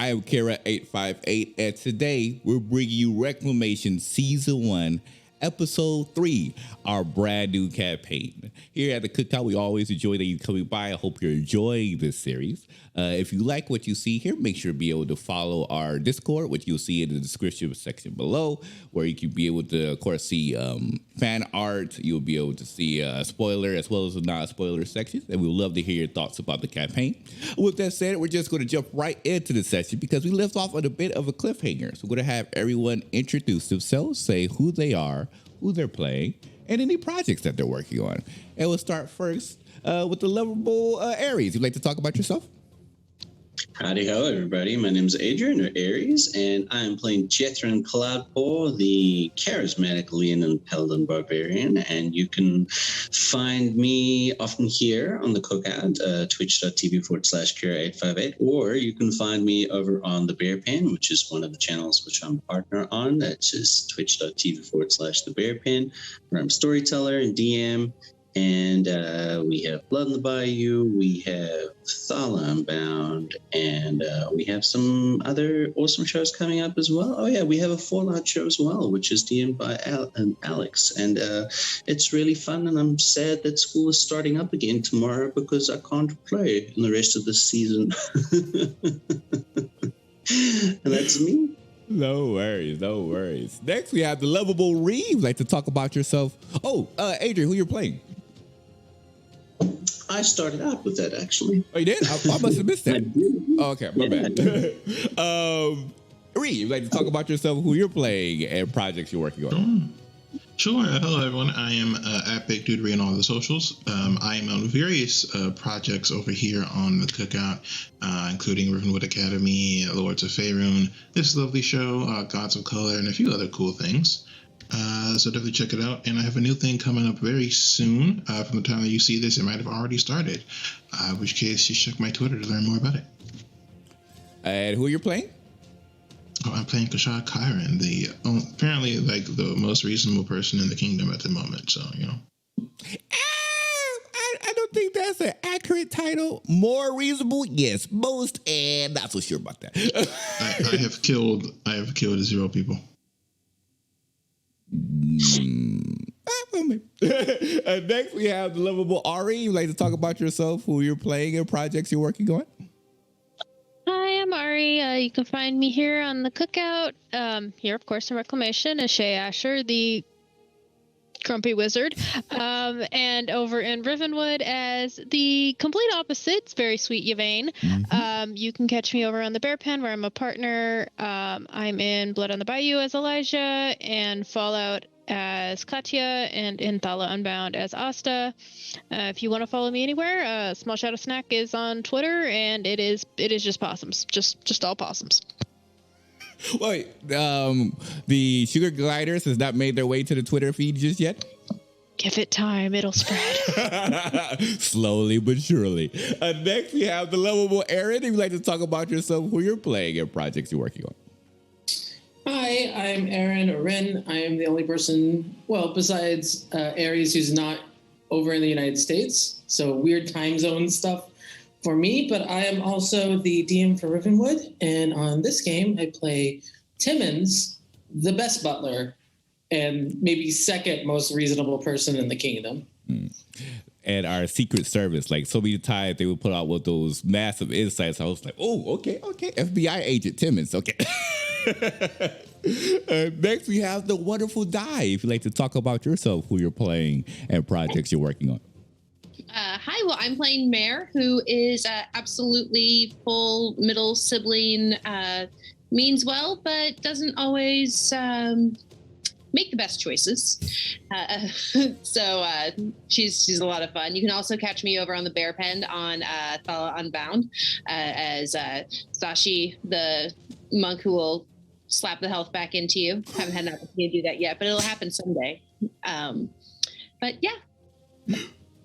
I am Kara858, and today we're bringing you Reclamation Season 1, Episode 3, our brand new campaign. Here at the Cookout, we always enjoy that you coming by. I hope you're enjoying this series. If you like what you see here, make sure to be able to follow our Discord, which you'll see in the description section below, where you can be able to, of course, see fan art. You'll be able to see a spoiler as well as a non-spoiler section, and we would love to hear your thoughts about the campaign. With that said, we're just going to jump right into the session because we left off on a bit of a cliffhanger. So we're going to have everyone introduce themselves, say who they are, who they're playing, and any projects that they're working on. And we'll start first with the lovable Aries. You'd like to talk about yourself? Howdy ho, everybody. My name is Adrian, or Aries, and I am playing Jethrin Cloudpaw, the charismatic Leonin Paladin Barbarian, and you can find me often here on the Cookout, twitch.tv/Kara858, or you can find me over on the Bear Pen, which is one of the channels which I'm a partner on. That's just twitch.tv/The Bear Pen, where I'm storyteller and DM. And we have Blood in the Bayou, we have Thala Unbound, and we have some other awesome shows coming up as well. Oh yeah, we have a Fallout show as well, which is DM'd by Alex. And it's really fun, and I'm sad that school is starting up again tomorrow because I can't play in the rest of the season. And that's me. No worries, no worries. Next, we have the lovable Reeves. Like to talk about yourself. Oh, Adrian, who you're playing? I started out with that, actually. Oh, you did? I must have missed that. Oh, okay, my bad. Reed, you'd like to talk about yourself, who you're playing, and projects you're working on? Sure. Hello, everyone. I am at Big Dudery on all the socials. I am on various projects over here on the Cookout, including Rivenwood Academy, Lords of Faerun, this lovely show, Gods of Color, and a few other cool things. So definitely check it out. And I have a new thing coming up very soon. From the time that you see this, it might have already started. In which case, just check my Twitter to learn more about it. And who you're playing? Oh, I'm playing Kashad Kyron, apparently like the most reasonable person in the kingdom at the moment. So, you know. I don't think that's an accurate title. More reasonable, yes. Most, and not so sure about that. I have killed 0 people. Next, we have the lovable Ari. You'd like to talk about yourself, who you're playing, and projects you're working on? Hi, I'm Ari. You can find me here on the Cookout. Here, of course, in Reclamation as Shay Asher, the grumpy wizard. And over in Rivenwood as the complete opposite, very sweet Yvain. Mm-hmm. You can catch me over on the Bear Pen, where I'm a partner. I'm in Blood on the Bayou as Elijah, and Fallout as Katya, and in Thala Unbound as Asta. If you want to follow me anywhere, Small Shadow Snack is on Twitter, and it is just possums, just all possums. Wait, the Sugar Gliders has not made their way to the Twitter feed just yet? Give it time, it'll spread. Slowly but surely. Next, we have the lovable Aaron. If you'd like to talk about yourself, who you're playing, and projects you're working on. Hi, I'm Aaron Oren. I am the only person, well, besides Aries, who's not over in the United States. So weird time zone stuff for me, but I am also the DM for Rivenwood. And on this game, I play Timmons, the best butler, and maybe second most reasonable person in the kingdom. And our Secret Service, like so many times they would put out with those massive insights. I was like, oh, okay. FBI agent Timmons, okay. Next, we have the wonderful Di. If you'd like to talk about yourself, who you're playing, and projects you're working on. Hi, well, I'm playing Mare, who is absolutely full middle sibling, means well, but doesn't always make the best choices. So she's a lot of fun. You can also catch me over on the Bear Pen on Thala Unbound as Sashi, the monk who will slap the health back into you. Haven't had an opportunity to do that yet, but it'll happen someday. But yeah.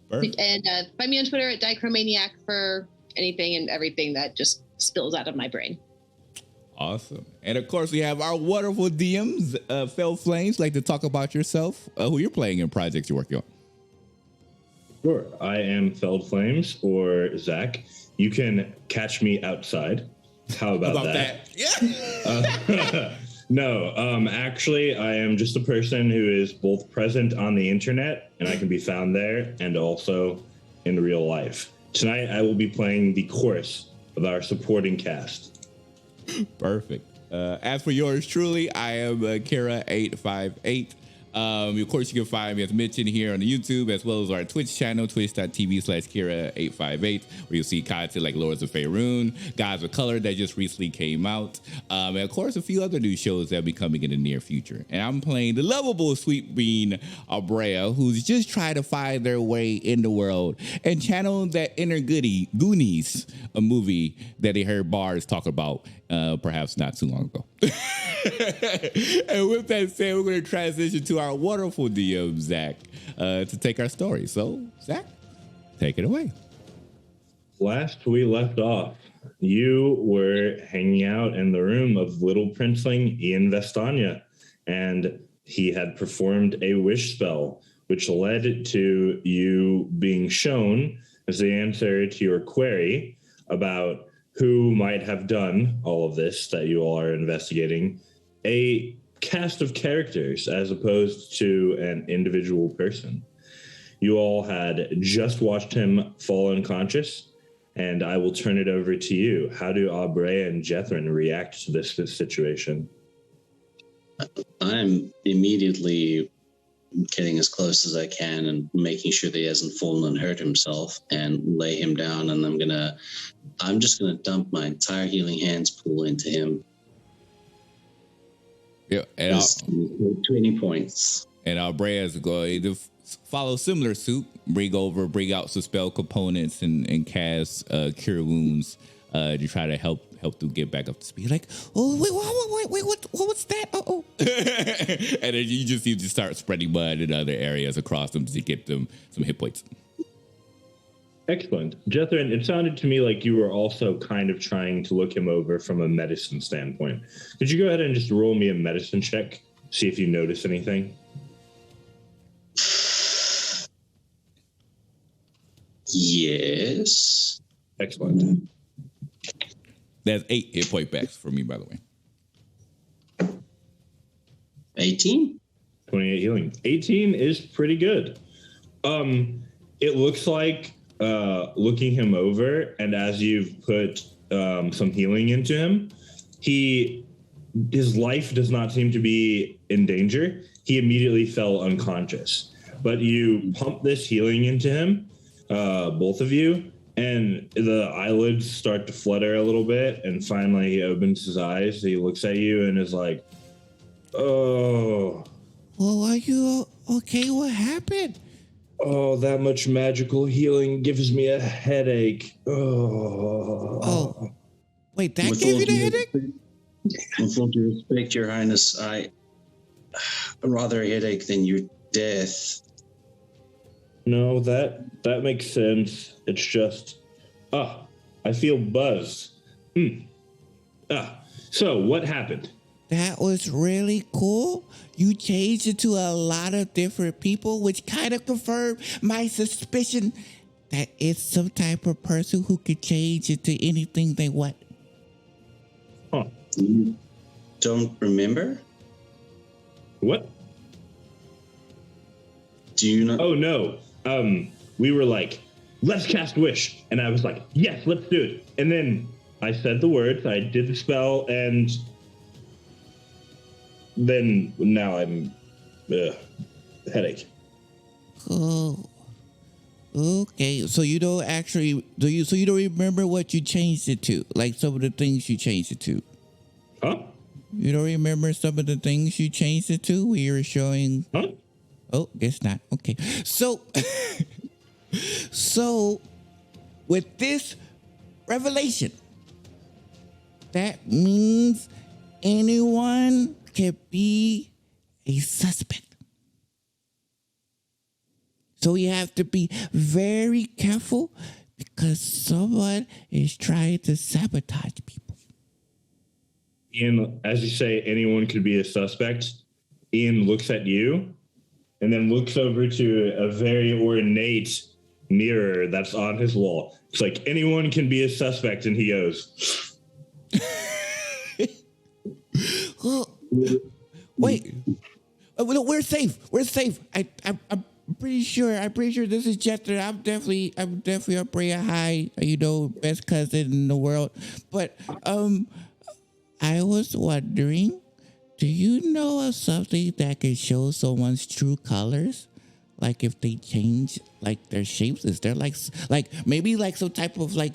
Perfect. And find me on Twitter at Dichromaniac for anything and everything that just spills out of my brain. Awesome. And of course, we have our wonderful DMs, Fell Flames. Like to talk about yourself, who you're playing, and projects you're working on. Sure. I am Felled Flames, or Zach. You can catch me outside. How about that? Yeah. No, actually, I am just a person who is both present on the internet, and I can be found there, and also in real life. Tonight, I will be playing the chorus of our supporting cast. Perfect. As for yours truly, I am Kira858. Of course, you can find me, as mentioned, here on the YouTube, as well as our Twitch channel, twitch.tv/Kira858, where you'll see content like Lords of Faerun, Gods of Color that just recently came out, and of course, a few other new shows that will be coming in the near future. And I'm playing the lovable Sweet Bean Abrea, who's just trying to find their way in the world and channel that inner Goonies, a movie that they heard bars talk about perhaps not too long ago. And with that said, we're going to transition to our wonderful DM, Zach, to take our story. So, Zach, take it away. Last we left off, you were hanging out in the room of little princeling Ian Vestania, and he had performed a wish spell, which led to you being shown as the answer to your query about who might have done all of this that you all are investigating, a cast of characters as opposed to an individual person. You all had just watched him fall unconscious, and I will turn it over to you. How do Aubrey and Jethrin react to this situation? I'm immediately getting as close as I can and making sure that he hasn't fallen and hurt himself, and lay him down, and I'm just gonna dump my entire healing hands pool into him. Yeah, and 20 points. And Abrea is going to follow similar suit, bring out some spell components and cast cure wounds to try to help them get back up to speed. Like, oh wait, what was that? Oh. And then you just need to start spreading mud in other areas across them to get them some hit points. Excellent. Jethrin, it sounded to me like you were also kind of trying to look him over from a medicine standpoint. Could you go ahead and just roll me a medicine check, see if you notice anything? Yes. Excellent. That's 8 hit point backs for me, by the way. 18? 28 healing. 18 is pretty good. It looks like looking him over, and as you've put some healing into him, his life does not seem to be in danger. He immediately fell unconscious. But you pump this healing into him, both of you, and the eyelids start to flutter a little bit, and finally he opens his eyes. He looks at you and is like, "Oh. Well, are you okay? What happened?" "Oh, that much magical healing gives me a headache. Oh. Wait, that With gave all you the due headache? With all due respect, Your Highness, I rather a headache than your death." No, that makes sense. It's just, I feel buzzed. So what happened? That was really cool. You changed it to a lot of different people, which kind of confirmed my suspicion that it's some type of person who could change it to anything they want. Huh. You don't remember? What? Do you know? Oh, no. We were like, let's cast Wish. And I was like, yes, let's do it. And then I said the words, I did the spell, and then now I'm headache. Oh, okay. So you don't actually So you don't remember what you changed it to? Like some of the things you changed it to? Huh? You don't remember some of the things you changed it to? We were showing. Huh? Oh, guess not. Okay. So, with this revelation, that means anyone can be a suspect. So you have to be very careful because someone is trying to sabotage people. Ian, as you say, anyone could be a suspect. Ian looks at you and then looks over to a very ornate mirror that's on his wall. It's like, anyone can be a suspect, and he goes, Wait. No, we're safe. We're safe. I'm pretty sure. I'm pretty sure this is Chester. I'm definitely a Brea High, best cousin in the world. But I was wondering, do you know of something that can show someone's true colors? Like if they change like their shapes, is there like maybe like some type of like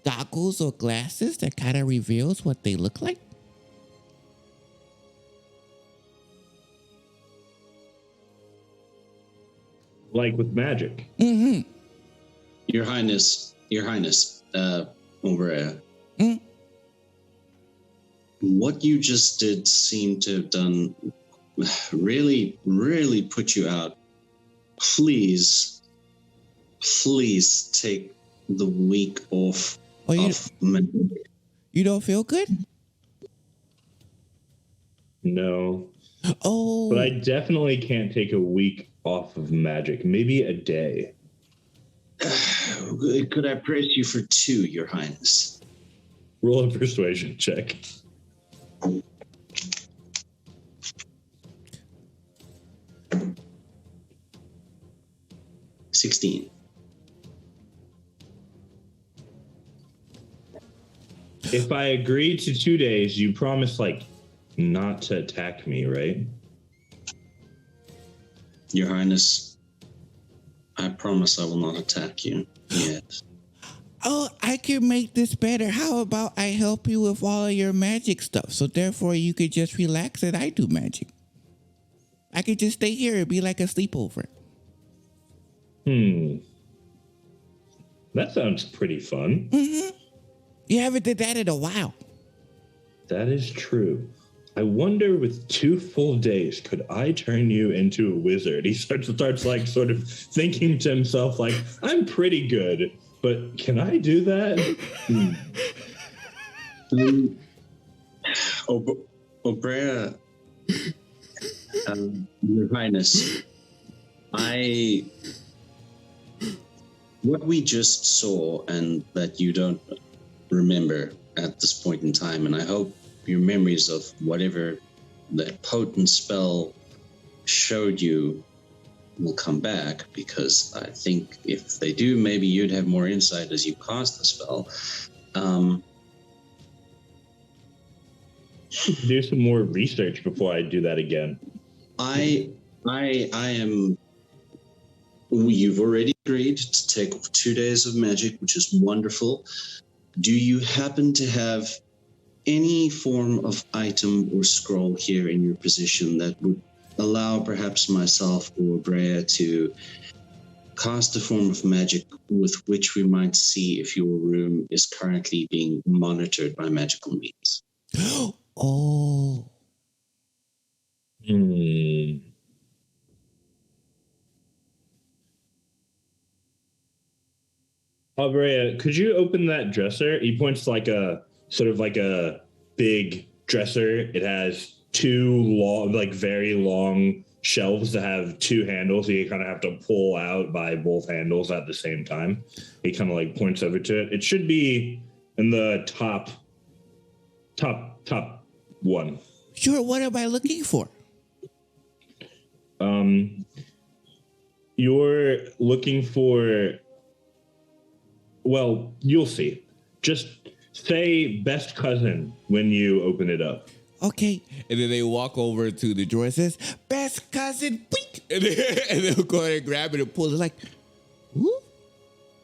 goggles or glasses that kind of reveals what they look like? Like with magic. Mm-hmm. Your Highness, Umbrea. Mm? What you just did seem to have done really, really put you out. Please take the week off. Oh, you don't feel good? No. Oh. But I definitely can't take a week off of magic. Maybe a day. Could I press you for 2, Your Highness? Roll a persuasion check. $16. If I agree to 2 days, you promise not to attack me, right? Your Highness, I promise I will not attack you. Yes. Oh, I can make this better. How about I help you with all of your magic stuff, so therefore you could just relax and I do magic. I could just stay here and be like a sleepover. That sounds pretty fun. Mm-hmm. You haven't did that in a while. That is true. I wonder with 2 full days, could I turn you into a wizard? He starts like sort of thinking to himself like, I'm pretty good, but can I do that? Obrea, Your Highness, what we just saw and that you don't remember at this point in time, and I hope your memories of whatever that potent spell showed you will come back, because I think if they do, maybe you'd have more insight as you cast the spell. Do some more research before I do that again. I am. You've already agreed to take 2 days of magic, which is wonderful. Do you happen to have any form of item or scroll here in your position that would allow perhaps myself or Brea to cast a form of magic with which we might see if your room is currently being monitored by magical means? Oh. Brea, could you open that dresser? He points to like a big dresser. It has 2 long, very long shelves that have 2 handles. So you kind of have to pull out by both handles at the same time. He kind of points over to it. It should be in the top one. Sure. What am I looking for? You're looking for. Well, you'll see. Just say best cousin when you open it up. Okay. And then they walk over to the drawer and says, best cousin, week. And they'll go ahead and grab it and pull it whoop.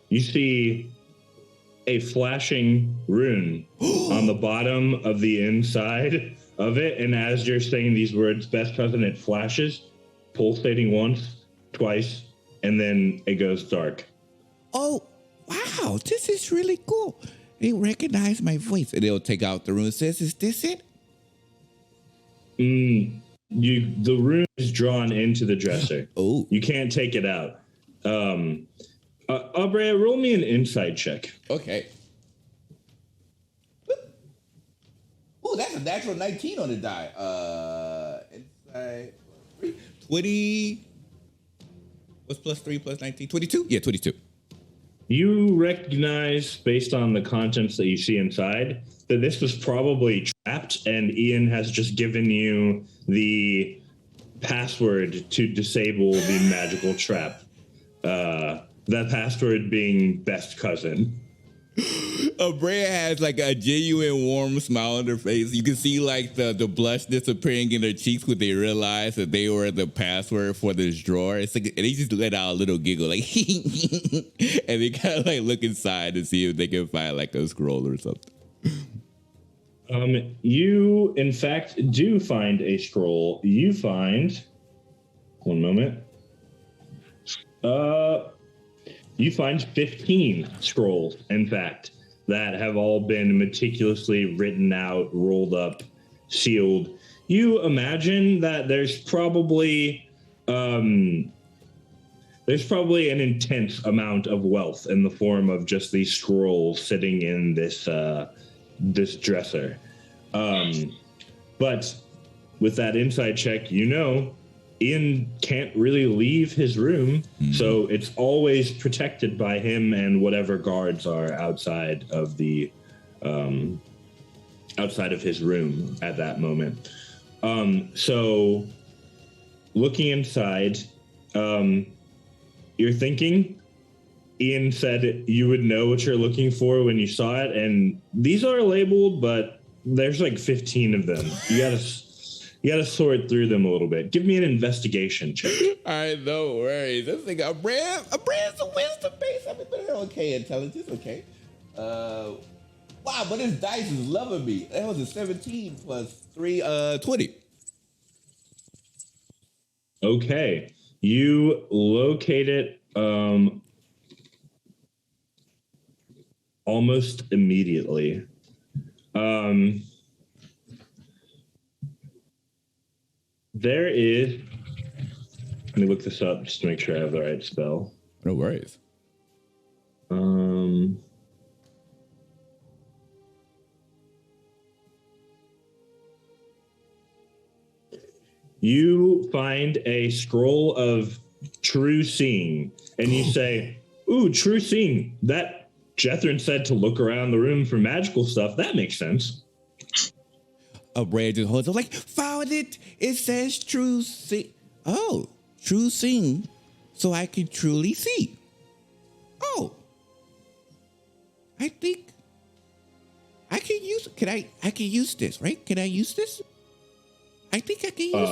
You see a flashing rune on the bottom of the inside of it. And as you're saying these words, best cousin, it flashes, pulsating once, twice, and then it goes dark. Oh, wow, this is really cool. They recognize my voice. And they'll take out the rune and says, is this it? The rune is drawn into the dresser. Oh. You can't take it out. Brea, roll me an insight check. Okay. Oh, that's a natural 19 on the die. Insight 20. What's plus 3 plus 19? 22? Yeah, 22. You recognize, based on the contents that you see inside, that this was probably trapped, and Ian has just given you the password to disable the magical trap. That password being best cousin. Abrea has like a genuine warm smile on her face. You can see like the blush disappearing in her cheeks when they realize that they were the password for this drawer. It's like, and they just let out a little giggle, like, and they kind of like look inside to see if they can find like a scroll or something. You, in fact, do find a scroll. You find, one moment. You find 15 scrolls, in fact, that have all been meticulously written out, rolled up, sealed. You imagine that there's probably an intense amount of wealth in the form of just these scrolls sitting in this this dresser. But with that inside check, you know, Ian can't really leave his room, so it's always protected by him and whatever guards are outside of the outside of his room at that moment. So looking inside, you're thinking, Ian said you would know what you're looking for when you saw it, and these are labeled, but there's like 15 of them. You gotta sort through them a little bit. Give me an investigation check. All right, no worries. This thing, Abrea's a wisdom base. I mean, they're okay, intelligence, okay. Wow, but this dice is loving me. That was a 17 plus 3, 20. Okay, you locate it almost immediately. There is, let me look this up just to make sure I have the right spell. No worries. You find a scroll of true seeing, and you say, ooh, true seeing. That Jethrin said to look around the room for magical stuff. That makes sense. Abrea just holds up like, found it. It says true see. Oh, true seeing, so I can truly see. Oh, I think I can use. I can use this, right? Can I use this? I think I can use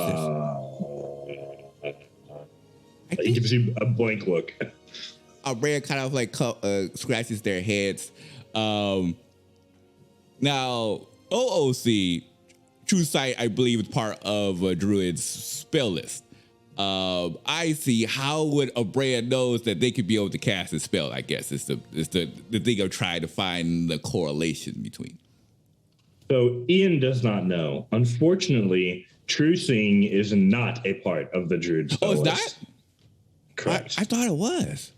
this. It gives you a blank look. Abrea kind of like scratches their heads. Now, OOC, True Sight, I believe, is part of Druid's spell list. I see. How would Abrea knows that they could be able to cast a spell? I guess it's the thing of trying to find the correlation between. So Ian does not know. Unfortunately, True Seeing is not a part of the Druid spell list. Not? Correct. I thought it was.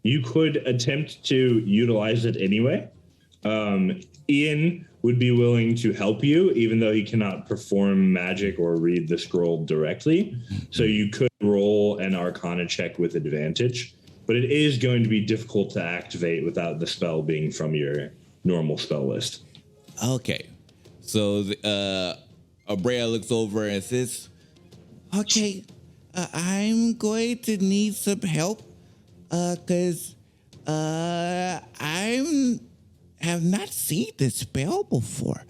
You could attempt to utilize it anyway. Ian would be willing to help you, even though he cannot perform magic or read the scroll directly. So you could roll an Arcana check with advantage, but it is going to be difficult to activate without the spell being from your normal spell list. Okay. So Abrea looks over and says, okay, I'm going to need some help because I have not seen this spell before.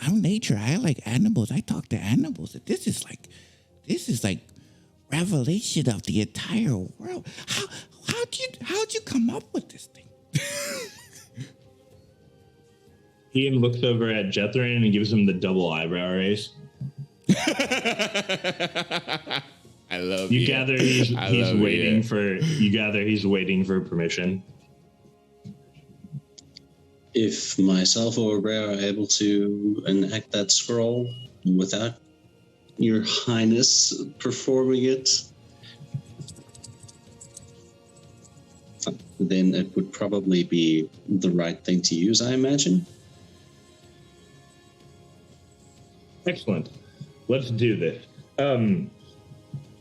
I'm nature. I like animals. I talk to animals. This is like revelation of the entire world. How'd you come up with this thing? Ian looks over at Jethrin and gives him the double eyebrow raise. I love you. Gather he's waiting for. You gather he's waiting for permission. If myself or Abrea are able to enact that scroll without your highness performing it, then it would probably be the right thing to use, I imagine. Excellent. Let's do this.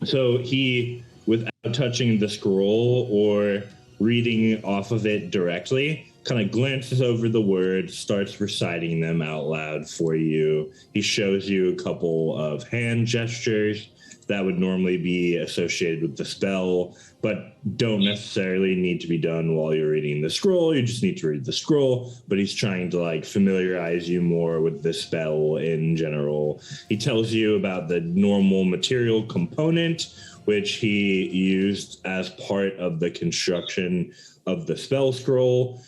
So he, without touching the scroll or reading off of it directly, kind of glances over the words, starts reciting them out loud for you. He shows you a couple of hand gestures that would normally be associated with the spell, but don't necessarily need to be done while you're reading the scroll. You just need to read the scroll, but he's trying to like familiarize you more with the spell in general. He tells you about the normal material component, which he used as part of the construction of the spell scroll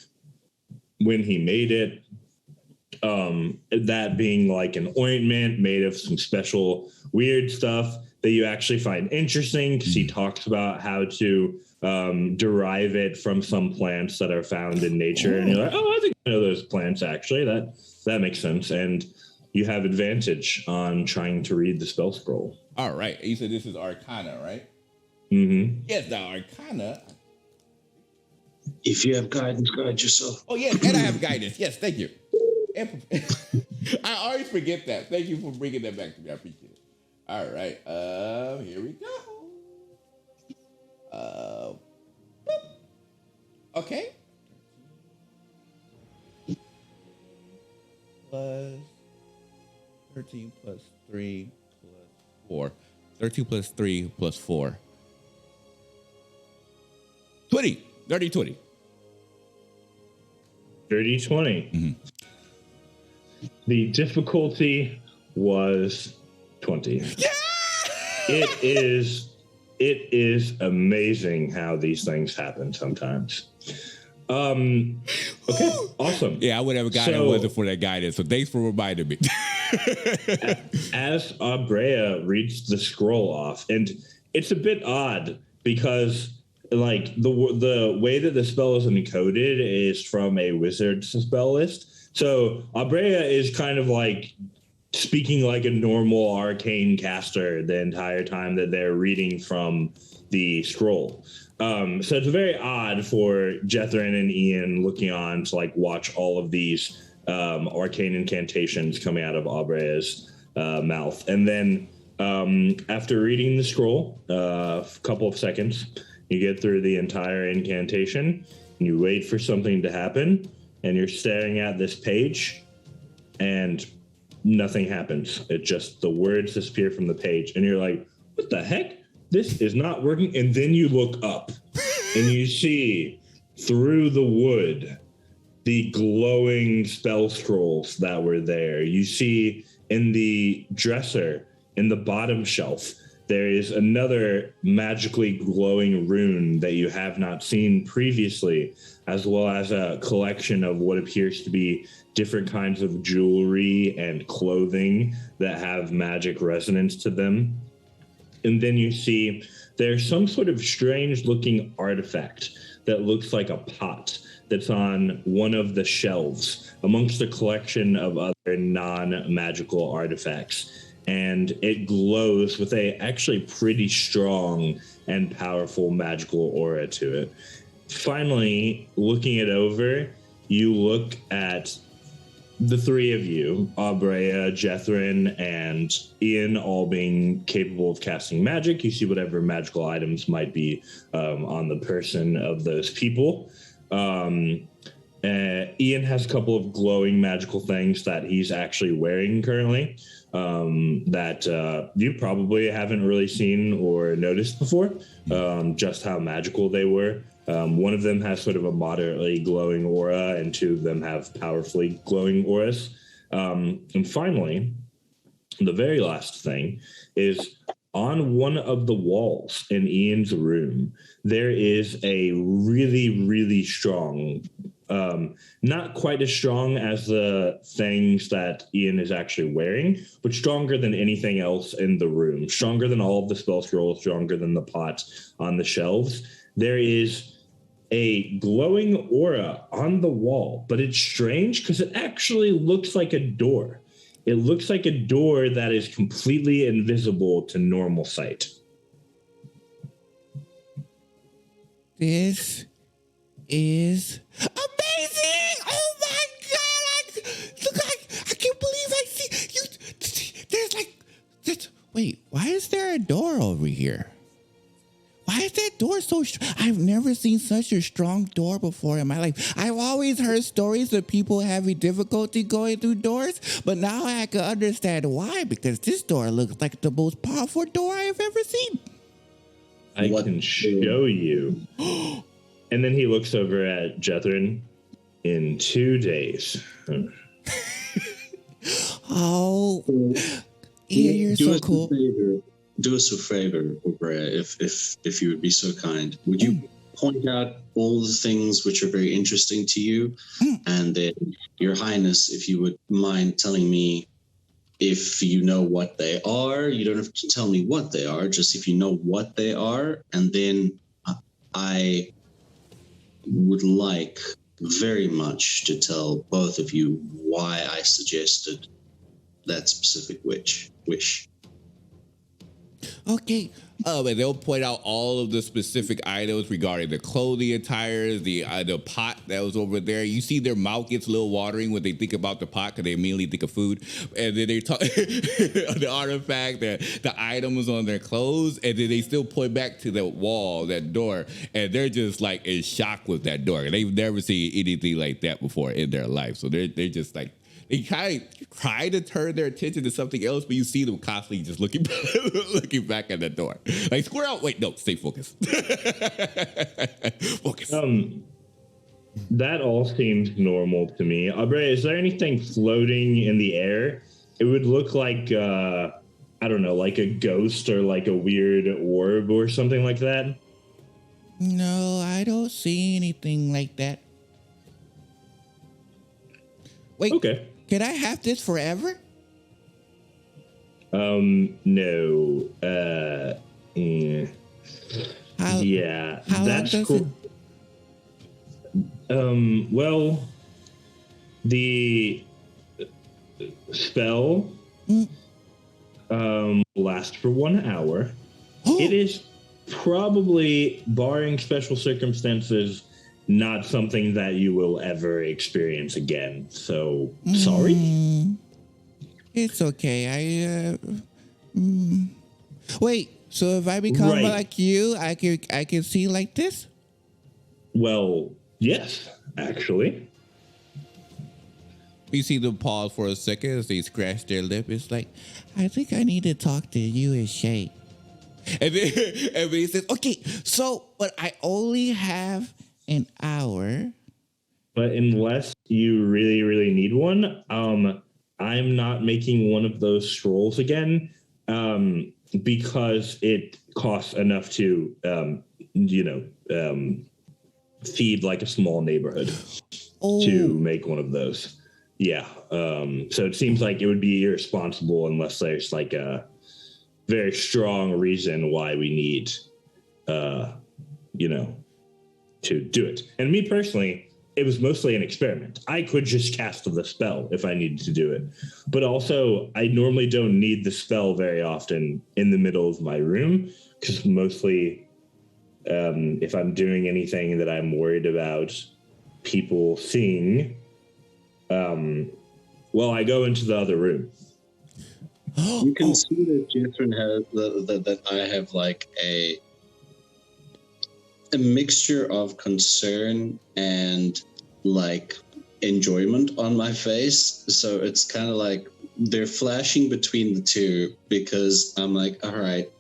when he made it. That being like an ointment made of some special weird stuff that you actually find interesting, because he talks about how to derive it from some plants that are found in nature. And you're like, oh, I think I know those plants, actually. That makes sense. And you have advantage on trying to read the spell scroll. All right. You said this is Arcana, right? Mm-hmm. Yes, the Arcana. If you have guidance, guide yourself. Oh, yes, and I have guidance. Yes, thank you. I always forget that. Thank you for bringing that back to me. I appreciate it. All right. Here we go. Okay. Plus 13 plus 3 plus 4. 13 plus 3 plus 4. 20. 30, 20. 30, 20. Mm-hmm. The difficulty was 20. Yeah! It is amazing how these things happen sometimes. Okay, awesome. Yeah, I would have gotten it wasn't for that guidance, so thanks for reminding me. As Abrea reads the scroll off, and it's a bit odd because like the way that the spell is encoded is from a wizard's spell list. So Abrea is kind of like speaking like a normal arcane caster the entire time that they're reading from the scroll. So it's very odd for Jethrin and Ian looking on to like watch all of these arcane incantations coming out of Abrea's mouth. And then after reading the scroll, a couple of seconds, you get through the entire incantation, and you wait for something to happen, and you're staring at this page, and nothing happens. It just, the words disappear from the page, and you're like, what the heck? This is not working. And then you look up, and you see through the wood the glowing spell scrolls that were there. You see in the dresser, in the bottom shelf, there is another magically glowing rune that you have not seen previously, as well as a collection of what appears to be different kinds of jewelry and clothing that have magic resonance to them. And then you see there's some sort of strange looking artifact that looks like a pot that's on one of the shelves amongst a collection of other non-magical artifacts. And it glows with a actually pretty strong and powerful magical aura to it. Finally, looking it over, you look at the three of you, Abrea, Jethrin, and Ian, all being capable of casting magic. You see whatever magical items might be on the person of those people. Ian has a couple of glowing magical things that he's actually wearing currently that you probably haven't really seen or noticed before, just how magical they were. One of them has sort of a moderately glowing aura, and two of them have powerfully glowing auras. And finally, the very last thing is on one of the walls in Ian's room, there is a really, really strong, not quite as strong as the things that Ian is actually wearing, but stronger than anything else in the room, stronger than all of the spell scrolls, stronger than the pots on the shelves. There is a glowing aura on the wall, but it's strange because it actually looks like a door. It looks like a door that is completely invisible to normal sight. This is amazing! Oh my god! I can't believe I see you. There's like, wait, why is there a door over here? Why is that door so I've never seen such a strong door before in my life. I've always heard stories of people having difficulty going through doors, but now I can understand why, because this door looks like the most powerful door I've ever seen. I can show you. And then he looks over at Jethrin. In 2 days. Oh, yeah, you're so cool. Do us a favor, Obrea, if you would be so kind. Would you point out all the things which are very interesting to you, and then, Your Highness, if you would mind telling me if you know what they are. You don't have to tell me what they are, just if you know what they are, and then I would like very much to tell both of you why I suggested that specific wish. Okay. And they'll point out all of the specific items regarding the clothing attires, the pot that was over there. You see their mouth gets a little watering when they think about the pot because they immediately think of food. And then they talk the artifact, the items on their clothes, and then they still point back to the wall, that door, and they're just like in shock with that door. They've never seen anything like that before in their life. So they're just like, they kind of try to turn their attention to something else, but you see them constantly just looking back at that door. Like, square out. Wait, no, stay focused. Focus. That all seems normal to me. Aubrey, is there anything floating in the air? It would look like, I don't know, like a ghost or like a weird orb or something like that. No, I don't see anything like that. Wait. Okay. Can I have this forever? No. Yeah. How That's long does cool. Well, the spell lasts for 1 hour. It is probably, barring special circumstances, not something that you will ever experience again. So, sorry. It's okay. Wait, so if I become like you, I can see like this? Well, yes, actually. You see them pause for a second as they scratch their lip. It's like, I think I need to talk to you and Shay. And then he says, okay, so, but I only have an hour. But unless you really, really need one, I'm not making one of those scrolls again, because it costs enough to, feed like a small neighborhood to make one of those. Yeah. So it seems like it would be irresponsible unless there's like a very strong reason why we need, to do it. And me personally, it was mostly an experiment. I could just cast the spell if I needed to do it. But also, I normally don't need the spell very often in the middle of my room, because mostly if I'm doing anything that I'm worried about people seeing, I go into the other room. You can see that Jethrin has that I have like a mixture of concern and like enjoyment on my face. So it's kind of like they're flashing between the two, because I'm like, all right,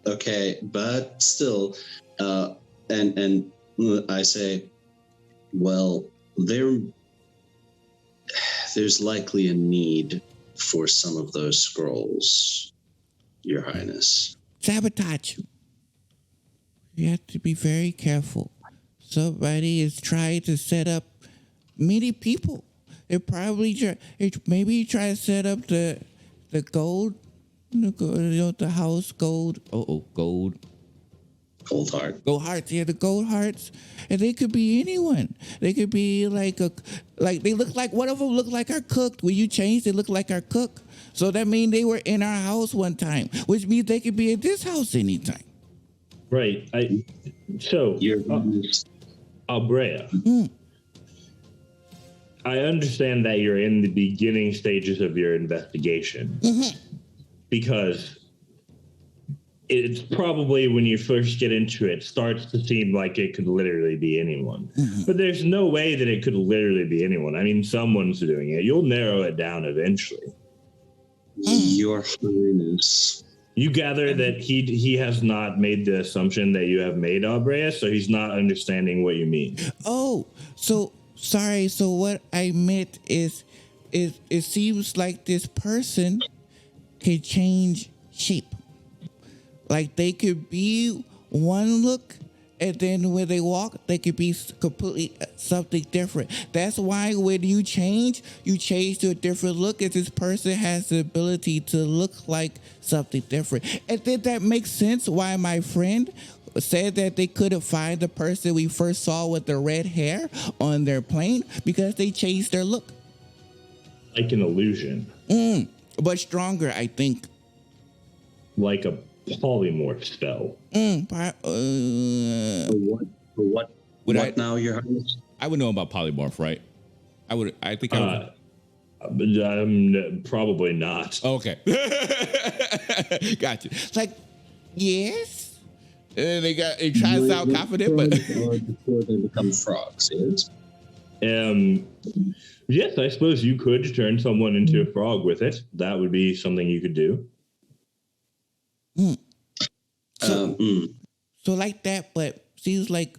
okay, but still, and I say, well, there's likely a need for some of those scrolls, Your Highness. Sabotage. You have to be very careful. Somebody is trying to set up many people. They probably maybe try to set up the gold, the house gold. Gold. Gold heart. Gold hearts, yeah, the gold hearts. And they could be anyone. They could be like they look like, one of them look like our cook. When you change, they look like our cook. So that means they were in our house one time, which means they could be at this house anytime. Right. Albrea, I understand that you're in the beginning stages of your investigation, because it's probably when you first get into it, starts to seem like it could literally be anyone. But there's no way that it could literally be anyone. I mean, someone's doing it. You'll narrow it down eventually. Your Highness. You gather that he has not made the assumption that you have made, Abrea, so he's not understanding what you mean. Oh, so sorry. So what I meant is it seems like this person could change shape. Like they could be one look, and then when they walk, they could be completely something different. That's why when you change to a different look, and this person has the ability to look like something different. And then that makes sense why my friend said that they couldn't find the person we first saw with the red hair on their plane because they changed their look. Like an illusion. But stronger, I think. Like a polymorph spell. What now, Your Highness? I would know about polymorph, right? I would. Probably not. Okay. Gotcha. It's like, yes. And they try to sound confident, but before they become frogs, yes. Yes, I suppose you could turn someone into a frog with it. That would be something you could do. So like that, but seems like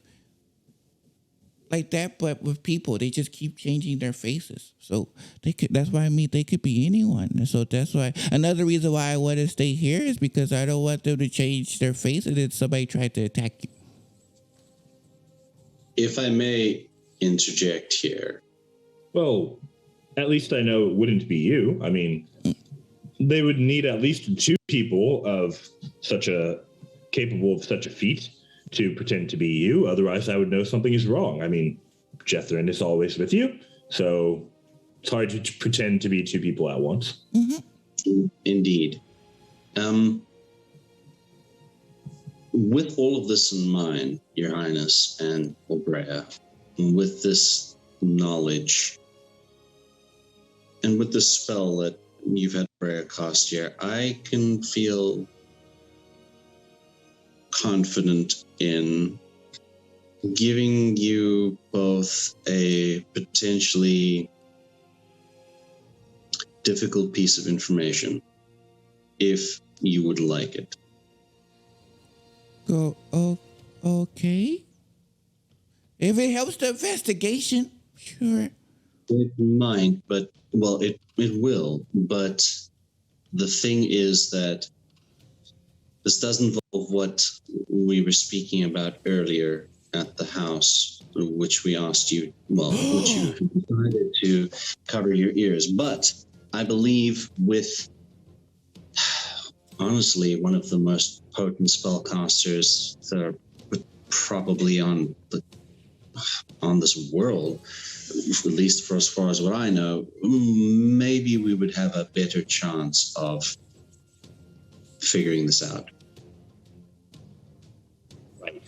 that, but with people, they just keep changing their faces. So they could. That's why I mean they could be anyone. And so that's why another reason why I want to stay here is because I don't want them to change their face and then somebody try to attack you. If I may interject here. Well, at least I know it wouldn't be you. I mean, they would need at least two people capable of such a feat to pretend to be you. Otherwise, I would know something is wrong. I mean, Jethrin is always with you, so it's hard to pretend to be two people at once. Indeed. With all of this in mind, Your Highness and Abrea, with this knowledge, and with the spell that you've had Abrea cast here, I can feel confident in giving you both a potentially difficult piece of information, if you would like it. Okay. If it helps the investigation, sure. It might, but, well, it will. But the thing is that this does involve what we were speaking about earlier at the house, which we asked you, which you decided to cover your ears. But I believe with, honestly, one of the most potent spellcasters that are probably on this world, at least for as far as what I know, maybe we would have a better chance of figuring this out. Right.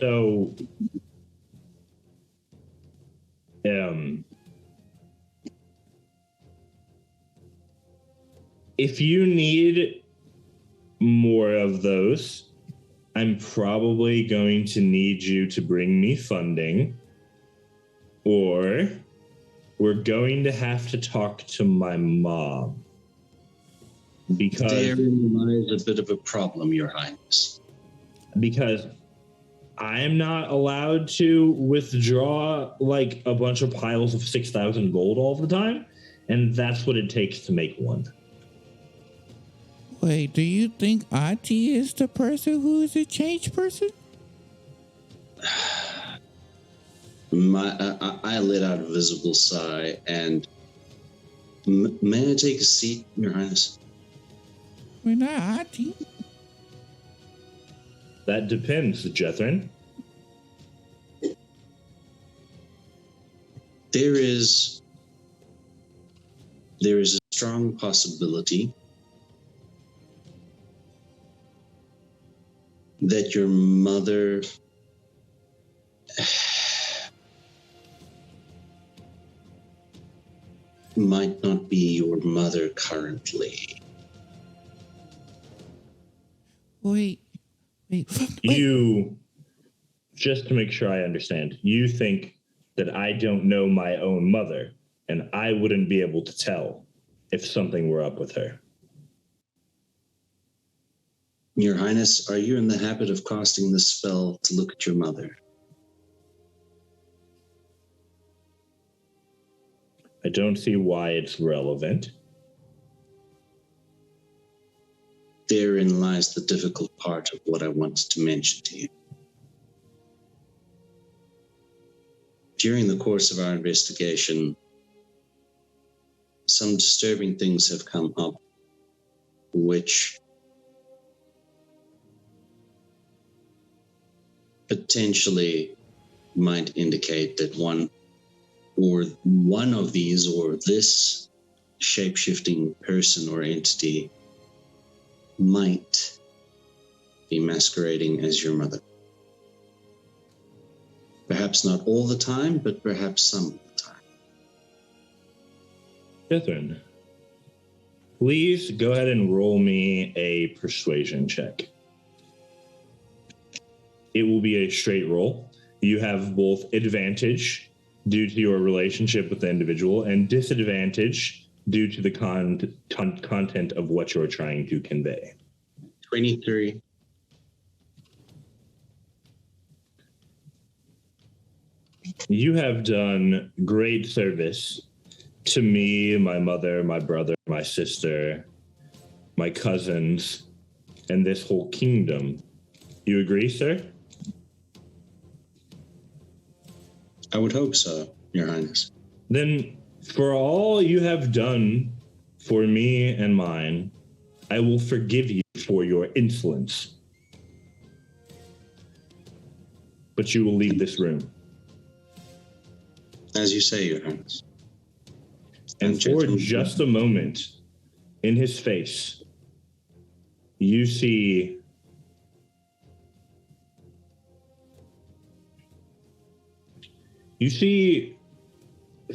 So, if you need more of those, I'm probably going to need you to bring me funding, or we're going to have to talk to my mom. Because therein lies a bit of a problem, Your Highness. Because I am not allowed to withdraw like a bunch of piles of 6,000 gold all the time, and that's what it takes to make one. Wait, do you think Auntie is the person who is a change person? I let out a visible sigh, and may I take a seat, Your Highness? We're not Auntie. That depends, Jethrin. There is a strong possibility that your mother might not be your mother currently. Wait. You, just to make sure I understand, you think that I don't know my own mother, and I wouldn't be able to tell if something were up with her. Your Highness, are you in the habit of casting the spell to look at your mother? I don't see why it's relevant. Therein lies the difficult part of what I wanted to mention to you. During the course of our investigation, some disturbing things have come up, which potentially might indicate that one of these or this shape-shifting person or entity might be masquerading as your mother. Perhaps not all the time, but perhaps some of the time. Catherine, please go ahead and roll me a persuasion check. It will be a straight roll. You have both advantage due to your relationship with the individual and disadvantage due to the content of what you're trying to convey. 23. You have done great service to me, my mother, my brother, my sister, my cousins, and this whole kingdom. You agree, sir? I would hope so, Your Highness. Then, for all you have done for me and mine, I will forgive you for your insolence. But you will leave this room. As you say, Your Highness. And for just a moment, in his face, you see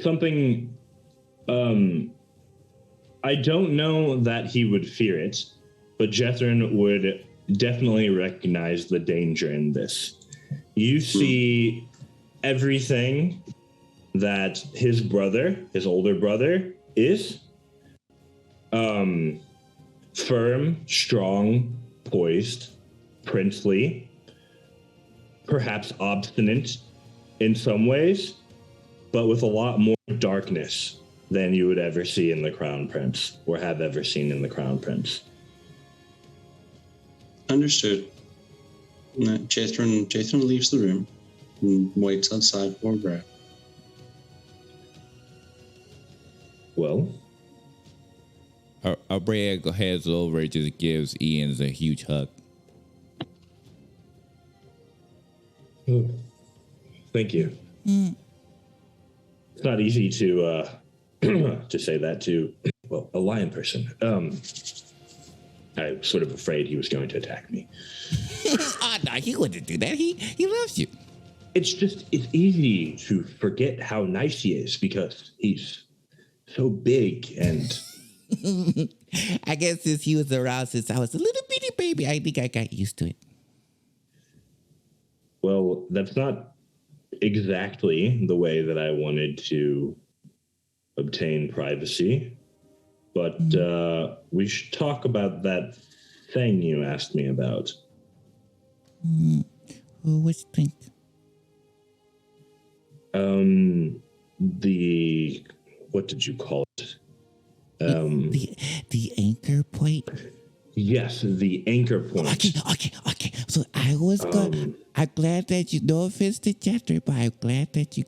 something. I don't know that he would fear it, but Jethrin would definitely recognize the danger in this. You see everything that his brother, his older brother, is. Firm, strong, poised, princely, perhaps obstinate in some ways, but with a lot more darkness than you would ever see in the Crown Prince, or have ever seen in the Crown Prince. Understood. Jethrin leaves the room and waits outside for a breath. Well, Abrea heads over and just gives Ian a huge hug. Thank you. It's not easy to to say that to, well, a lion person. I was sort of afraid he was going to attack me. No, he wouldn't do that. He loves you. It's easy to forget how nice he is because he's so big and... I guess since he was around since I was a little bitty baby, I think I got used to it. Well, that's not exactly the way that I wanted to obtain privacy, but we should talk about that thing you asked me about. Which thing? What did you call it? The anchor point? Yes, the anchor point. Okay. So I was I'm glad that you, no offense to Chester, but I'm glad that you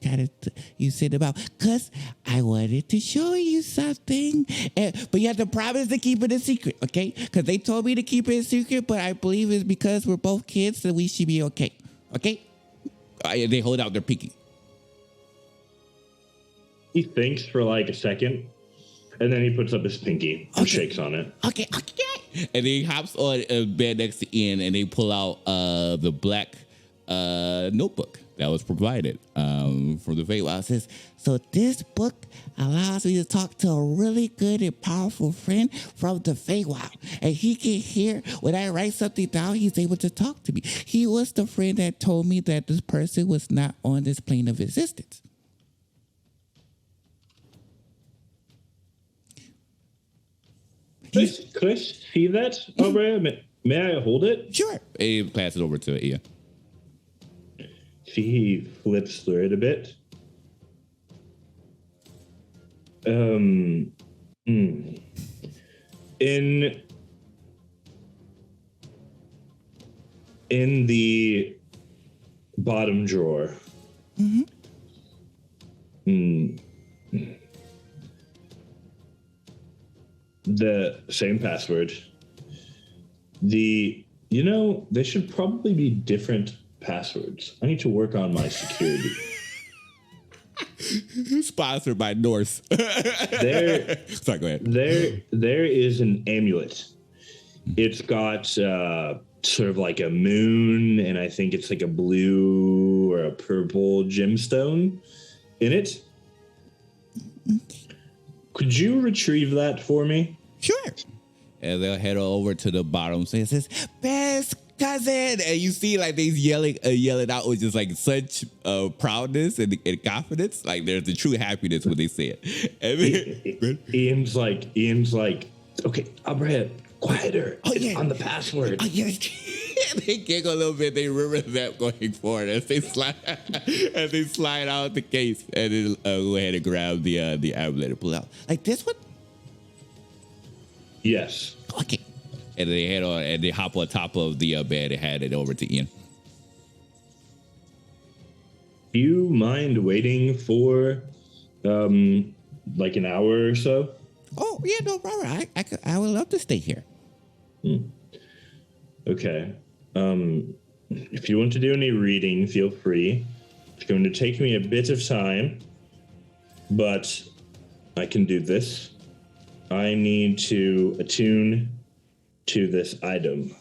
you said about, because I wanted to show you something. But you have to promise to keep it a secret, okay? Because they told me to keep it a secret, but I believe it's because we're both kids that we should be okay, okay? They hold out their pinky. He thinks for like a second, and then he puts up his pinky and shakes on it. Okay. And he hops on a bed next to Ian, and they pull out the black notebook. that was provided from the Feywild. It says, so this book allows me to talk to a really good and powerful friend from the Feywild. And he can hear when I write something down, he's able to talk to me. He was the friend that told me that this person was not on this plane of existence. Could I see that, Aubrey? May I hold it? Sure. He pass it over to Ian. He flips through it a bit. In the bottom drawer. The same password. They should probably be different passwords. I need to work on my security. Sponsored by Norse. Sorry, go ahead. There is an amulet. It's got sort of like a moon, and I think it's like a blue or a purple gemstone in it. Could you retrieve that for me? Sure. And they'll head over to the bottom. So it says, best cousin. And you see like they yelling out with just like such proudness and confidence. Like there's the true happiness when they say it. And then, Ian's like, okay, Albrecht, quieter. Oh, it's yeah. on the password. Oh, yeah. They giggle a little bit. They remember that going forward as they slide out the case and then go ahead and grab the amulet and pull out. Like this one? Yes. Okay. And they head on and they hop on top of the bed and hand it over to Ian. Do you mind waiting for like an hour or so? Oh, yeah, no problem. I would love to stay here. Okay. If you want to do any reading, feel free. It's going to take me a bit of time, but I can do this. I need to attune to this item.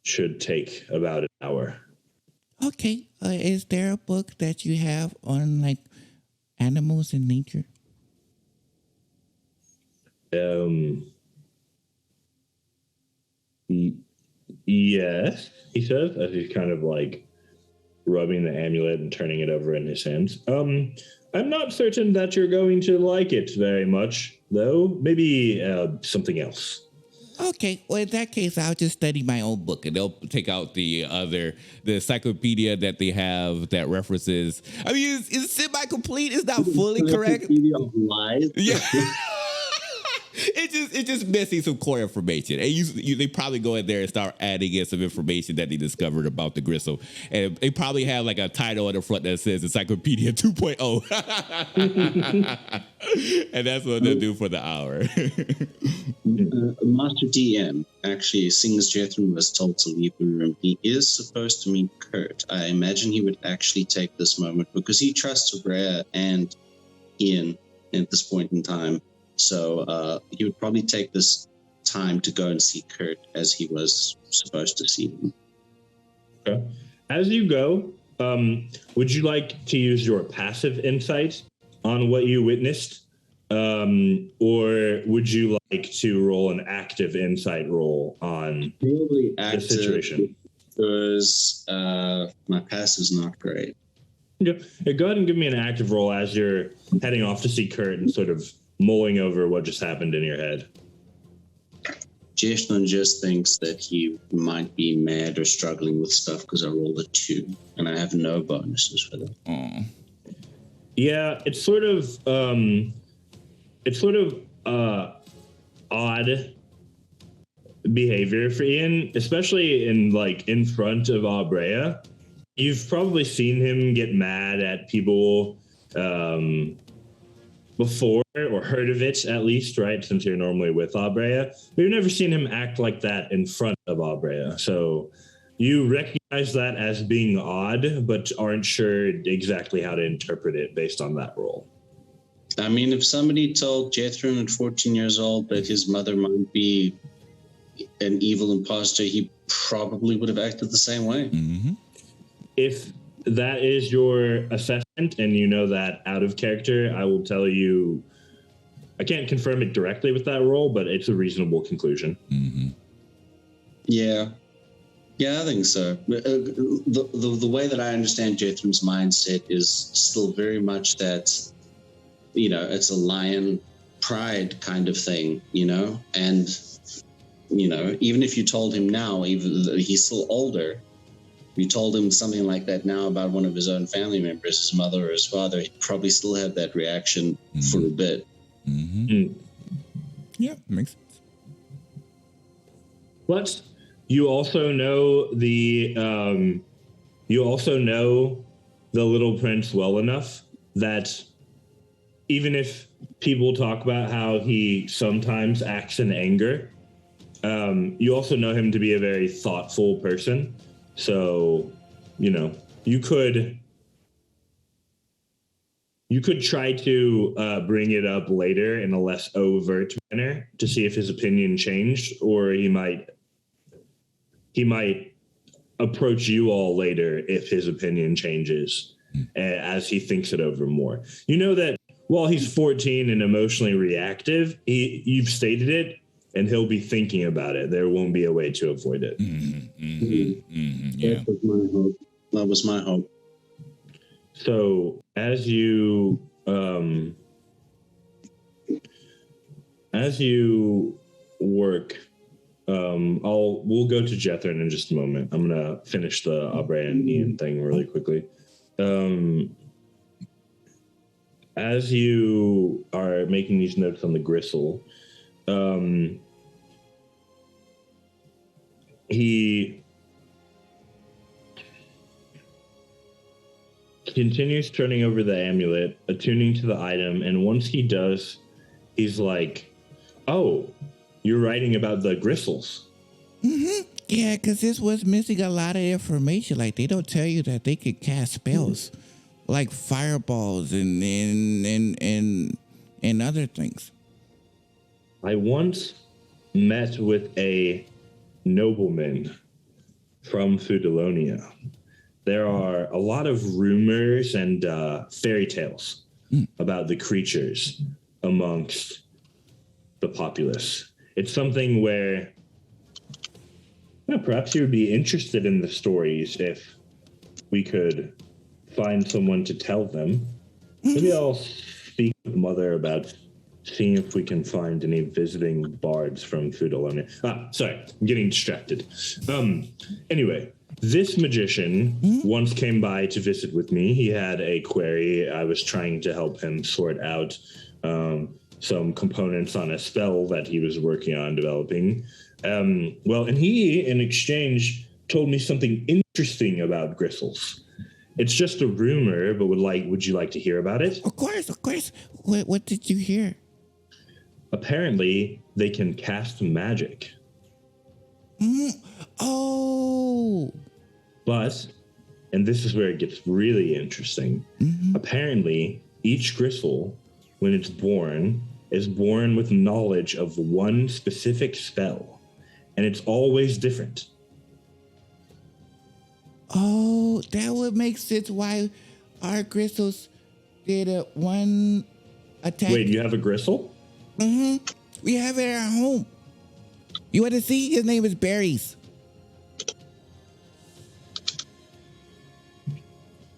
Should take about an hour. Okay. Is there a book that you have on like animals and nature? Yes, he says, as he's kind of like rubbing the amulet and turning it over in his hands. I'm not certain that you're going to like it very much, though. Maybe something else. Okay, well, in that case, I'll just study my own book, and they'll take out the encyclopedia that they have that references. I mean, it's semi-complete. It's not fully correct. Of lies. Yeah. It's just missing some core information. And they probably go in there and start adding in some information that they discovered about the gristle. And they probably have like a title on the front that says Encyclopedia 2.0. And that's what they'll do for the hour. Master DM, actually, as soon as Jethro was told to leave the room, he is supposed to meet Kurt. I imagine he would actually take this moment because he trusts Rhea and Ian at this point in time. So he would probably take this time to go and see Kurt as he was supposed to see him. Okay. As you go, would you like to use your passive insight on what you witnessed? Or would you like to roll an active insight roll on Probably the situation? Because my passive's not great. Yeah, go ahead and give me an active roll as you're heading off to see Kurt and sort of mulling over what just happened in your head. Jeshlin just thinks that he might be mad or struggling with stuff because I rolled a 2, and I have no bonuses for that. Yeah, it's sort of odd behavior for Ian, especially in front of Abrea. You've probably seen him get mad at people before, or heard of it at least, right? Since you're normally with Abrea. We've never seen him act like that in front of Abrea. So you recognize that as being odd, but aren't sure exactly how to interpret it based on that role. I mean, if somebody told Jethro at 14 years old that his mother might be an evil imposter, he probably would have acted the same way. Mm-hmm. If that is your assessment, and you know that out of character, I will tell you, I can't confirm it directly with that roll, but it's a reasonable conclusion. Mm-hmm. Yeah, I think so. The way that I understand Jethro's mindset is still very much that, it's a lion pride kind of thing, and, even if you told him now, even though he's still older, you told him something like that now about one of his own family members, his mother or his father, he'd probably still have that reaction for a bit. Mm-hmm. Yeah, makes sense. But you also know the Little Prince well enough that even if people talk about how he sometimes acts in anger, you also know him to be a very thoughtful person. So, you could try to bring it up later in a less overt manner to see if his opinion changed, or he might approach you all later if his opinion changes as he thinks it over more. You know that while he's 14 and emotionally reactive, you've stated it, and he'll be thinking about it. There won't be a way to avoid it. Yeah. That was my hope. So as you work, we'll go to Jethrin in just a moment. I'm gonna finish the Aubrey and Ian thing really quickly. As you are making these notes on the gristle, he continues turning over the amulet, attuning to the item, and once he does, he's like, "Oh, you're writing about the gristles." Mm-hmm. Yeah, because this was missing a lot of information. Like, they don't tell you that they could cast spells, like fireballs and other things. I once met with a nobleman from Fudalonia. There are a lot of rumors and fairy tales about the creatures amongst the populace. It's something where perhaps you would be interested in the stories if we could find someone to tell them. Maybe I'll speak with Mother about seeing if we can find any visiting bards from Fudalonia. Sorry, I'm getting distracted. Anyway, this magician once came by to visit with me. He had a query. I was trying to help him sort out some components on a spell that he was working on developing. And he, in exchange, told me something interesting about gristles. It's just a rumor, but would you like to hear about it? Of course. What did you hear? Apparently, they can cast magic. Oh. But, and this is where it gets really interesting, apparently, each gristle, when it's born, is born with knowledge of one specific spell, and it's always different. Oh, that would make sense why our gristles did one attack. Wait, you have a gristle? We have it at our home. You want to see? His name is Berries.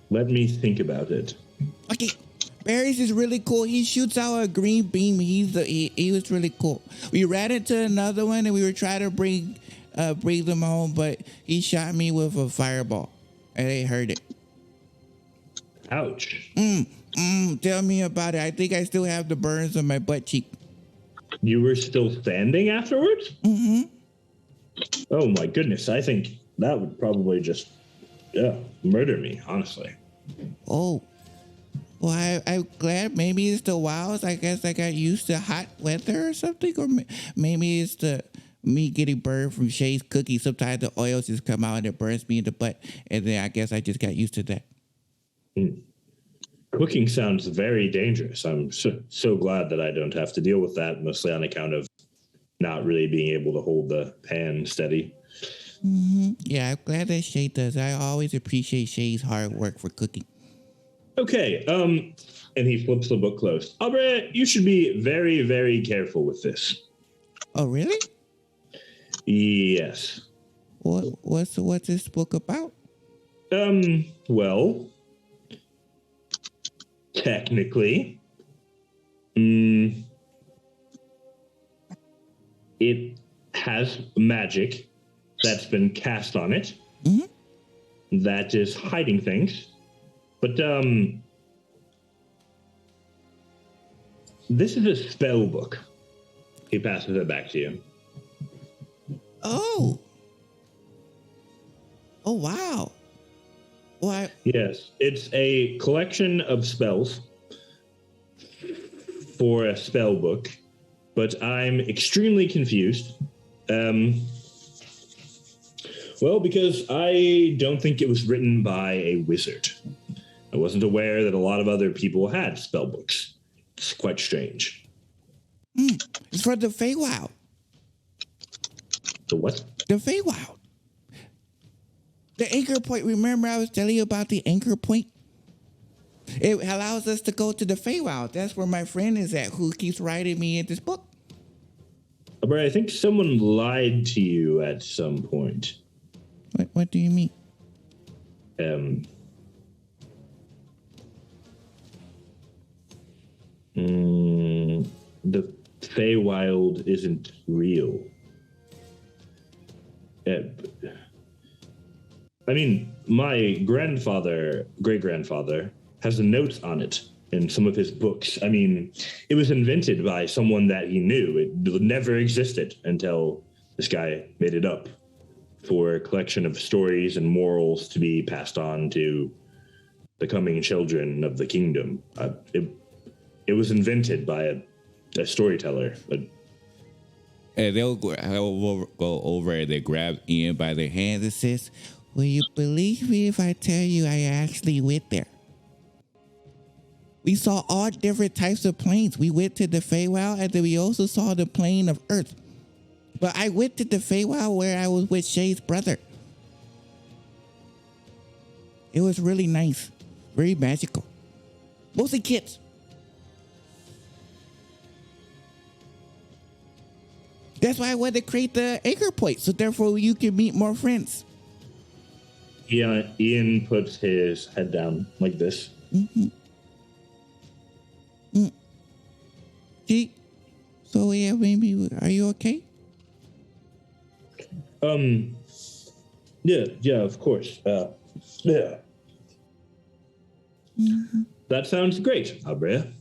Let me think about it. Okay, Berries is really cool. He shoots out a green beam. He was really cool. We ran into another one and we were trying to bring them home, but he shot me with a fireball, and they heard it. Ouch. Tell me about it. I think I still have the burns on my butt cheek. You were still standing afterwards? Oh my goodness. I think that would probably just murder me, honestly. Oh. Well, I'm glad. Maybe it's the wilds. I guess I got used to hot weather or something. Or maybe it's me getting burned from Shay's cookie. Sometimes the oils just come out and it burns me in the butt. And then I guess I just got used to that. Cooking sounds very dangerous. I'm so glad that I don't have to deal with that, mostly on account of not really being able to hold the pan steady. Yeah, I'm glad that Shay does. I always appreciate Shay's hard work for cooking. Okay, and he flips the book closed. Aubrey, you should be very, very careful with this. Oh, really? Yes. What's this book about? Well, technically, it has magic that's been cast on it that is hiding things. But, this is a spell book. He passes it back to you. Oh, wow. Why? Yes, it's a collection of spells for a spell book, but I'm extremely confused. Well, because I don't think it was written by a wizard. I wasn't aware that a lot of other people had spell books. It's quite strange. It's for the Feywild. The what? The Feywild. The anchor point. Remember I was telling you about the anchor point? It allows us to go to the Feywild. That's where my friend is at, who keeps writing me in this book. But I think someone lied to you at some point. What do you mean? The Feywild isn't real. I mean, my great-grandfather, has a note on it in some of his books. I mean, it was invented by someone that he knew. It never existed until this guy made it up for a collection of stories and morals to be passed on to the coming children of the kingdom. It was invented by a storyteller. And they'll go over and they grab Ian by the hand and says, "Will you believe me if I tell you I actually went there? We saw all different types of planes. We went to the Feywild, and then we also saw the plane of Earth. But I went to the Feywild where I was with Shay's brother. It was really nice, very magical. Mostly kids. That's why I wanted to create the anchor point, so therefore you can meet more friends." Yeah, Ian puts his head down like this. See? So yeah, maybe, are you okay? Yeah, of course. Yeah. That sounds great, Abrea.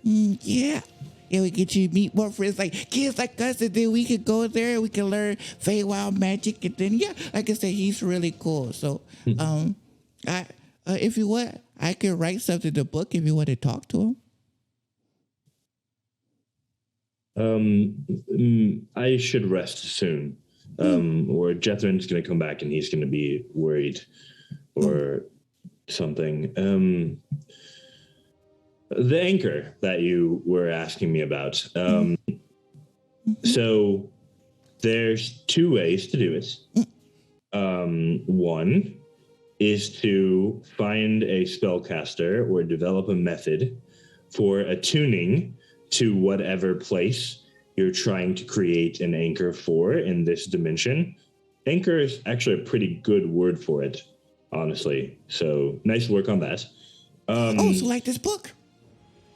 Yeah. Yeah, we get you to meet more friends, like kids like us, and then we could go there and we can learn Feywild magic, and then like I said, he's really cool. So if you want, I could write something in the book if you want to talk to him. I should rest soon. Or Jethrin's gonna come back and he's gonna be worried or something. The anchor that you were asking me about. So there's two ways to do it. One is to find a spellcaster or develop a method for attuning to whatever place you're trying to create an anchor for in this dimension. Anchor is actually a pretty good word for it, honestly. So nice work on that. so like this book.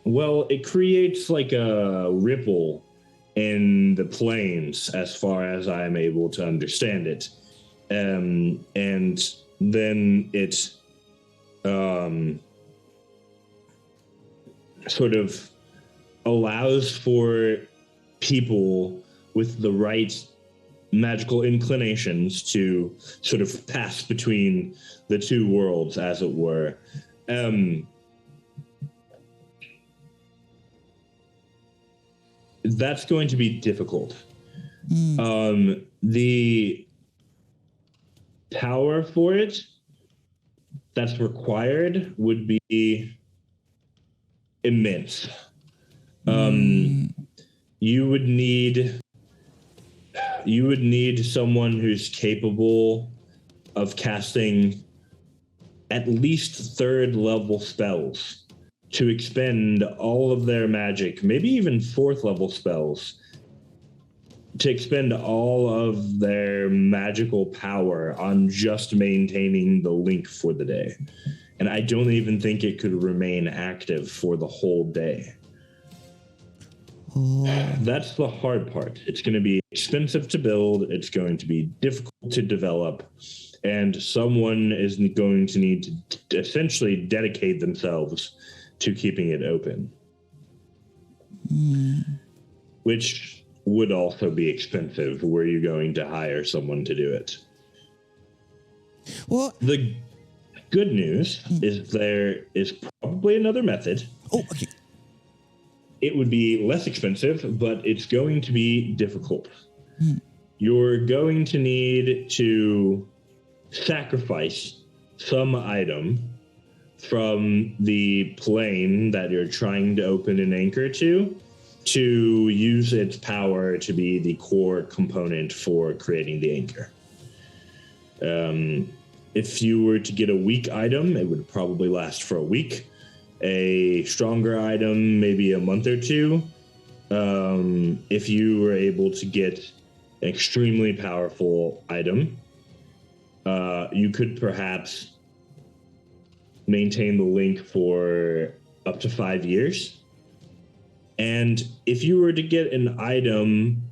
Well, it creates like a ripple in the planes as far as I'm able to understand it. And then it sort of allows for people with the right magical inclinations to sort of pass between the two worlds, as it were. That's going to be difficult. The power for it that's required would be immense. You would need you would need someone who's capable of casting at least third level spells to expend all of their magic, maybe even fourth level spells, to expend all of their magical power on just maintaining the link for the day. And I don't even think it could remain active for the whole day. That's the hard part. It's going to be expensive to build. It's going to be difficult to develop. And someone is going to need to essentially dedicate themselves to keeping it open. Which would also be expensive. Were you going to hire someone to do it? Well, the good news is there is probably another method. Oh, okay. It would be less expensive, but it's going to be difficult. You're going to need to sacrifice some item from the plane that you're trying to open an anchor to use its power to be the core component for creating the anchor. If you were to get a weak item, it would probably last for a week. A stronger item, maybe a month or two. If you were able to get an extremely powerful item, you could perhaps maintain the link for up to 5 years. And if you were to get an item,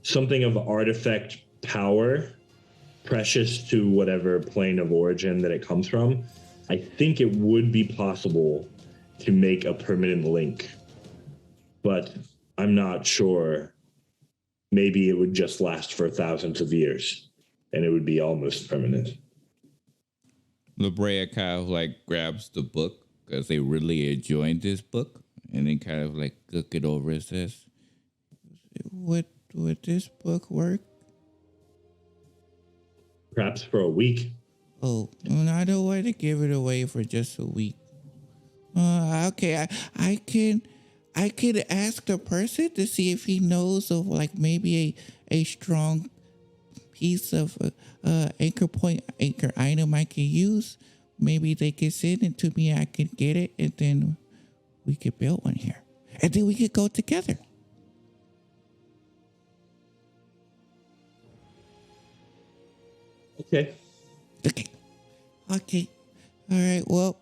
something of artifact power, precious to whatever plane of origin that it comes from, I think it would be possible to make a permanent link. But I'm not sure. Maybe it would just last for thousands of years, and it would be almost permanent. La Brea kind of like grabs the book because they really enjoyed this book, and then kind of like look it over and says, would this book work? Perhaps for a week. Oh, well, I don't want to give it away for just a week. Okay, I can ask the person to see if he knows of like maybe a strong piece of anchor item I can use. Maybe they can send it to me. I can get it, and then we could build one here, and then we could go together. Okay. All right. Well,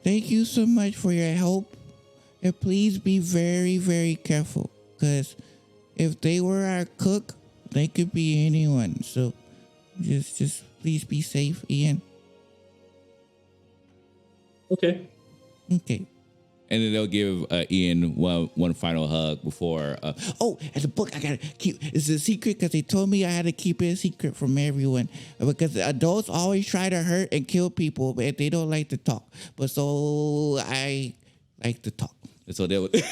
thank you so much for your help, and please be very, very careful, because if they were our cook, they could be anyone. So just please be safe, Ian. Okay. And then they'll give Ian one final hug before. And the book I gotta keep. It's a secret because they told me I had to keep it a secret from everyone, because adults always try to hurt and kill people, but they don't like to talk. But so I like to talk. And so they'll place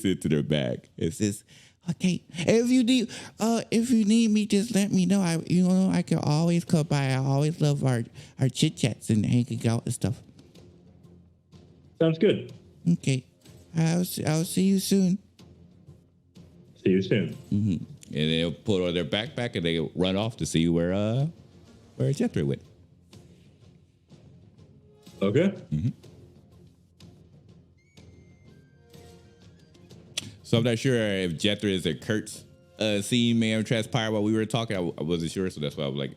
it to their bag. It's just okay. If you need me, just let me know. I can always come by. I always love our chit chats and hanging out and stuff. Sounds good. Okay. I'll see you soon. See you soon. Mm-hmm. And they'll put on their backpack and they run off to see where Jethro went. Okay. Mm-hmm. So I'm not sure if Jethro is or Kurt's scene may have transpired while we were talking. I wasn't sure, so that's why I was like,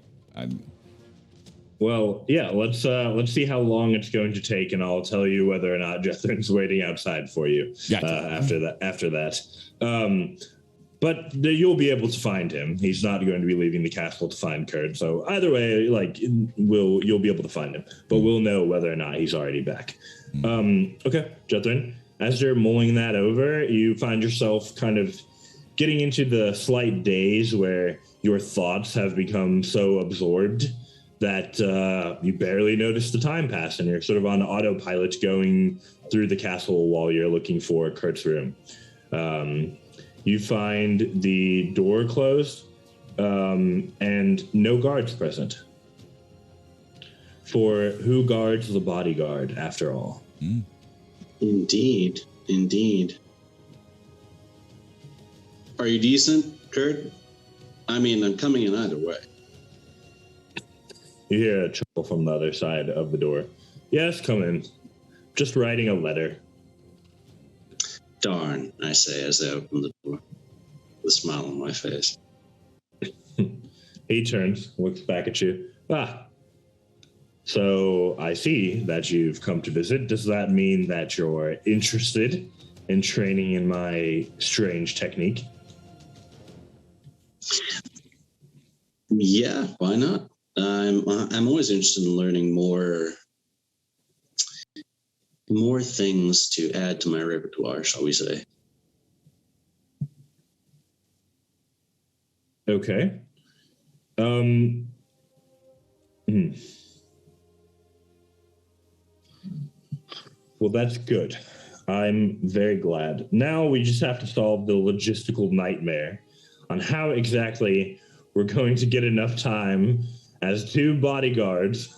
Well, yeah, let's see how long it's going to take, and I'll tell you whether or not Jethro's waiting outside for you. Gotcha. After that. But you'll be able to find him. He's not going to be leaving the castle to find Kurt. So either way, you'll be able to find him, but we'll know whether or not he's already back. Okay, Jethro, as you're mulling that over, you find yourself kind of getting into the slight daze where your thoughts have become so absorbed that you barely notice the time pass, and you're sort of on autopilot going through the castle while you're looking for Kurt's room. You find the door closed and no guards present. For who guards the bodyguard, after all? Indeed. Are you decent, Kurt? I mean, I'm coming in either way. You hear a chuckle from the other side of the door. Yes, come in. Just writing a letter. Darn, I say as I open the door, with a smile on my face. He turns, looks back at you. So I see that you've come to visit. Does that mean that you're interested in training in my strange technique? Yeah, why not? I'm always interested in learning more things to add to my repertoire, shall we say. Okay. Well, that's good. I'm very glad. Now we just have to solve the logistical nightmare on how exactly we're going to get enough time as 2 bodyguards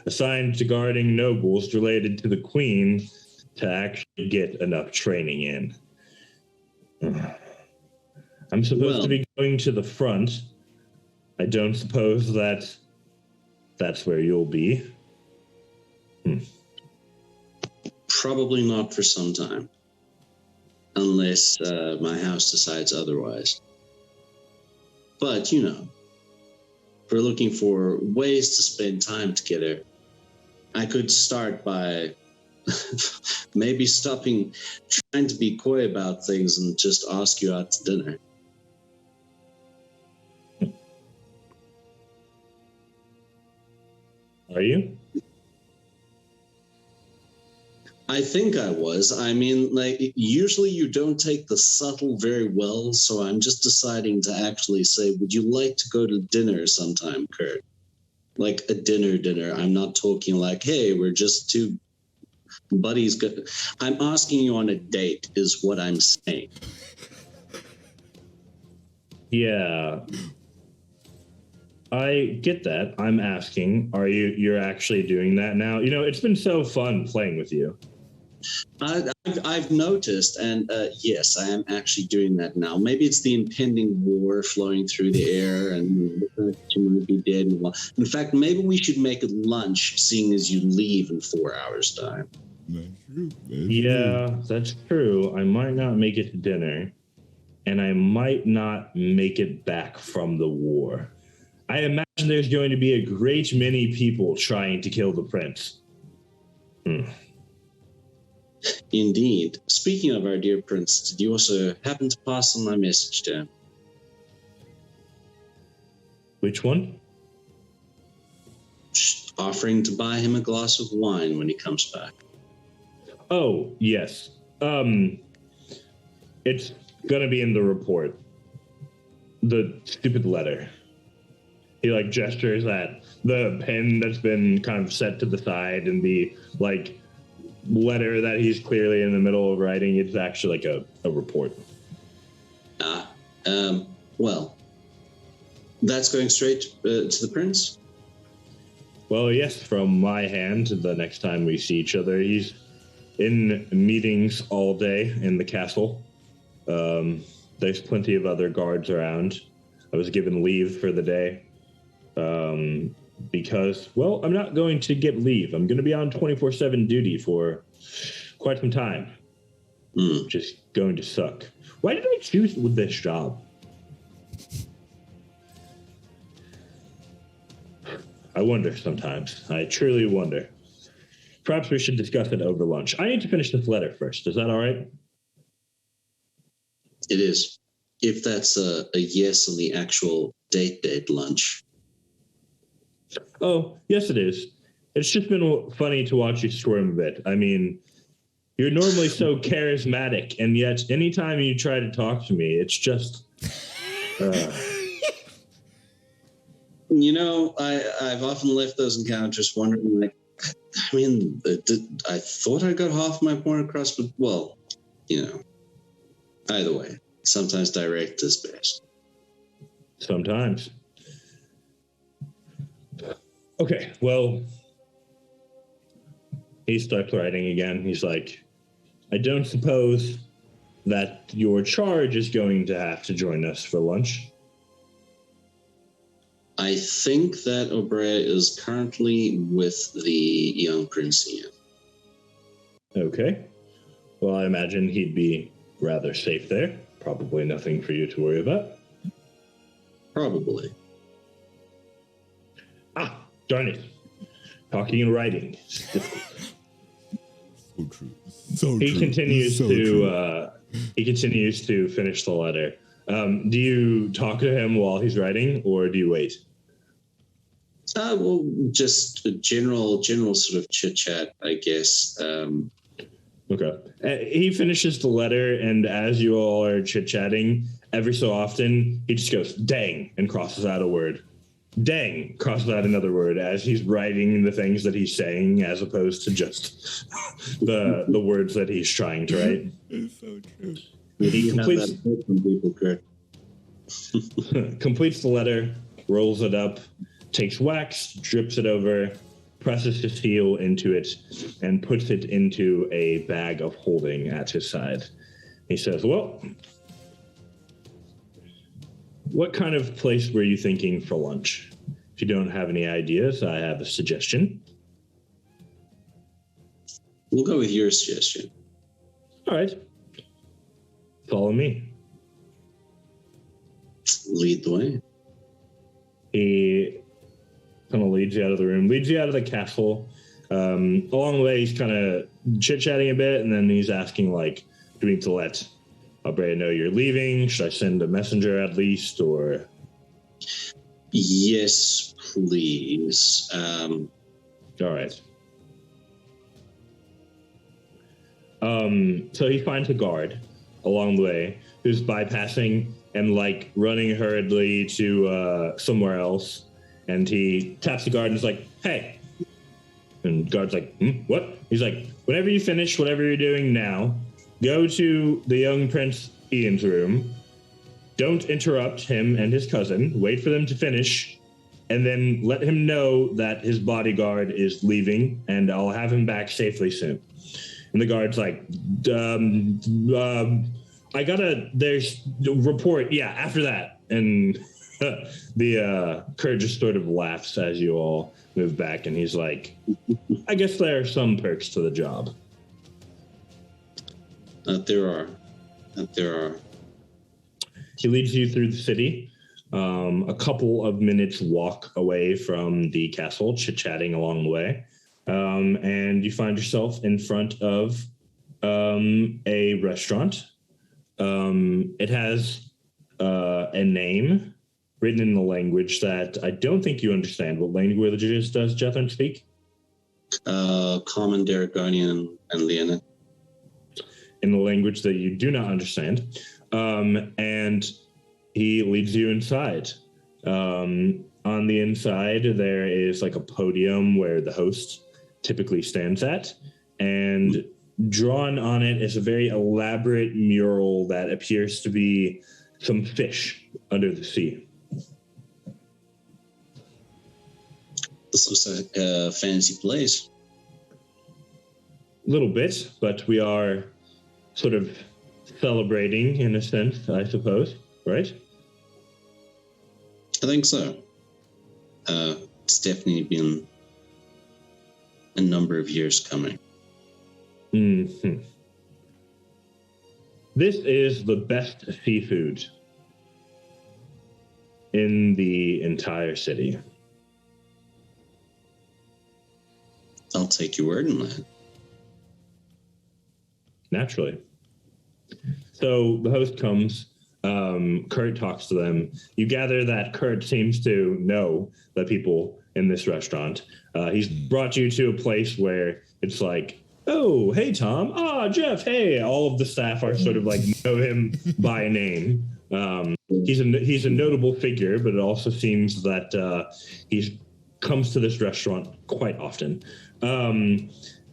assigned to guarding nobles related to the queen to actually get enough training in. I'm supposed to be going to the front. I don't suppose that's where you'll be. Probably not for some time. Unless my house decides otherwise. But, you know, if we're looking for ways to spend time together, I could start by maybe stopping trying to be coy about things and just ask you out to dinner. Are you? I think I was. I mean, like, usually you don't take the subtle very well, so I'm just deciding to actually say, would you like to go to dinner sometime, Kurt? Like a dinner. I'm not talking like, hey, we're just 2 buddies. I'm asking you on a date is what I'm saying. Yeah. I get that. I'm asking, you're actually doing that now? You know, it's been so fun playing with you. I've noticed, and yes, I am actually doing that now. Maybe it's the impending war flowing through the air, and you might be dead. In fact, maybe we should make it lunch, seeing as you leave in 4 hours' time. That's true. I might not make it to dinner, and I might not make it back from the war. I imagine there's going to be a great many people trying to kill the prince. Indeed. Speaking of our dear prince, did you also happen to pass on my message to him? Which one? Just offering to buy him a glass of wine when he comes back. Oh, yes. It's gonna be in the report. The stupid letter. He gestures at the pen that's been kind of set to the side, and the letter that he's clearly in the middle of writing. It's actually a report. Well, that's going straight to the prince? Well, yes, from my hand, the next time we see each other. He's in meetings all day in the castle. There's plenty of other guards around. I was given leave for the day. Because, well, I'm not going to get leave. I'm going to be on 24/7 duty for quite some time. Just going to suck. Why did I choose this job? I wonder sometimes. I truly wonder. Perhaps we should discuss it over lunch. I need to finish this letter first. Is that all right? It is. If that's a yes on the actual date lunch. Oh, yes, it is. It's just been funny to watch you squirm a bit. I mean, you're normally so charismatic, and yet anytime you try to talk to me, it's just... You know, I've often left those encounters wondering, I thought I got half my point across, but, well, you know, either way, sometimes direct is best. Sometimes. Okay, well, he starts writing again. He's like, I don't suppose that your charge is going to have to join us for lunch. I think that Oberyn is currently with the young prince Ian. Okay. Well, I imagine he'd be rather safe there. Probably nothing for you to worry about. Probably. Ah, darn it. Talking and writing. So true. So He true. continues So to true. he continues to finish the letter. Do you talk to him while he's writing, or do you wait? Well, just a general sort of chit chat, I guess. Okay. He finishes the letter, and as you all are chit-chatting, every so often, he just goes, dang, and crosses out a word. Dang, crosses out another word as he's writing the things that he's saying, as opposed to just the words that he's trying to write. It's so true. He completes, From people, correct? completes the letter, rolls it up, takes wax, drips it over, presses his heel into it, and puts it into a bag of holding at his side. He says, well, what kind of place were you thinking for lunch? If you don't have any ideas, I have a suggestion. We'll go with your suggestion. All right. Follow me. Lead the way. He kind of leads you out of the room, leads you out of the castle. Along the way, he's kind of chit-chatting a bit, and then he's asking, like, do we need to let Aubrey know you're leaving? Should I send a messenger at least, or... Yes, please. All right. So he finds a guard along the way who's bypassing and, like, running hurriedly to somewhere else. And he taps the guard and is like, hey. And guard's like, what? He's like, whenever you finish whatever you're doing now, go to the young Prince Ian's room. Don't interrupt him and his cousin. Wait for them to finish. And then let him know that his bodyguard is leaving, and I'll have him back safely soon. And the guard's like, there's a report. Yeah, after that. And the Kurt just sort of laughs as you all move back, and he's like, I guess there are some perks to the job. There are. He leads you through the city, a couple of minutes walk away from the castle, chit-chatting along the way, and you find yourself in front of a restaurant. It has a name written in the language that I don't think you understand. What languages does Jethron speak? Common, Daragonian, and Leonid. In the language that you do not understand. And he leads you inside. On the inside, there is like a podium where the host typically stands at. And drawn on it is a very elaborate mural that appears to be some fish under the sea. This looks like a fancy place. A little bit, but we are sort of celebrating in a sense, I suppose, right? I think so. It's definitely been a number of years coming. Mm-hmm. This is the best seafood in the entire city. I'll take your word on that. Naturally. So the host comes, Kurt talks to them. You gather that Kurt seems to know the people in this restaurant. He's brought you to a place where it's like, oh, hey, Tom. Ah, Jeff, hey. All of the staff are sort of like know him by name. He's a notable figure, but it also seems that he comes to this restaurant quite often.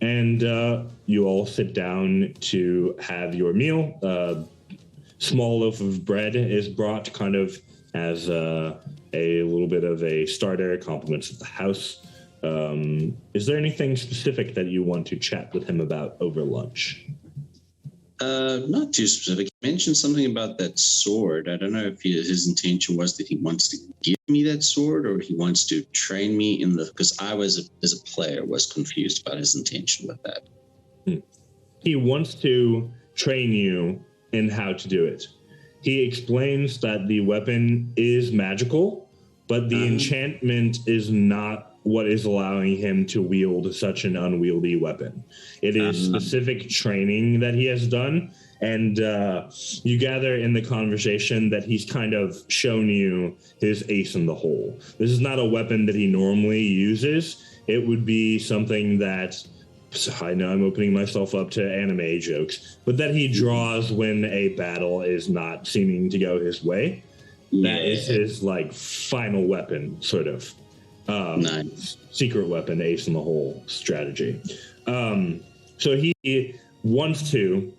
And you all sit down to have your meal. Small loaf of bread is brought kind of as a little bit of a starter, compliments of the house. Is there anything specific that you want to chat with him about over lunch? Not too specific. He mentioned something about that sword. I don't know if his intention was that he wants to give me that sword or he wants to train me in the. Because I was, as a player, was confused about his intention with that. He wants to train you in how to do it. He explains that the weapon is magical, but the enchantment is not what is allowing him to wield such an unwieldy weapon. It is specific training that he has done, and you gather in the conversation that he's kind of shown you his ace in the hole. This is not a weapon that he normally uses. It would be something that, I know I'm opening myself up to anime jokes, but that he draws when a battle is not seeming to go his way. Yeah. That is his like final weapon, sort of. Nice. Secret weapon, ace in the hole strategy. So he wants to,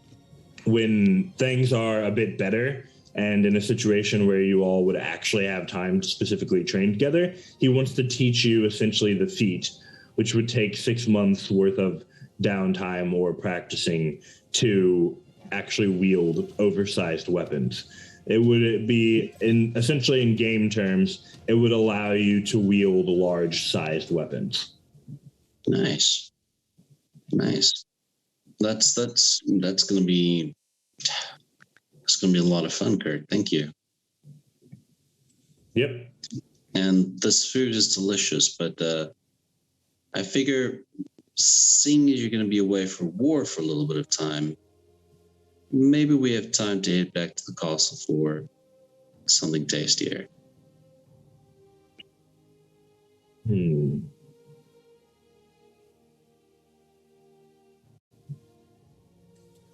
when things are a bit better and in a situation where you all would actually have time to specifically train together, he wants to teach you essentially the feat, which would take 6 months worth of downtime or practicing to actually wield oversized weapons. It would be, essentially in game terms, it would allow you to wield large-sized weapons. Nice. That's gonna be a lot of fun, Kurt. Thank you. Yep. And this food is delicious, but I figure, seeing as you're gonna be away for war for a little bit of time, maybe we have time to head back to the castle for something tastier.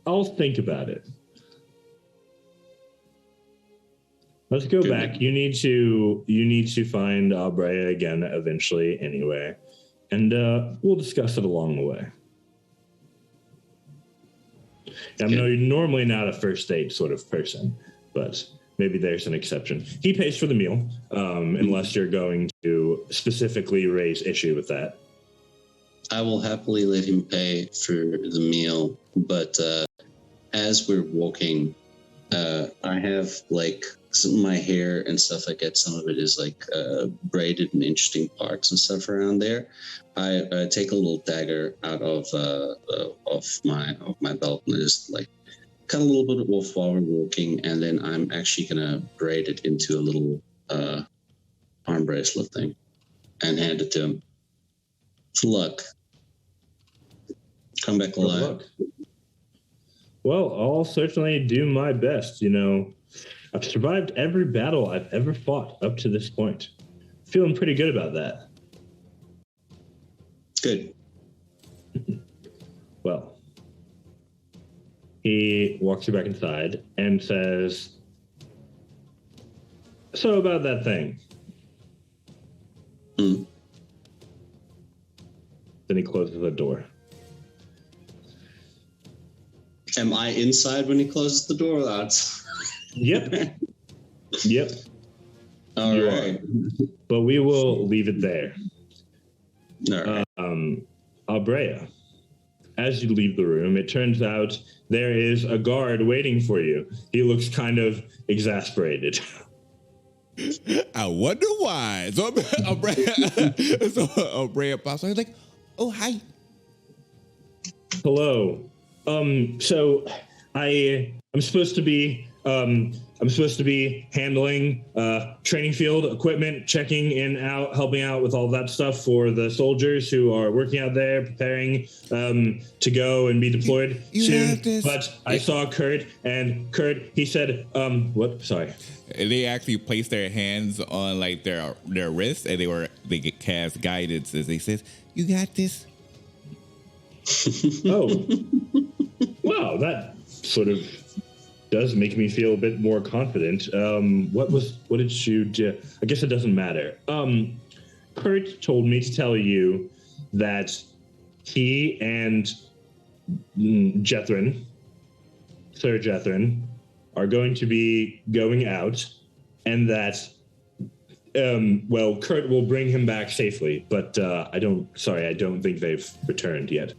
I'll think about it. Let's go back. You need to find Abrea again eventually anyway. And we'll discuss it along the way. I'm normally not a first date sort of person, but maybe there's an exception. He pays for the meal, unless you're going to specifically raise issue with that. I will happily let him pay for the meal, but as we're walking, I have like some of my hair and stuff like that. Some of it is like braided in interesting parts and stuff around there. I take a little dagger out of my belt and I just like cut a little bit off while we're walking, and then I'm actually gonna braid it into a little arm bracelet thing and hand it to him. For luck. Come back alive. Well, I'll certainly do my best. You know, I've survived every battle I've ever fought up to this point. Feeling pretty good about that. Good. Well, he walks you back inside and says, so about that thing. Then he closes the door. Am I inside when he closes the door? That's Yep. Yep. All right. But we will leave it there. All right. Abrea, as you leave the room, it turns out there is a guard waiting for you. He looks kind of exasperated. I wonder why. So Abrea pops. I was like, "Oh, hi." Hello. So I'm supposed to be handling training field equipment, checking in, out, helping out with all that stuff for the soldiers who are working out there, preparing to go and be deployed soon. But I saw Kurt, and Kurt, he said, what? Sorry. They actually placed their hands on like their wrists, and they get cast guidance as they says, "You got this." Oh, wow, that sort of does make me feel a bit more confident. What did you do? I guess it doesn't matter. Kurt told me to tell you that he and Jethrin, Sir Jethrin, are going to be going out, and that Kurt will bring him back safely, but I don't think they've returned yet.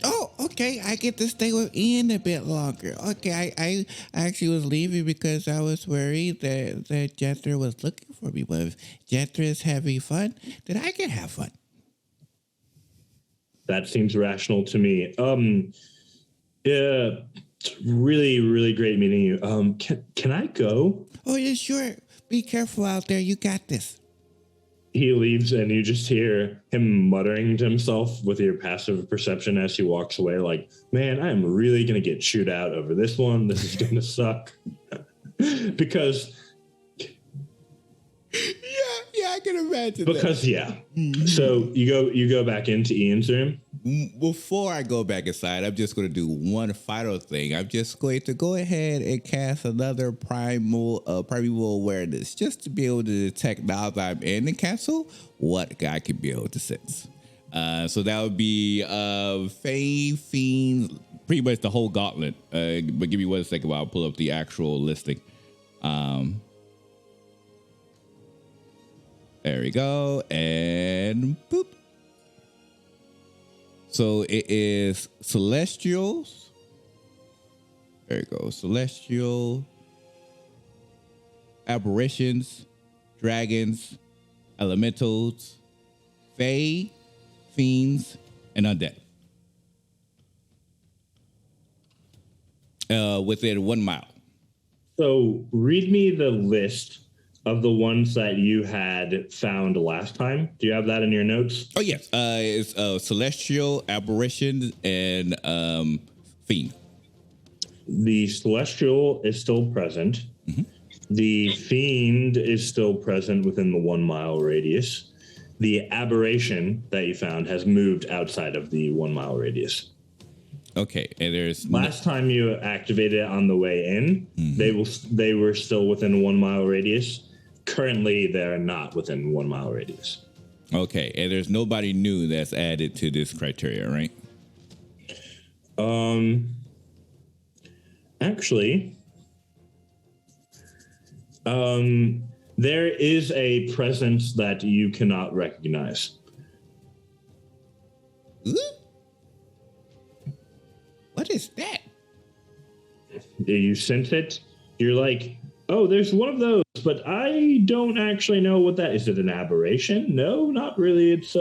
Oh, okay, I get to stay with Ian a bit longer. Okay, I actually was leaving because I was worried that Jethro was looking for me. But if Jethro is having fun, then I can have fun. That seems rational to me. Yeah, it's really, really great meeting you. Can I go? Oh, yeah, sure. Be careful out there. You got this. He leaves, and you just hear him muttering to himself with your passive perception as he walks away, like, man, I'm really going to get chewed out over this one. This is going to suck. Because... Yeah, I can imagine because, that. yeah. So you go back into Ian's room. Before I go back inside, I'm just going to do one final thing. I'm just going to go ahead and cast another primal awareness, just to be able to detect now that I'm in the castle what I can be able to sense. So that would be Fae, Fiend, pretty much the whole gauntlet. But give me 1 second while I pull up the actual listing. There we go, and boop. So it is celestials. There you go. Celestial, aberrations, dragons, elementals, fae, fiends, and undead. Within 1 mile. So read me the list of the ones that you had found last time. Do you have that in your notes? Oh, yes. It's celestial, aberrations, and fiend. The celestial is still present. Mm-hmm. The fiend is still present within the 1 mile radius. The aberration that you found has moved outside of the 1 mile radius. Okay, and there's last time you activated it on the way in, they were still within 1 mile radius. Currently, they're not within 1 mile radius. Okay, and there's nobody new that's added to this criteria, right? Actually, there is a presence that you cannot recognize. Ooh? What is that? You sense it. You're like, oh, there's one of those, but I don't actually know what that is. Is it an aberration? No, not really. It's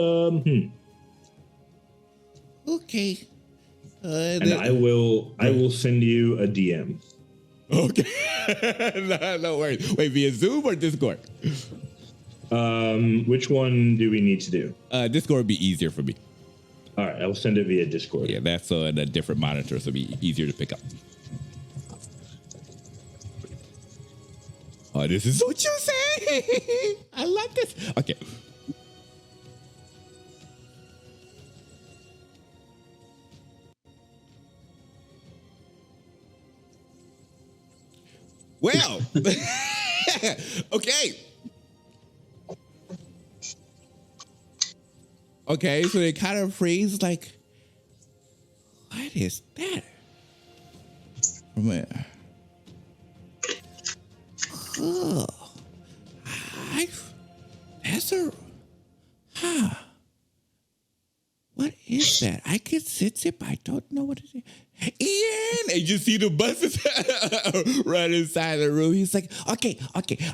Okay. And I will send you a DM. Okay. No worries. Wait, via Zoom or Discord? Which one do we need to do? Discord would be easier for me. All right, I will send it via Discord. Yeah, that's on a different monitor, so it'll be easier to pick up. Oh, this is so juicy! I love this. Okay. Well, okay. Okay, so they kind of freeze like, what is that? Oh, that's a, what is that? I can sense it, but I don't know what it is. Ian, and you see the buses right inside the room. He's like, okay.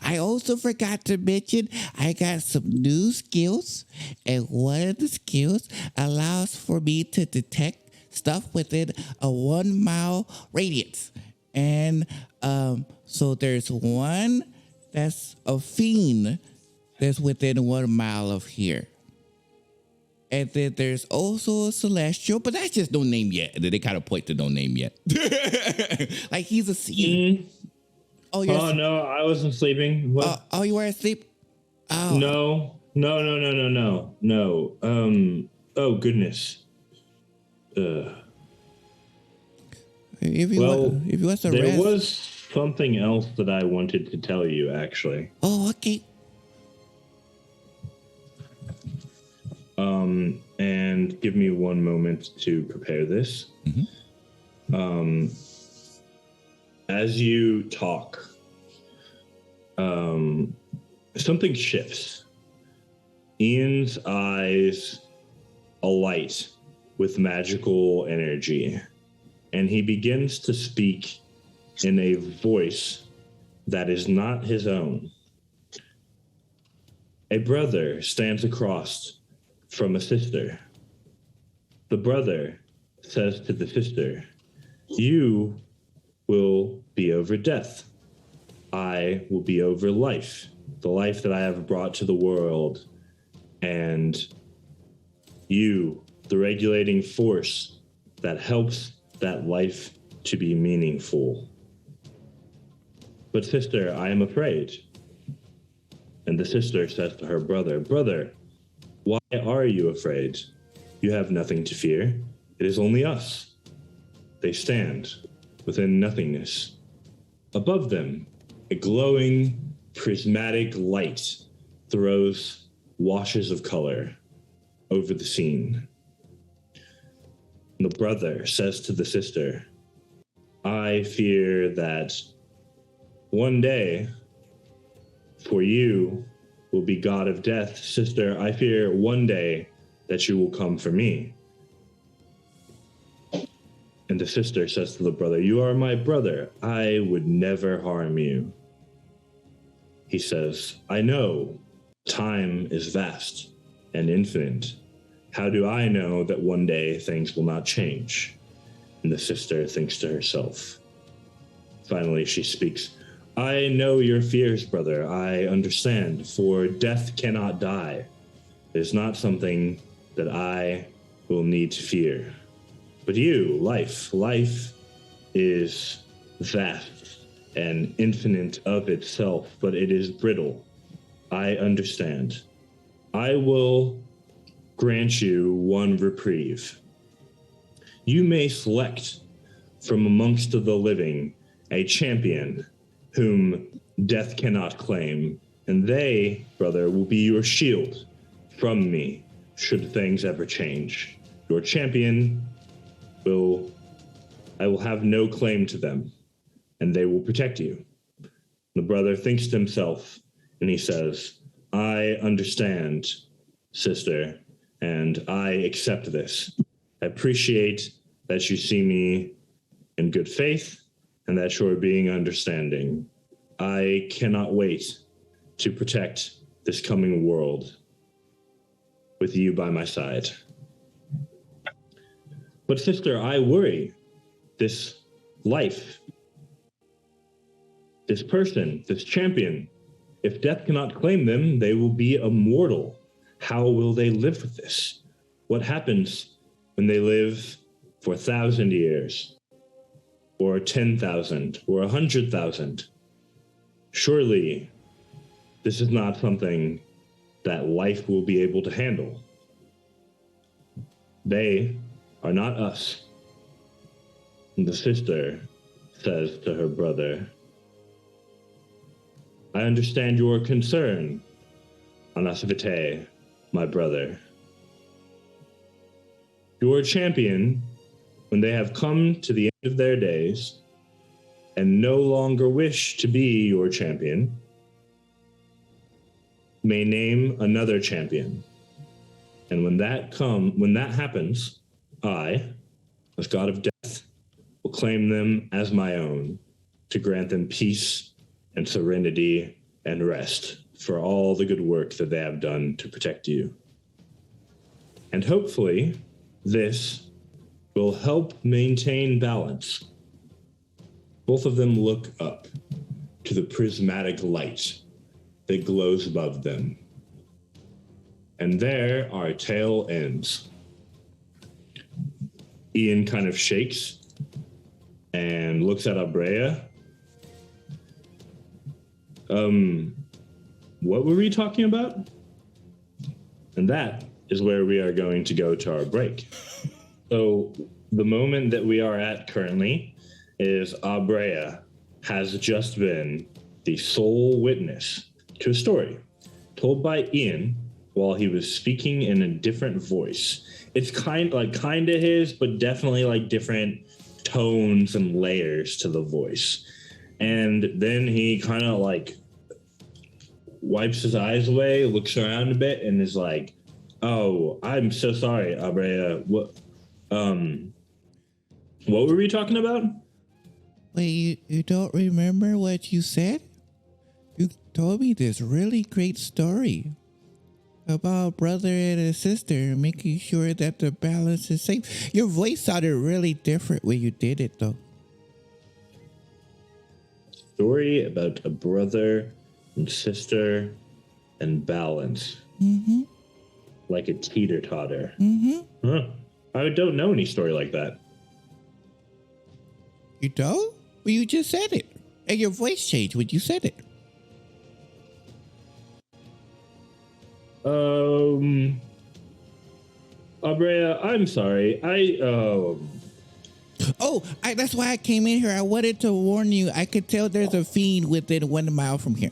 I also forgot to mention I got some new skills, and one of the skills allows for me to detect stuff within a 1 mile radius. And so there's one that's a fiend that's within 1 mile of here. And then there's also a celestial, but that's just no name yet. And then they kind of point to no name yet. Like he's a seed. Oh, no, I wasn't sleeping. What? Oh, you were asleep? Oh. No. Oh, goodness. If you want to there rest. was something else that I wanted to tell you, actually. Oh, okay. And give me 1 moment to prepare this. Mm-hmm. As you talk, something shifts. Ian's eyes alight with magical energy, and he begins to speak in a voice that is not his own. A brother stands across from a sister. The brother says to the sister, "You will be over death. I will be over life, the life that I have brought to the world, and you, the regulating force that helps that life to be meaningful. But sister, I am afraid." And the sister says to her brother, "Brother, why are you afraid? You have nothing to fear. It is only us." They stand within nothingness. Above them, a glowing, prismatic light throws washes of color over the scene. And the brother says to the sister, "I fear that one day, for you will be god of death. Sister, I fear one day that you will come for me." And the sister says to the brother, "You are my brother. I would never harm you." He says, "I know time is vast and infinite. How do I know that one day things will not change?" And the sister thinks to herself. Finally, she speaks, "I know your fears, brother. I understand, for death cannot die. It is not something that I will need to fear. But you, life is vast and infinite of itself, but it is brittle. I understand. I will grant you one reprieve. You may select from amongst the living a champion whom death cannot claim, and they, brother, will be your shield from me should things ever change. Your champion I will have no claim to them, and they will protect you." The brother thinks to himself, and he says, "I understand, sister, and I accept this. I appreciate that you see me in good faith, and that you're being understanding. I cannot wait to protect this coming world with you by my side. But sister, I worry. This life, this person, this champion, if death cannot claim them, they will be immortal. How will they live with this? What happens when they live for 1,000 years, or 10,000, or 100,000? Surely, this is not something that life will be able to handle. They are not us." And the sister says to her brother, "I understand your concern, Anasvite, my brother. Your champion, when they have come to the end of their days and no longer wish to be your champion, may name another champion. And when that happens, I, as god of death, will claim them as my own to grant them peace and serenity and rest for all the good work that they have done to protect you. And hopefully, this will help maintain balance." Both of them look up to the prismatic light that glows above them. And there our tale ends. Ian kind of shakes and looks at Abrea. What were we talking about? And that is where we are going to go to our break. So the moment that we are at currently is Abrea has just been the sole witness to a story told by Ian while he was speaking in a different voice. It's kind of his, but definitely like different tones and layers to the voice. And then he kind of like wipes his eyes away, looks around a bit, and is like, "Oh, I'm so sorry, Abrea. What were we talking about? Wait, you don't remember what you said? You told me this really great story about a brother and a sister, making sure that the balance is safe. Your voice sounded really different when you did it, though. Story about a brother and sister and balance. Mm-hmm. Like a teeter-totter. Mm-hmm. Huh. I don't know any story like that. You don't? Well, you just said it. And your voice changed when you said it. Abrea, I'm sorry. That's why I came in here. I wanted to warn you. I could tell there's a fiend within 1 mile from here.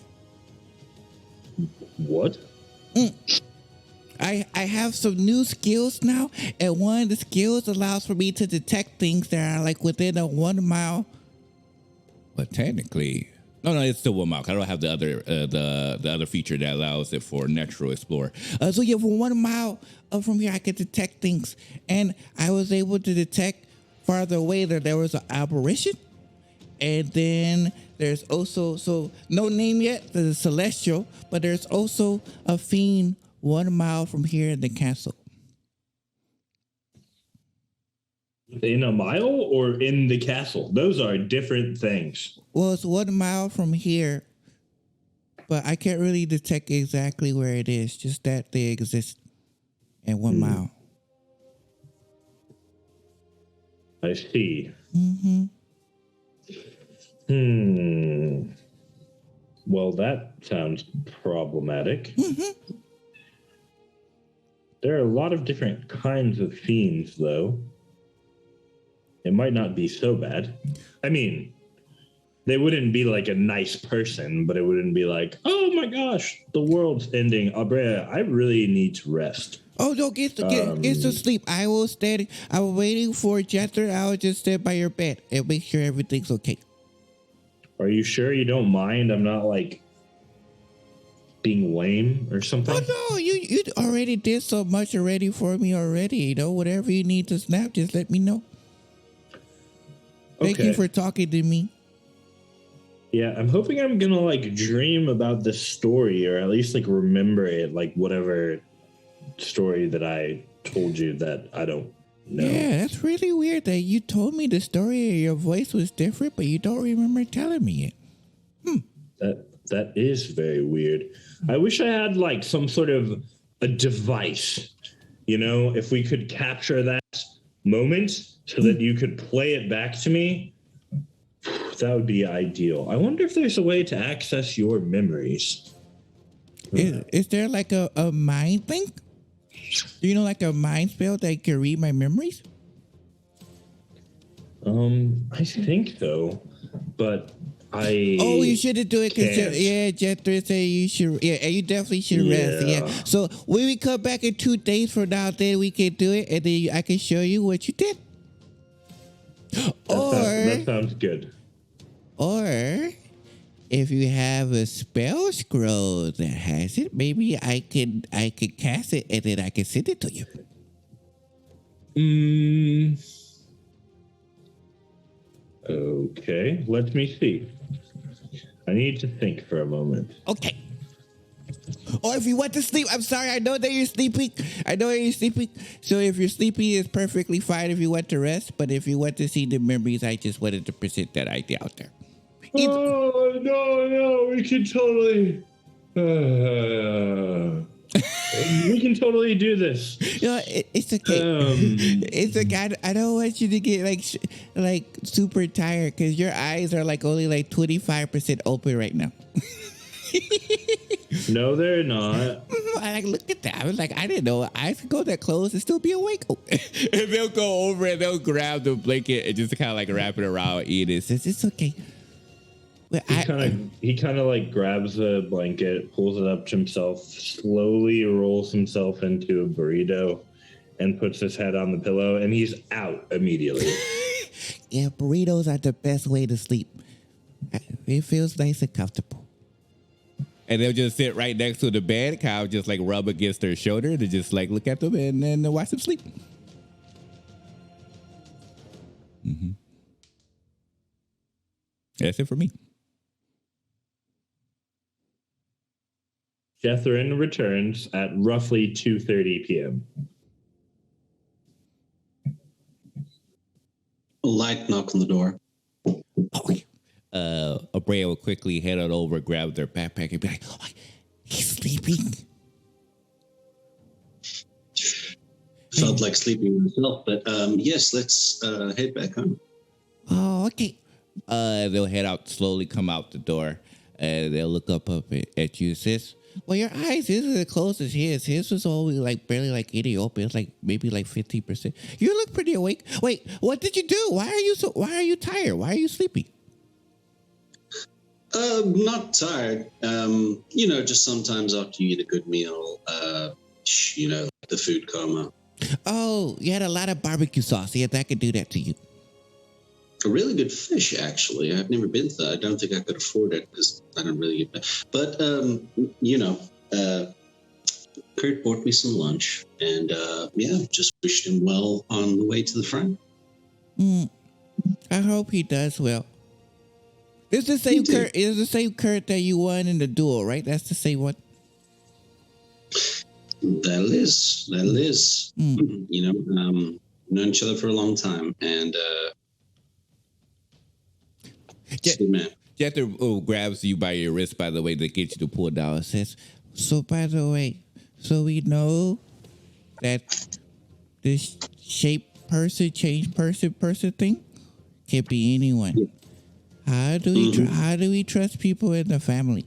What? I have some new skills now, and one of the skills allows for me to detect things that are like within a 1 mile. But technically, no, it's still 1 mile. I don't have the other the other feature that allows it for natural explorer. So yeah, for 1 mile from here, I could detect things, and I was able to detect farther away that there was an apparition, and then there's also no name yet. There's a celestial, but there's also a fiend 1 mile from here in the castle. In a mile or in the castle? Those are different things. Well, it's 1 mile from here, but I can't really detect exactly where it is, just that they exist in 1 mile. I see. Mm-hmm. Well, that sounds problematic. Mm-hmm. There are a lot of different kinds of fiends, though. It might not be so bad. I mean, they wouldn't be like a nice person, but it wouldn't be like, oh my gosh, the world's ending. Abrea, I really need to rest. Oh, no, get to sleep. I will stand. I'm waiting for Jester. I will just stand by your bed and make sure everything's okay. Are you sure you don't mind? I'm not like being lame or something? Oh, no, you already did so much already for me already. You know, whatever you need to snap, just let me know. Thank you for talking to me. Yeah, I'm hoping I'm gonna like dream about this story, or at least like remember it, like whatever story that I told you that I don't know. Yeah, that's really weird that you told me the story and your voice was different, but you don't remember telling me it. That is very weird. I wish I had like some sort of a device, you know, if we could capture that moment so that you could play it back to me. That would be ideal. I wonder if there's a way to access your memories. Is there like a mind thing? Do you know like a mind spell that can read my memories? I think so, but you shouldn't do it because Jethro said you should. Yeah, and you definitely should rest. Yeah. So when we come back in 2 days from now, then we can do it, and then I can show you what you did. That sounds good. Or if you have a spell scroll that has it, maybe I could cast it and then I can send it to you. Okay, let me see. I need to think for a moment. Okay. Or if you want to sleep, I'm sorry, I know that you're sleeping. So if you're sleeping, it's perfectly fine if you want to rest. But if you want to see the memories, I just wanted to present that idea out there. Oh, no, we can totally... we can totally do this. No, it's okay. It's okay. I don't want you to get like super tired because your eyes are like only like 25% open right now. No, they're not. I like look at that. I was like, I didn't know eyes could go that close and still be awake. And they'll go over and they'll grab the blanket and just kind of like wrap it around Edith. Says it's okay. But he kind of like grabs a blanket, pulls it up to himself, slowly rolls himself into a burrito, and puts his head on the pillow, and he's out immediately. Yeah, burritos are the best way to sleep. It feels nice and comfortable. And they'll just sit right next to the bed, kind of just like rub against their shoulder to just like look at them and then watch them sleep. Mm-hmm. That's it for me. Jethrin returns at roughly 2:30 p.m. A light knock on the door. Abrea will quickly head on over, grab their backpack, and be like, "Oh, he's sleeping." Felt like sleeping myself, but yes, let's head back home. Oh, okay. They'll head out slowly, come out the door, and they'll look up at you, sis. Well, your eyes isn't closed as his. His was always like barely like 80 open. It's like maybe like 50%. You look pretty awake. Wait, what did you do? Why are you tired? Why are you sleepy? Not tired. Just sometimes after you eat a good meal, the food coma. Oh, you had a lot of barbecue sauce. Yeah, that could do that to you. A really good fish, actually. I've never been to that. I don't think I could afford it because I don't really get that. But, Kurt bought me some lunch and, just wished him well on the way to the front. I hope he does well. It's the same Kurt. It's the same Kurt that you won in the duel, right? That's the same one. That is. Known each other for a long time, and good man. Jethro grabs you by your wrist, by the way, to get you to pull down and says, "So, by the way, so we know that this shape person, change person thing can be anyone. Yeah. How do we trust people in the family?"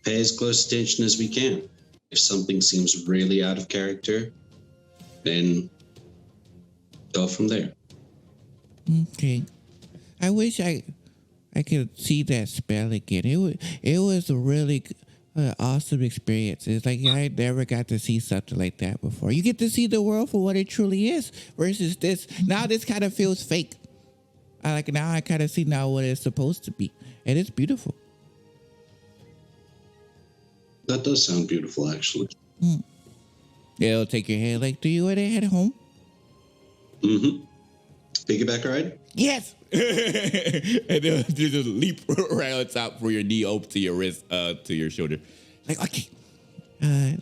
Pay as close attention as we can. If something seems really out of character, then go from there. Okay. I wish I could see that spell again. It was a really awesome experience. It's like I never got to see something like that before. You get to see the world for what it truly is versus this. Now this kind of feels fake. Now I kind of see now what it's supposed to be, and it's beautiful. That does sound beautiful, actually. They'll take your hand like, "Do you want to head home?" Mm-hmm. Piggyback ride? Yes. And they'll just leap right on top for your knee up to your wrist, to your shoulder. Like, okay.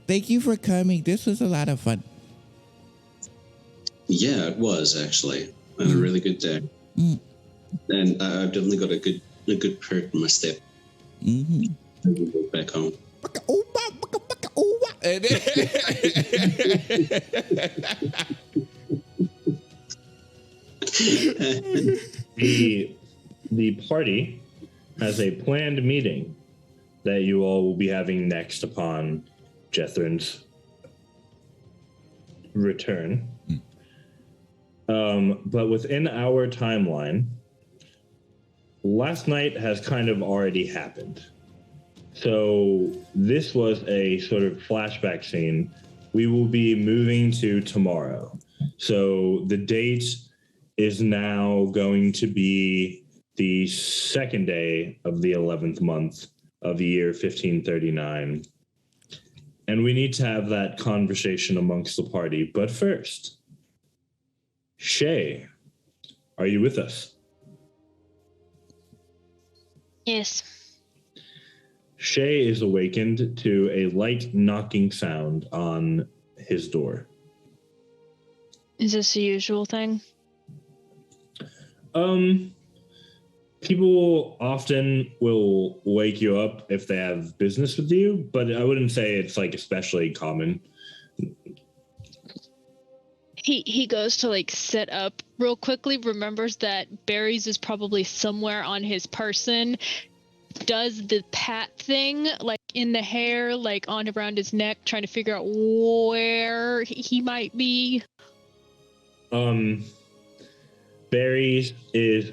Thank you for coming. This was a lot of fun. Yeah, it was actually. I had a really good day. And I've definitely got a good perk in my step. Mm-hmm. I'll go back home. And then the party has a planned meeting that you all will be having next upon Jethrin's return. But within our timeline, last night has kind of already happened. So this was a sort of flashback scene. We will be moving to tomorrow. So the date is now going to be the second day of the 11th month of the year 1539. And we need to have that conversation amongst the party. But first, Shay, are you with us? Yes. Shay is awakened to a light knocking sound on his door. Is this a usual thing? People often will wake you up if they have business with you, but I wouldn't say it's like especially common. He goes to like sit up real quickly, remembers that berries is probably somewhere on his person, does the pat thing like in the hair, like on around his neck, trying to figure out where he might be. Berries is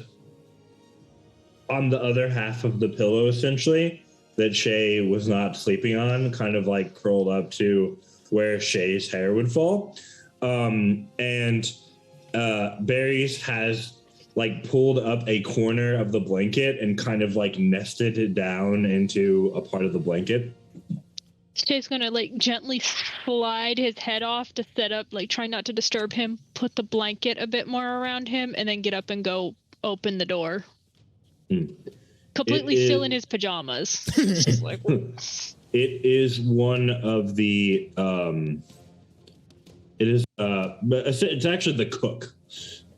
on the other half of the pillow, essentially, that Shay was not sleeping on, kind of like curled up to where Shay's hair would fall. And Berries has like pulled up a corner of the blanket and kind of like nested it down into a part of the blanket. Shay's gonna like gently slide his head off to set up, like try not to disturb him, put the blanket a bit more around him, and then get up and go open the door. Completely still in his pajamas. Just like, it is one of the it's actually the cook.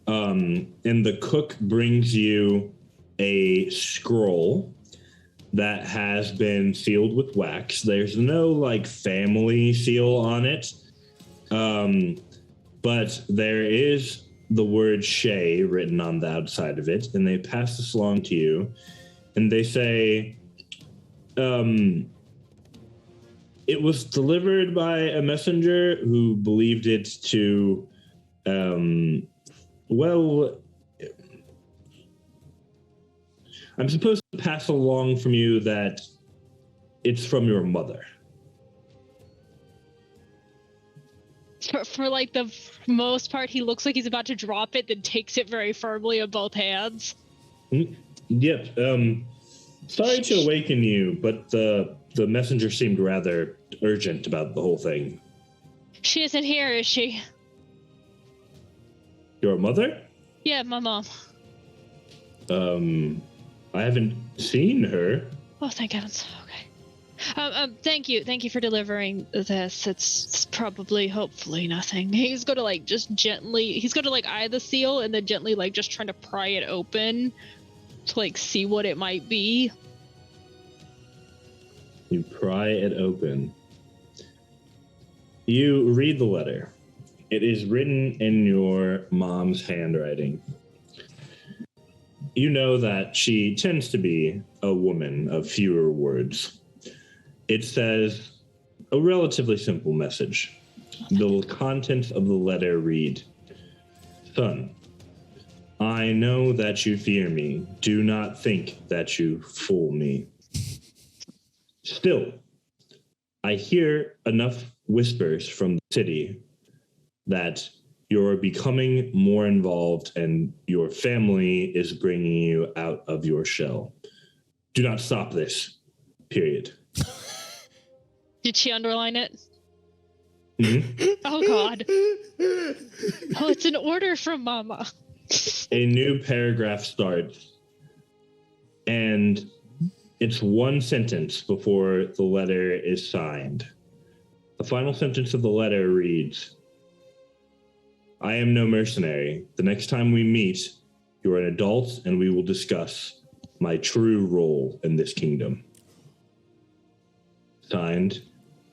And the cook brings you a scroll that has been sealed with wax. There's no like family seal on it. But there is the word Shay written on the outside of it, and they pass this along to you, and they say, it was delivered by a messenger who believed it to, well, I'm supposed to pass along from you that it's from your mother. for like the most part, he looks like he's about to drop it, then takes it very firmly in both hands. Yep. Sorry to awaken you, but the messenger seemed rather urgent about the whole thing. She isn't here, is she? Your mother? Yeah, my mom. I haven't seen her. Oh, thank heavens. Okay. Thank you for delivering this. It's probably, hopefully, nothing. He's going to like just gently, he's going to like eye the seal and then gently like just trying to pry it open to like see what it might be. You pry it open. You read the letter. It is written in your mom's handwriting. You know that she tends to be a woman of fewer words. It says a relatively simple message. The contents of the letter read, Son, I know that you fear me. Do not think that you fool me. Still, I hear enough whispers from the city that you're becoming more involved and your family is bringing you out of your shell. Do not stop this, period. Did she underline it? Mm-hmm. Oh, God. Oh, it's an order from Mama. A new paragraph starts, and it's one sentence before the letter is signed. The final sentence of the letter reads, I am no mercenary. The next time we meet, you are an adult, and we will discuss my true role in this kingdom. Signed,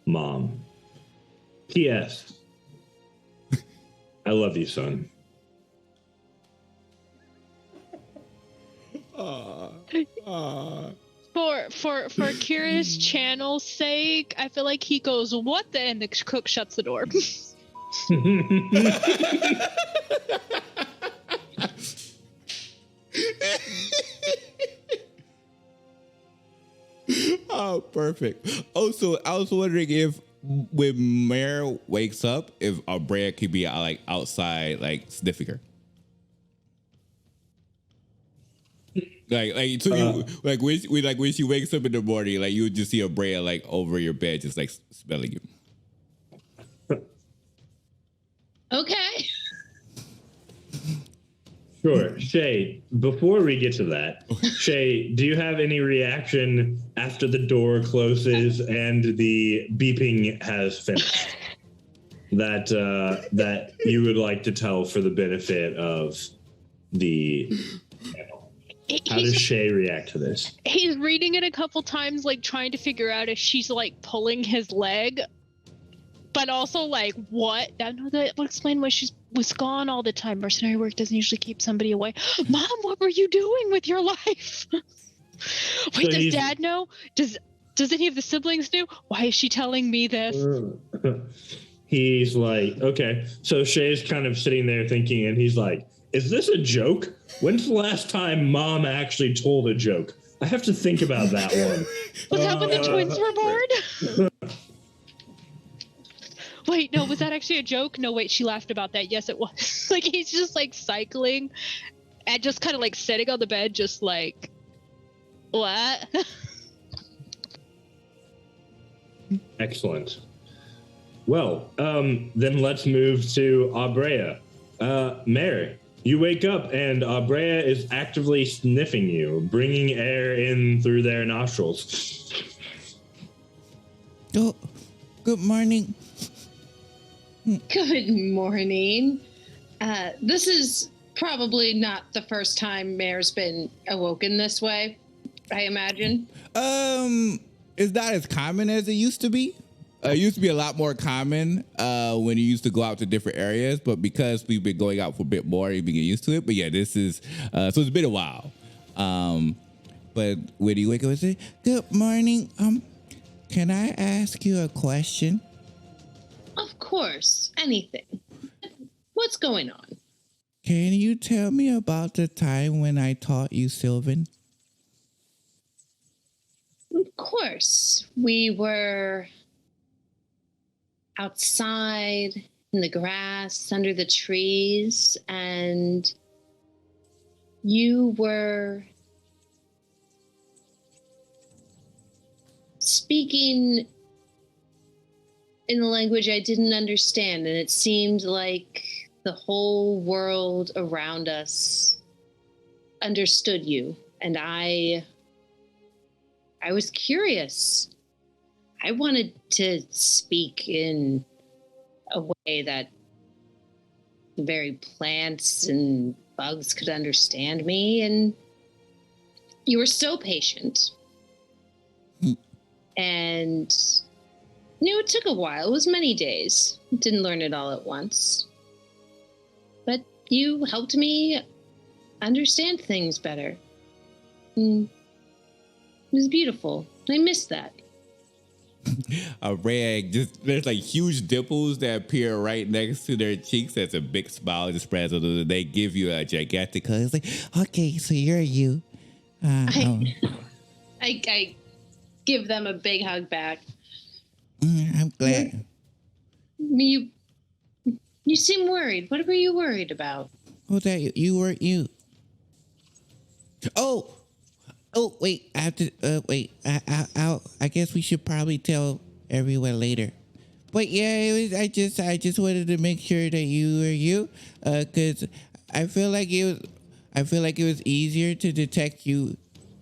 Mom. P.S. I love you, son. For Kira's channel's sake, I feel like he goes, what the? And the cook shuts the door. Oh, perfect. Oh, so I was wondering if when Mare wakes up, if our Brea could be like outside, like sniffing her. Like so you like when she wakes up in the morning, like you would just see a Brea like over your bed, just like smelling you. Okay. Sure. Shay, before we get to that, Shay, do you have any reaction after the door closes and the beeping has finished that you would like to tell for the benefit of the panel? How does Shay react to this? He's reading it a couple times, like trying to figure out if she's like pulling his leg, but also like what? I know that will explain why she was gone all the time. Mercenary work doesn't usually keep somebody away. Mom, what were you doing with your life? Wait, So does Dad know? Does any of the siblings know? Why is she telling me this? He's like, okay. So Shay's kind of sitting there thinking, and he's like, is this a joke? When's the last time Mom actually told a joke? I have to think about that one. Was that when the twins were born? Wait, no, was that actually a joke? No, wait, she laughed about that. Yes, it was. Like, he's just, like, cycling. and just kind of like sitting on the bed, just like, what? Excellent. Well, then let's move to Abrea. Mare, you wake up and Abrea is actively sniffing you, bringing air in through their nostrils. Oh, good morning. Good morning. This is probably not the first time Mare's been awoken this way, I imagine. It's not as common as it used to be. It used to be a lot more common when you used to go out to different areas, but because we've been going out for a bit more, you get used to it. But yeah, this is so it's been a while. But when you wake up and say, "Good morning," can I ask you a question? Of course, anything. What's going on? Can you tell me about the time when I taught you Sylvan? Of course. We were outside in the grass under the trees, and you were speaking in a language I didn't understand, and it seemed like the whole world around us understood you, and I was curious. I wanted to speak in a way that the very plants and bugs could understand me, and you were so patient. And it took a while. It was many days. Didn't learn it all at once. But you helped me understand things better. It was beautiful. I missed that. There's like huge dimples that appear right next to their cheeks. That's a big smile just spreads on them. They give you a gigantic hug. It's like, okay, so you're you. I give them a big hug back. I'm glad. You seem worried. What were you worried about? Oh, that you weren't you. Oh, wait. I have to. Wait. I guess we should probably tell everyone later. But yeah, it was. I just wanted to make sure that you were you, because I feel like it was easier to detect you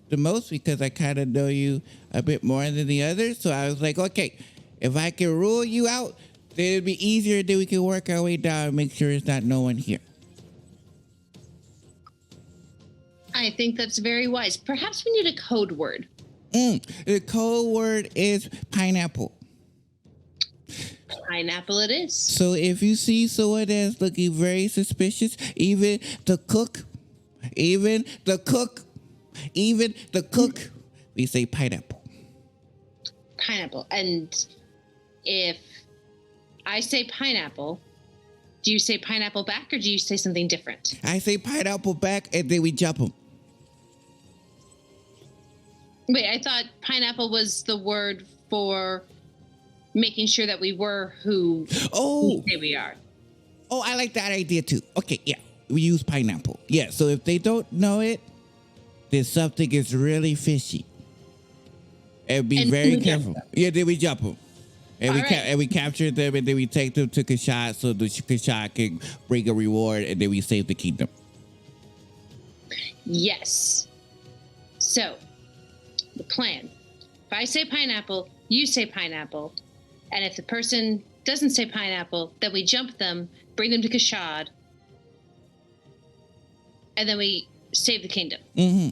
the most because I kind of know you a bit more than the others. So I was like, okay, if I can rule you out, then it'd be easier. Then we can work our way down and make sure it's not no one here. I think that's very wise. Perhaps we need a code word. The code word is pineapple. Pineapple it is. So if you see someone that's looking very suspicious, even the cook, we say pineapple. Pineapple. And if I say pineapple, do you say pineapple back or do you say something different? I say pineapple back and then we jump them. Wait, I thought pineapple was the word for making sure that we were who we say we are. Oh, I like that idea too. Okay, yeah, we use pineapple. Yeah, so if they don't know it, then something is really fishy. And be very careful. Yeah, then we jump them. And we capture them and then we take them to Kashad so the Kashad can bring a reward and then we save the kingdom. Yes. So, the plan. If I say pineapple, you say pineapple. And if the person doesn't say pineapple, then we jump them, bring them to Kashad, and then we save the kingdom. Mm-hmm.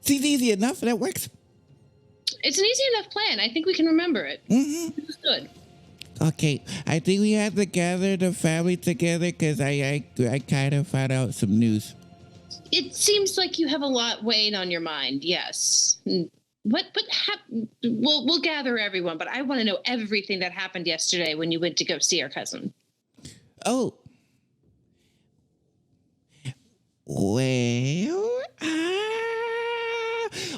See, it's easy enough. That works. It's an easy enough plan. I think we can remember it. Mm-hmm. It's good. Okay, I think we have to gather the family together because I kind of found out some news. It seems like you have a lot weighing on your mind. Yes. We'll gather everyone, but I want to know everything that happened yesterday when you went to go see our cousin. Oh. Well,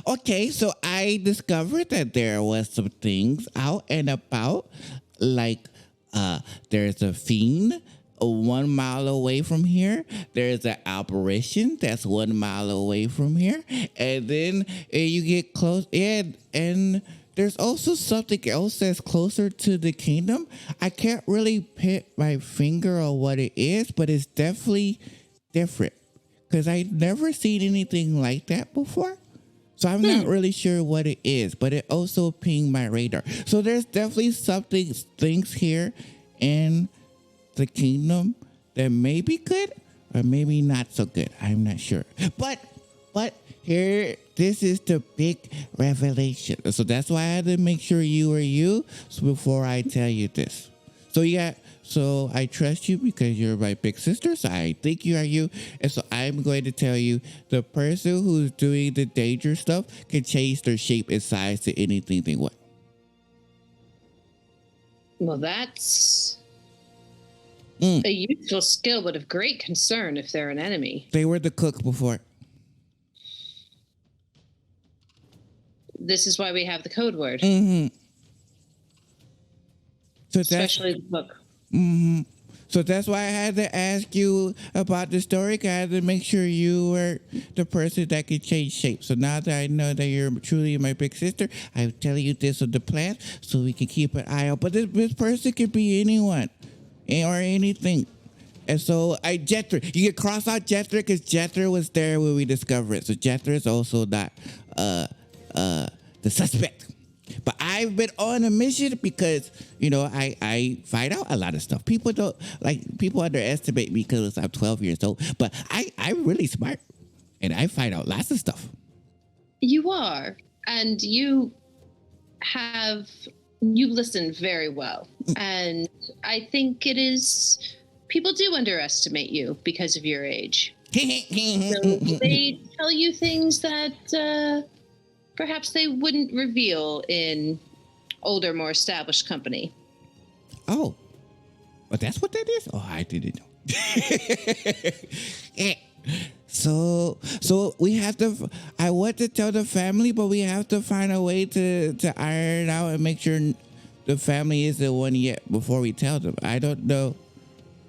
okay, so I discovered that there was some things out and about, like there's a fiend 1 mile away from here. There's an apparition that's 1 mile away from here. And then you get close. And there's also something else that's closer to the kingdom. I can't really put my finger on what it is, but it's definitely different. Because I've never seen anything like that before. So I'm not really sure what it is, but it also pinged my radar. So there's definitely things here in the kingdom that may be good or maybe not so good. I'm not sure. But here, this is the big revelation. So that's why I had to make sure you are you before I tell you this. So yeah. So I trust you because you're my big sister. So I think you are you. And so I'm going to tell you the person who's doing the danger stuff can change their shape and size to anything they want. Well, that's a useful skill, but of great concern if they're an enemy. They were the cook before. This is why we have the code word. Mm-hmm. So especially the book. Mm-hmm. So that's why I had to ask you about the story. I had to make sure you were the person that could change shape. So now that I know that you're truly my big sister, I'm telling you this is the plan so we can keep an eye out. But this person could be anyone or anything. And so Jethro, you can cross out Jethro because Jethro was there when we discovered it. So Jethro is also not the suspect. But I've been on a mission because, I find out a lot of stuff. People underestimate me because I'm 12 years old. But I'm really smart. And I find out lots of stuff. You are. And you listen very well. And I think people do underestimate you because of your age. So they tell you things that perhaps they wouldn't reveal in older, more established company. Oh, but that's what that is? Oh, I didn't know. So we have to, I want to tell the family, but we have to find a way to iron it out and make sure the family is the one yet before we tell them. I don't know.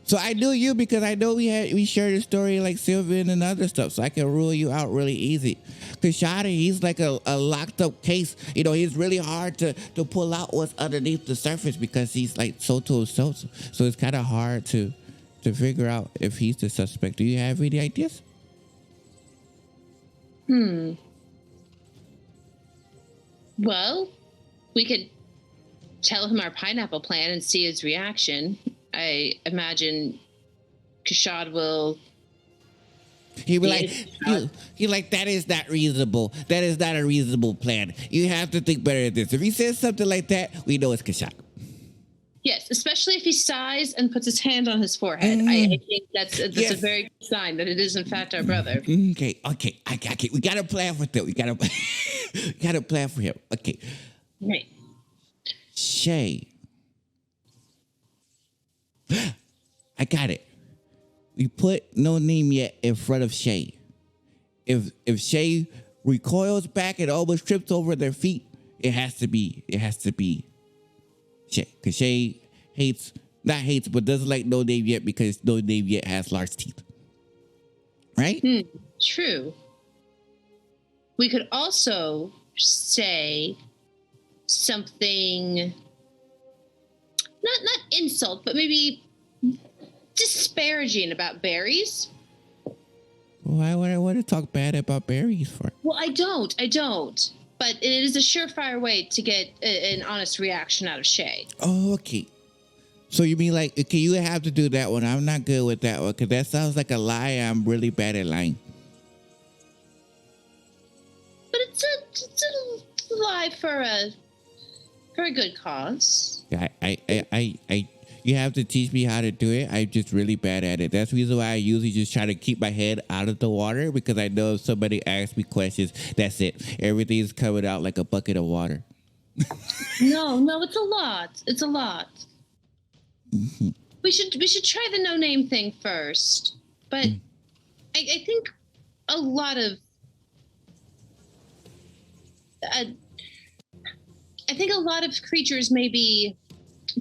So I knew you because I know we shared a story like Sylvan and other stuff, so I can rule you out really easy. Because Shadi, he's like a locked up case. He's really hard to pull out what's underneath the surface because he's like so to himself. So it's kind of hard to figure out if he's the suspect. Do you have any ideas? Well, we could tell him our pineapple plan and see his reaction. I imagine Kashad will. He be like, that is not reasonable. That is not a reasonable plan. You have to think better than this. If he says something like that, we know it's Kashad. Yes, especially if he sighs and puts his hand on his forehead. I think that's a very good sign that it is in fact our brother. Okay. We got a plan for him. We got a plan for him. Okay. Right. Shay. I got it. We put no name yet in front of Shay. If Shay recoils back and almost trips over their feet, it has to be Shay. Because Shay not hates, but doesn't like no name yet because no name yet has large teeth. Right? True. We could also say something, not insult, but maybe disparaging about berries. Why would I want to talk bad about berries for? Well, I don't. But it is a surefire way to get an honest reaction out of Shay. Oh, okay. So you mean like, okay, you have to do that one. I'm not good with that one because that sounds like a lie. I'm really bad at lying. But it's a lie for a good cause. I you have to teach me how to do it. I'm just really bad at it. That's the reason why I usually just try to keep my head out of the water because I know if somebody asks me questions, that's it. Everything's coming out like a bucket of water. No, it's a lot. Mm-hmm. We should try the no name thing first. But I think a lot of creatures may be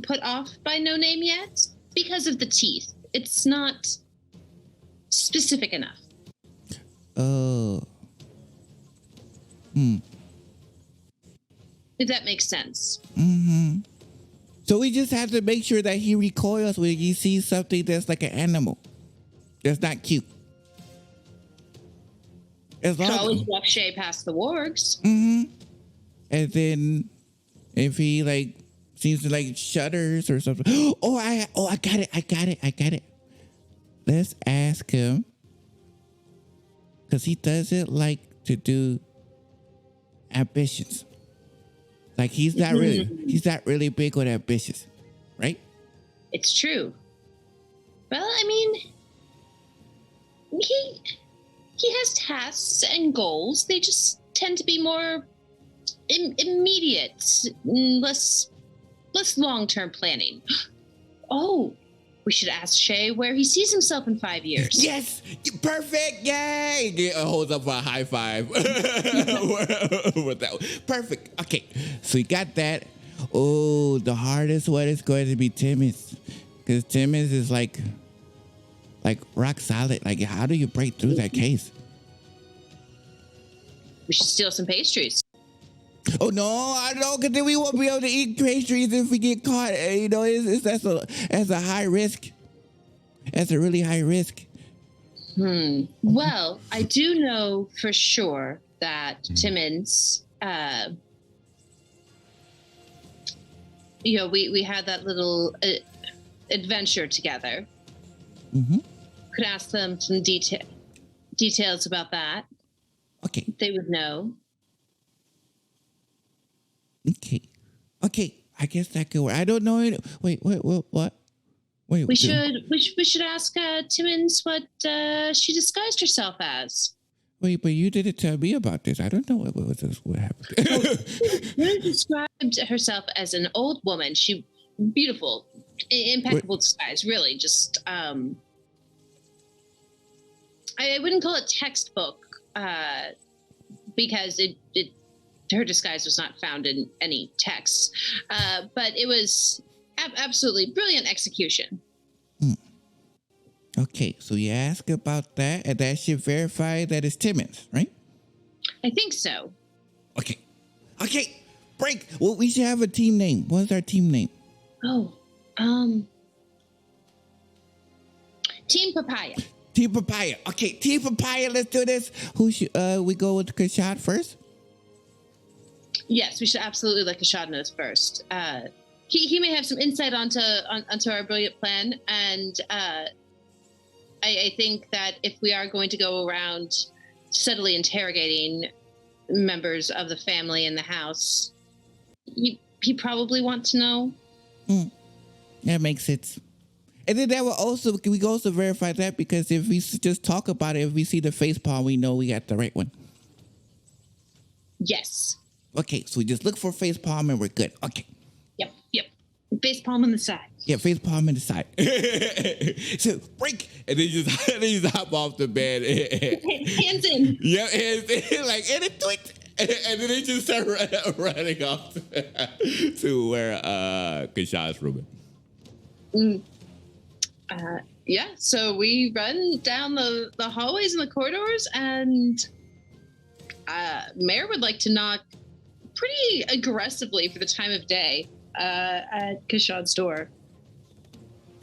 put off by no name yet because of the teeth. it's not specific enough. Oh. If that makes sense. Mm-hmm. So we just have to make sure that he recoils when he sees something that's like an animal. That's not cute. As Could long always walk Shay past the wargs. Mm-hmm. And then if he like seems to like shudders or something. I got it. Let's ask him. Because he doesn't like to do ambitions. Like he's not really big on ambitions, right? It's true. Well, I mean, he has tasks and goals. They just tend to be more immediate, less long-term planning. Oh, we should ask Shay where he sees himself in 5 years. Yes, perfect! Yay! He holds up a high five. With that. Perfect. Okay, so we got that. Oh, the hardest one is going to be Timmons, because Timmons is like rock solid. Like, how do you break through that case? We should steal some pastries. Oh no, I don't, because then we won't be able to eat pastries if we get caught. You know, that's a high risk. That's a really high risk. Well, I do know for sure that Timmons, we had that little adventure together. Mm-hmm. Could ask them some details about that. Okay. They would know. Okay. I guess that could work. I don't know. Wait, what? Wait. We should ask Timmons what she disguised herself as. Wait, but you didn't tell me about this. I don't know what happened. She described herself as an old woman. She beautiful, impeccable disguise. Really, just I wouldn't call it textbook because her disguise was not found in any texts, but it was absolutely brilliant execution. Okay, so you ask about that, and that should verify that it's Timmons, right? I think so. Okay, break. Well, we should have a team name. What's our team name? Oh, Team Papaya. Team Papaya. Okay, Team Papaya. Let's do this. Who should we go with Kashad first? Yes, we should absolutely let Kashad know first. He may have some insight onto our brilliant plan, and I think that if we are going to go around steadily interrogating members of the family in the house, he probably wants to know. That makes sense. And then that will also, we can also verify that, because if we just talk about it, if we see the face palm, we know we got the right one. Yes. Okay, so we just look for face palm and we're good. Okay. Yep. Face palm on the side. Yeah, face palm on the side. So break, and then you just hop off the bed. Hands in. Yeah, hands in, like, and it tweet. And then they just start running off to where Kashad's room. Yeah, so we run down the hallways and the corridors, and Mayor would like to knock pretty aggressively for the time of day at Kashad's door.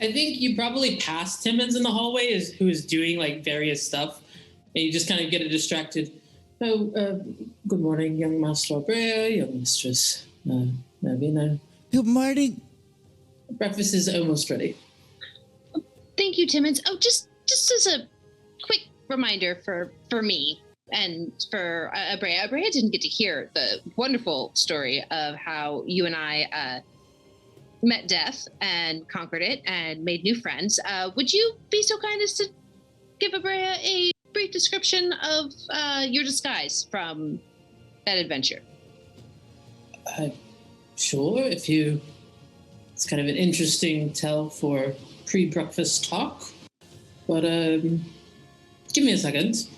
I think you probably passed Timmons in the hallway, who is doing like various stuff, and you just kind of get distracted. Oh, good morning, young Master Brea, young Mistress Navina. Good morning. Breakfast is almost ready. Thank you, Timmons. Oh, just as a quick reminder for me and for Brea. Brea didn't get to hear the wonderful story of how you and I met death and conquered it and made new friends. Would you be so kind as to give Brea a brief description of your disguise from that adventure? Sure, it's kind of an interesting tell for pre-breakfast talk, but give me a second.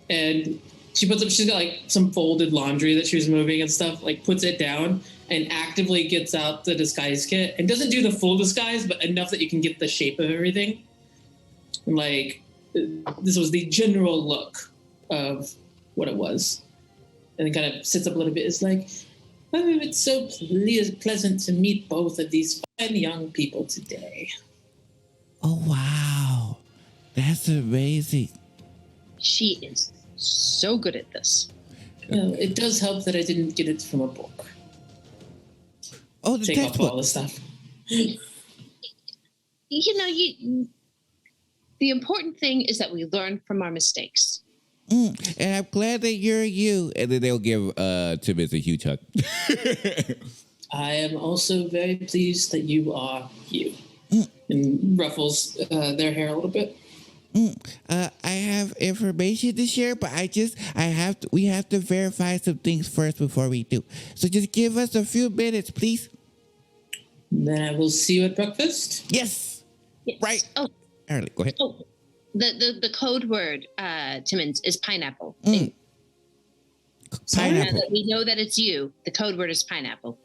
And she's got like some folded laundry that she was moving and stuff, like puts it down and actively gets out the disguise kit and doesn't do the full disguise, but enough that you can get the shape of everything. Like, this was the general look of what it was. And then kind of sits up a little bit. It's like, oh, it's so pleasant to meet both of these fine young people today. Oh, wow. That's amazing. She is so good at this. Well, it does help that I didn't get it from a book. Oh, the Take off textbook. all the stuff. You know, the important thing is that we learn from our mistakes. And I'm glad that you're you. And then they'll give Tibbetts a huge hug. I am also very pleased that you are you. And ruffles their hair a little bit. I have information to share, but we have to verify some things first before we do. So just give us a few minutes, please. Then I will see you at breakfast. Yes. Yes. Right. Oh, Early. Go ahead. oh. The code word, Timmons, is pineapple. Sorry? Now Pineapple. that we know that it's you, the code word is pineapple.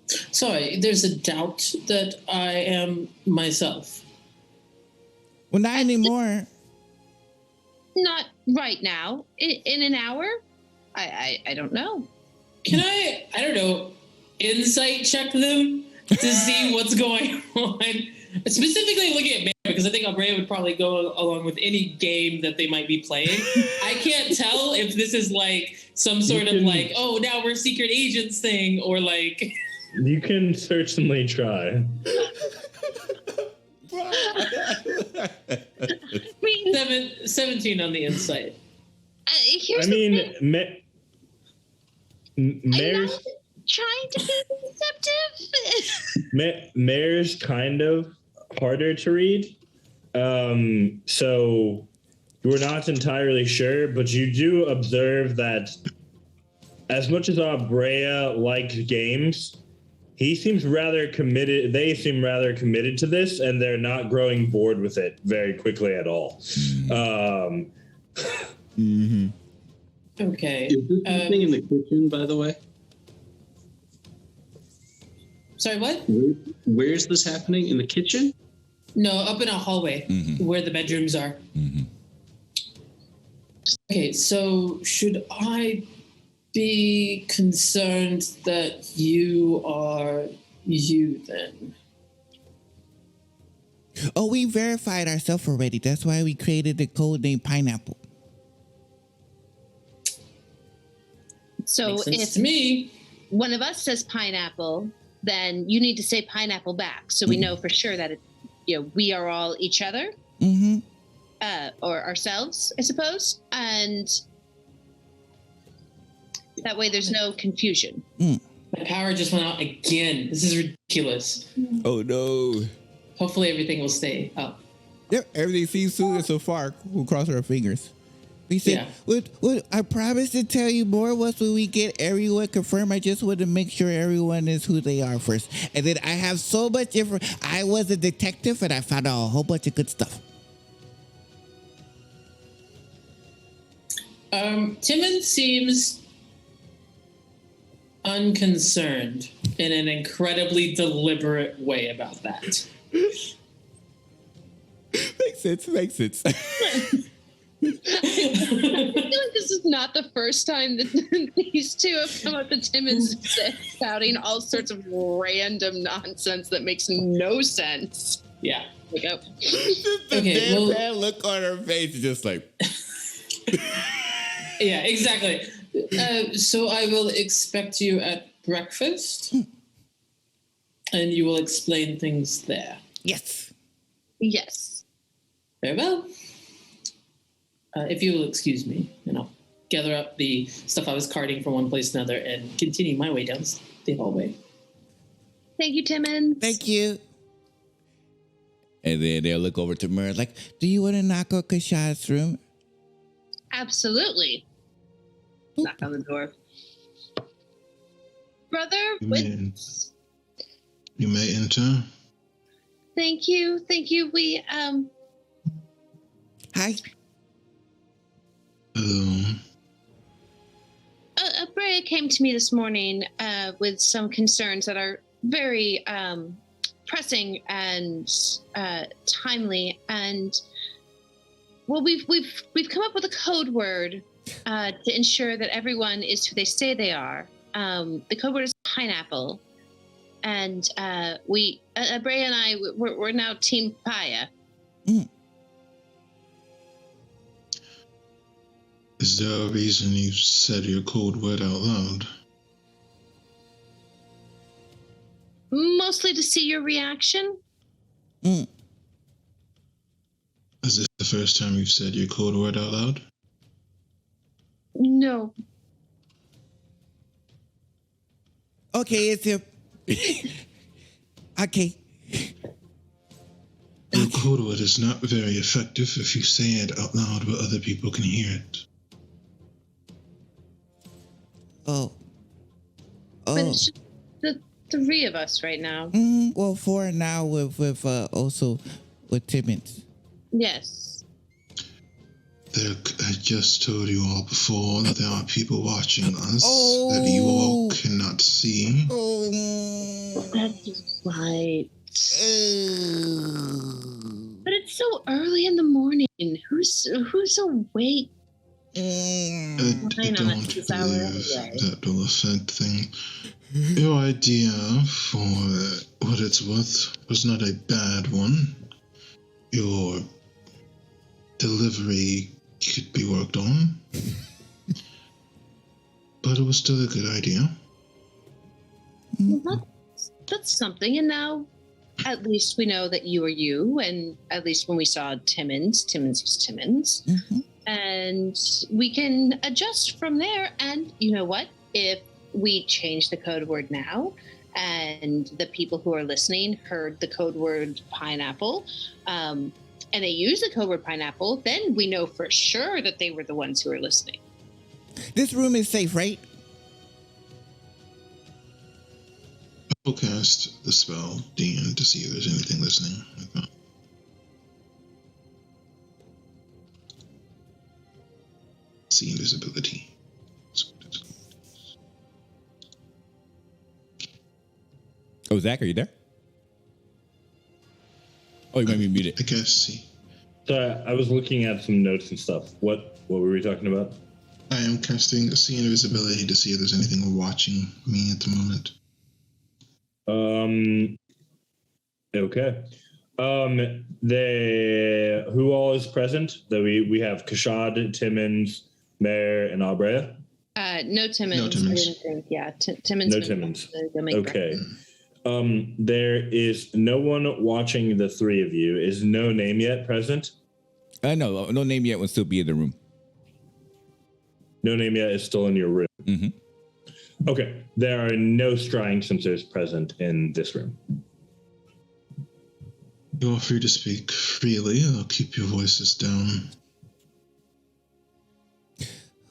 Sorry, there's a doubt that I am myself. Well, not anymore. Not right now. In an hour? I don't know. Can I don't know, insight check them to see what's going on? Specifically looking at Mary, because I think Abrea would probably go along with any game that they might be playing. I can't tell if this is like some sort of like, oh, now we're secret agents thing, or like... You can certainly try. I mean, 17 on the insight. here's I the mean, thing. I'm Mayor's not trying to be deceptive. Mayor's kind of harder to read. So you're not entirely sure, but you do observe that as much as Abrea likes games, he seems rather committed. They seem rather committed to this, and they're not growing bored with it very quickly at all. Okay. Is this happening in the kitchen, by the way? Sorry, what? Where's this happening? In the kitchen? No, up in a hallway where the bedrooms are. Okay, so should I be concerned that you are you then? Oh, we verified ourselves already. That's why we created the code name Pineapple. So Makes sense if to me. one of us says pineapple, then you need to say pineapple back, so we know for sure that we are all each other, or ourselves, I suppose, and that way there's no confusion. My power just went out again. This is ridiculous. Oh, no. Hopefully everything will stay up. Yep, everything seems smooth so far. We'll cross our fingers. We said, I promise to tell you more once when we get everyone confirmed. I just want to make sure everyone is who they are first. And then I have so much information. I was a detective and I found out a whole bunch of good stuff. Timon seems unconcerned in an incredibly deliberate way about that. Makes sense. I feel like this is not the first time that these two have come up to Timmons shouting all sorts of random nonsense that makes no sense. Yeah. Like, oh. The bad look on her face is just like... Yeah, exactly. So I will expect you at breakfast, and you will explain things there. Yes. Yes. Very well. If you will excuse me, and I'll gather up the stuff I was carting from one place to another and continue my way down the hallway. Thank you, Timmons. Thank you. And then they'll look over to Myrrh like, do you want to knock on Kashad's room? Absolutely. Oop. Knock on the door. Brother, You may enter. Thank you. We Hi. Hello. Abrea came to me this morning with some concerns that are very pressing and timely, and well, we've come up with a code word to ensure that everyone is who they say they are. The code word is pineapple, and Brea and I we're now Team Papaya. Is there a reason you said your code word out loud? Mostly to see your reaction. Is this the first time you've said your code word out loud? No. Okay, it's him. Okay. Your code word is not very effective if you say it out loud where other people can hear it. Oh. But it's just the three of us right now. Well, four now with also with Timmons. Yes. I just told you all before that there are people watching us that you all cannot see. That's right. But it's so early in the morning. Who's awake? I don't believe that will affect things. Your idea, for what it's worth, was not a bad one. Your delivery could be worked on. But it was still a good idea. Well, that's something. And now, at least we know that you are you. And at least when we saw Timmons was Timmons. Mm-hmm. And we can adjust from there. And you know what? If we change the code word now, and the people who are listening heard the code word pineapple, and they use the code word pineapple, then we know for sure that they were the ones who are listening. This room is safe, right? I'll cast the spell, Dean, to see if there's anything listening. See invisibility. Oh, Zach, are you there? Oh, you might be muted. I guess. See. So I was looking at some notes and stuff. What were we talking about? I am casting see invisibility to see if there's anything watching me at the moment. Okay. Who all is present? That we have Kashad, Timmons, Mare, and Abrea. No Timmons. No Timmons. I didn't think. Yeah, Timmons. No Timmons. Okay. Breakfast. There is no one watching the three of you. Is no name yet present? No name yet will still be in the room. No name yet is still in your room. Mm-hmm. Okay. There are no scrying sensors present in this room. You're free to speak freely. I'll keep your voices down.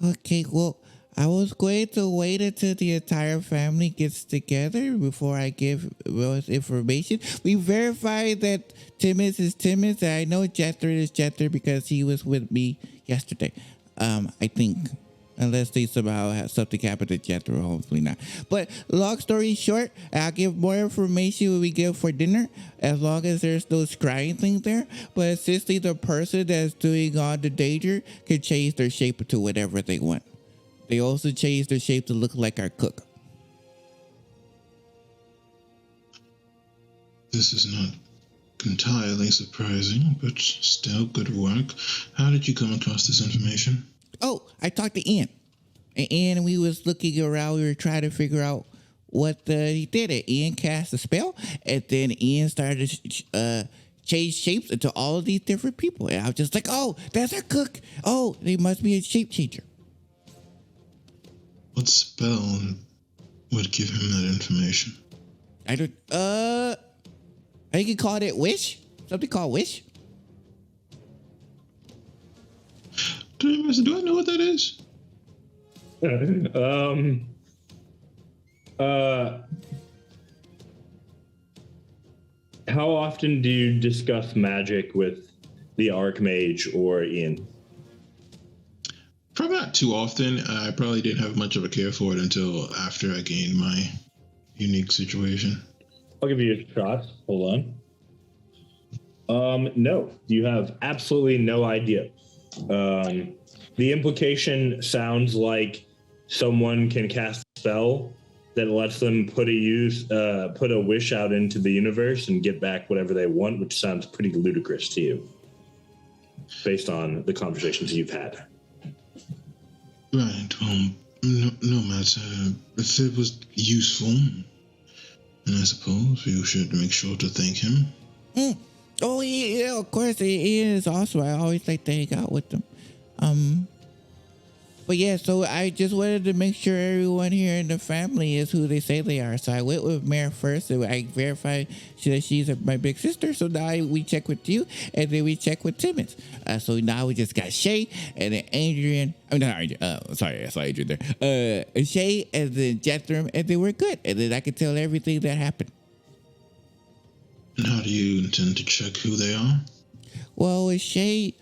Okay, well, I was going to wait until the entire family gets together before I give information. We verified that Timmons is Timmons, and I know Jethro is Jethro because he was with me yesterday. I think. Unless they somehow have something happen to Jethro, hopefully not. But long story short, I'll give more information when we go for dinner, as long as there's no scrying thing there. But essentially, the person that's doing all the danger can change their shape to whatever they want. They also change their shape to look like our cook. This is not entirely surprising, but still good work. How did you come across this information? Oh, I talked to Ian. And Ian, we was looking around. We were trying to figure out what he did. And Ian cast a spell, and then Ian started to change shapes into all of these different people. And I was just like, oh, that's our cook. Oh, they must be a shape changer. What spell would give him that information? I don't. I think you called it wish. Something called wish. Do I know what that is? How often do you discuss magic with the Archmage or Ian? Probably not too often. I probably didn't have much of a care for it until after I gained my unique situation. I'll give you a shot. Hold on. No, you have absolutely no idea. The implication sounds like someone can cast a spell that lets them put a wish out into the universe and get back whatever they want, which sounds pretty ludicrous to you, based on the conversations you've had. Right. No matter if it was useful, and I suppose we should make sure to thank him. Oh yeah, of course it is. Also, I always like to hang out with them. But yeah, so I just wanted to make sure everyone here in the family is who they say they are. So I went with Mare first, and I verified that she's my big sister. So now we check with you, and then we check with Timmons. So now we just got Shay, and then Adrian. I mean, not Adrian. Sorry, I saw Adrian there. Shay, and then Jethram, and then we're good. And then I can tell everything that happened. And how do you intend to check who they are? Well, Shay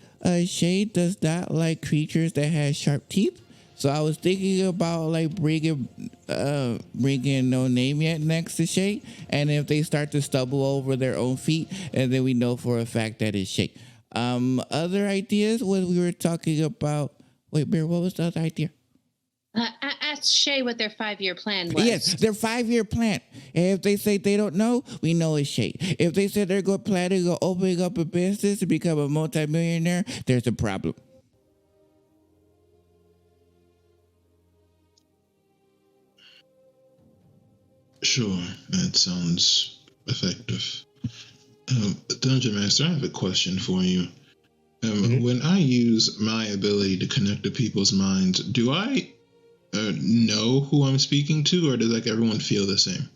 does not like creatures that have sharp teeth. So I was thinking about like bringing No Name Yet next to Shay, and if they start to stumble over their own feet, and then we know for a fact that it's Shay. Other ideas when we were talking about. Wait, Bear, what was the other idea? Ask Shay what their 5-year plan was. Yes, their 5-year plan. And if they say they don't know, we know it's Shay. If they said they're planning on opening up a business to become a multimillionaire, there's a problem. Sure, that sounds effective. Dungeon Master, I have a question for you. When I use my ability to connect to people's minds, do I know who I'm speaking to, or does like everyone feel the same?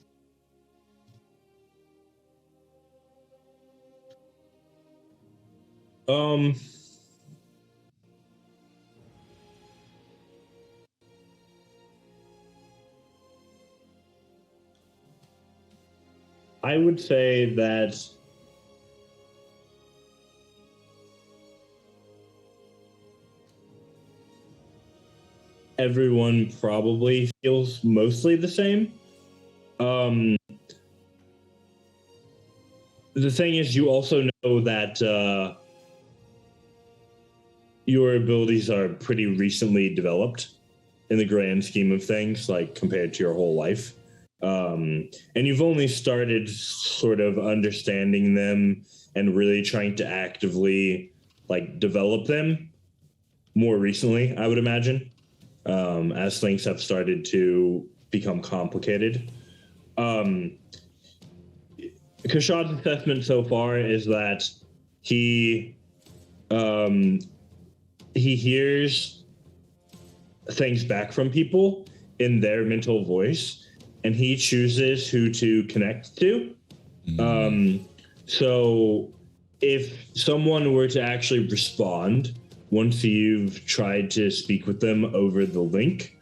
I would say that everyone probably feels mostly the same. The thing is, you also know that your abilities are pretty recently developed in the grand scheme of things, like compared to your whole life. And you've only started sort of understanding them and really trying to actively like develop them more recently, I would imagine, as things have started to become complicated. Kashad's assessment so far is that he hears things back from people in their mental voice, and he chooses who to connect to. So if someone were to actually respond once you've tried to speak with them over the link,